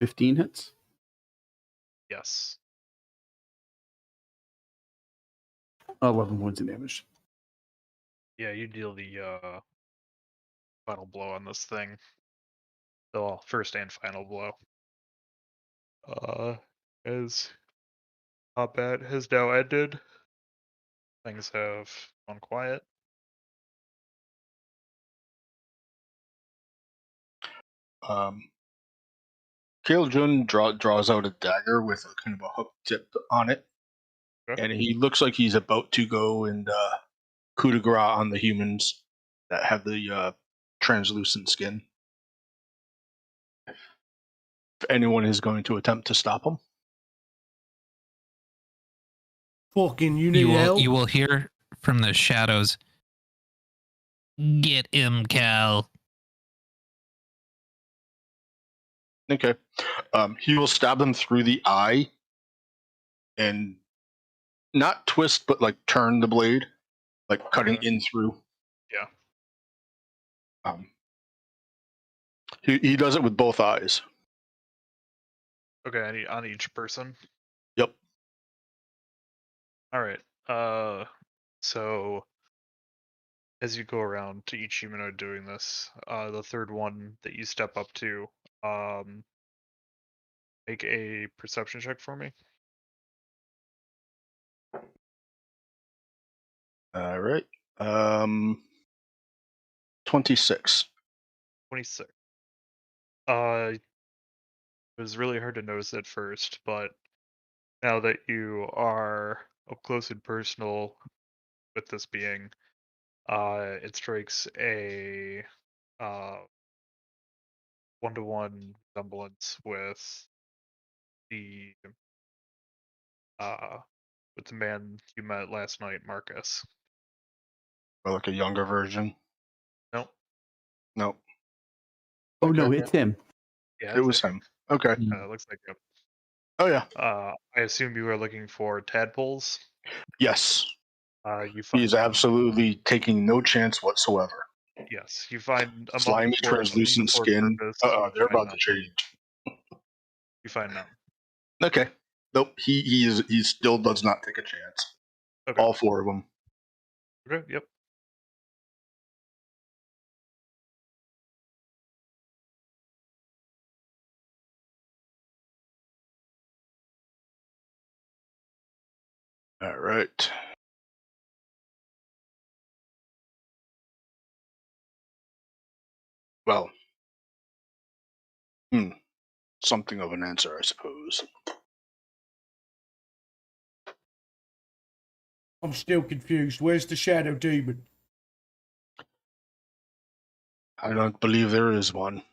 15 hits. Yes. 11 points of damage. Yeah, you deal the final blow on this thing. Well, first and final blow. As combat has now ended, things have gone quiet. Kaeljun draws out a dagger with a kind of a hook tip on it, Okay. and he looks like he's about to go and coup de grace on the humans. that have the translucent skin. If anyone is going to attempt to stop them. Fucking, you need help? You will hear from the shadows. Get him, Cal. Okay. He will stab them through the eye and not twist, but like turn the blade, like cutting Okay. in through. Yeah. He does it with both eyes. Okay, on each person. Yep. All right. So as you go around to each humanoid doing this, the third one that you step up to, make a perception check for me. All right. 26. 26. It was really hard to notice at first, but now that you are up close and personal with this being, it strikes a one-to-one resemblance the with the man you met last night, Marcus. Or like a younger version. Nope. No. Oh no, Okay. it's him. Yeah, It was him. Okay. Looks like him. Oh yeah. I assume you are looking for tadpoles. Yes. You find He's them. absolutely taking no chance whatsoever. Yes, you find among Slimy, the four translucent skin. purpose, They're you find about none. to change. You find none. Okay. Nope. He still does not take a chance. Okay. All four of them. Okay. Yep. All right. Well. Something of an answer, I suppose. I'm still confused. Where's the shadow demon? I don't believe there is one.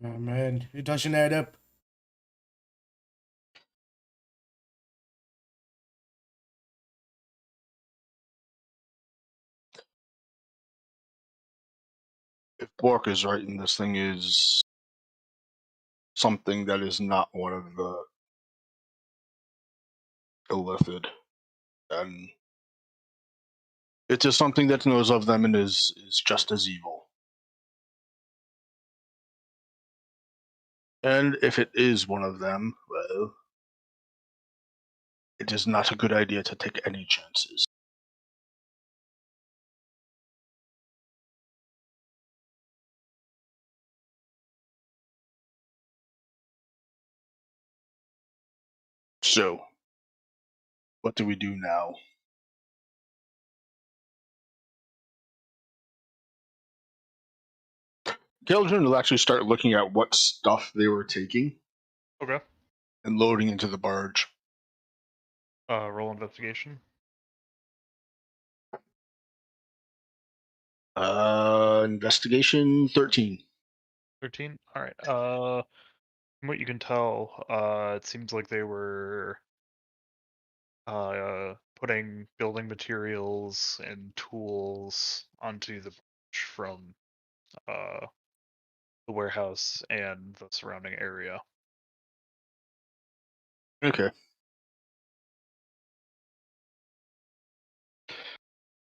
Oh man, it doesn't add up. If Bork is right and this thing is something that is not one of the illithid, then it is something that knows of them and is just as evil. And if it is one of them, well, it is not a good idea to take any chances. So, what do we do now? Keldrin will actually start looking at what stuff they were taking Okay. and loading into the barge. Roll investigation. Investigation 13. 13. All right. From what you can tell, it seems like they were putting building materials and tools onto the bridge from the warehouse and the surrounding area. Okay.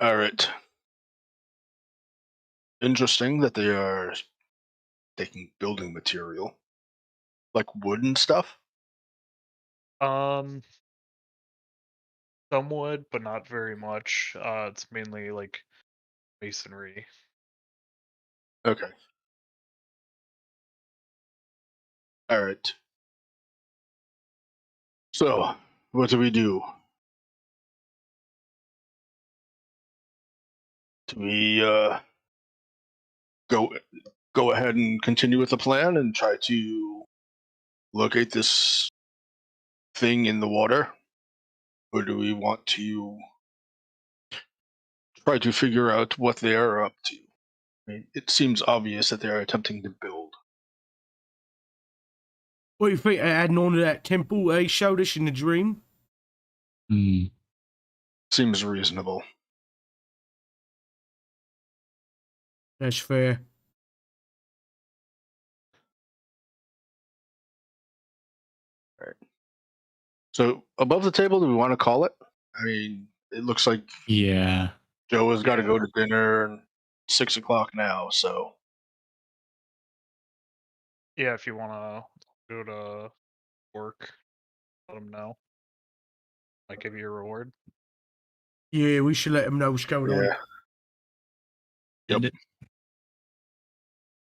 All right. Interesting that they are taking building material, like wood and stuff. Some wood, but not very much. It's mainly like masonry. Okay. All right. So, what do we do? Do we go ahead and continue with the plan and try to locate this thing in the water, or do we want to try to figure out what they are up to. I mean, it seems obvious that they are attempting to build. What do you think of adding on to that temple they showed us in the dream? Hmm. Seems reasonable. That's fair. So above the table, do we want to call it? I mean, it looks like Yeah. Joe has got to Yeah. go to dinner and 6 o'clock now. So Yeah, if you wanna go to work, let them know. Might give you a reward. Yeah, we should let them know what's going on. yeah, Yep. And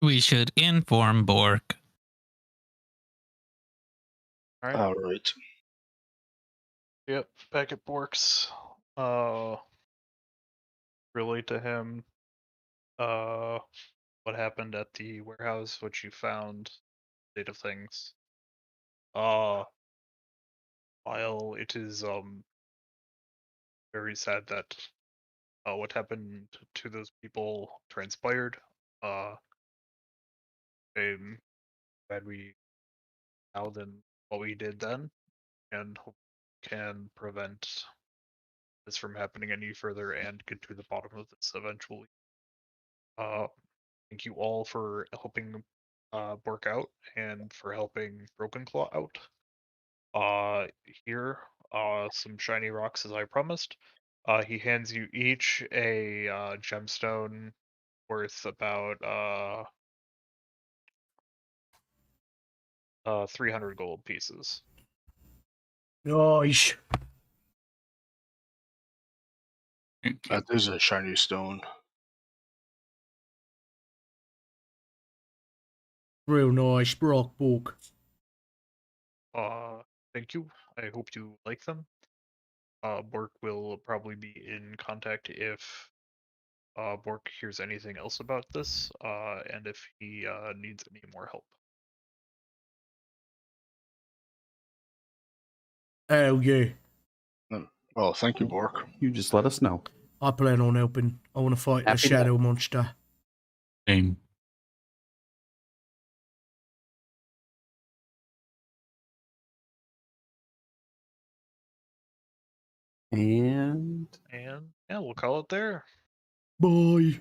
We should inform Bork. All right. all right. Yep. Back at Bork's. Relate to him. What happened at the warehouse, what you found, state of things. While it is very sad that what happened to those people transpired, I'm glad we now than what we did then, and hope we can prevent this from happening any further and get to the bottom of this eventually. Thank you all for helping Bork out and for helping Broken Claw out. Here, some shiny rocks as I promised. He hands you each a gemstone worth about 300 gold pieces. Nice. That is a shiny stone. Real nice. Brock book. Thank you. I hope you like them. Bork will probably be in contact if Bork hears anything else about this, and if he needs any more help. Hell yeah. Well, thank you, Bork. You just let us know. I plan on helping. I want to fight the Happy shadow monster. same. And And yeah, we'll call it there. Bye.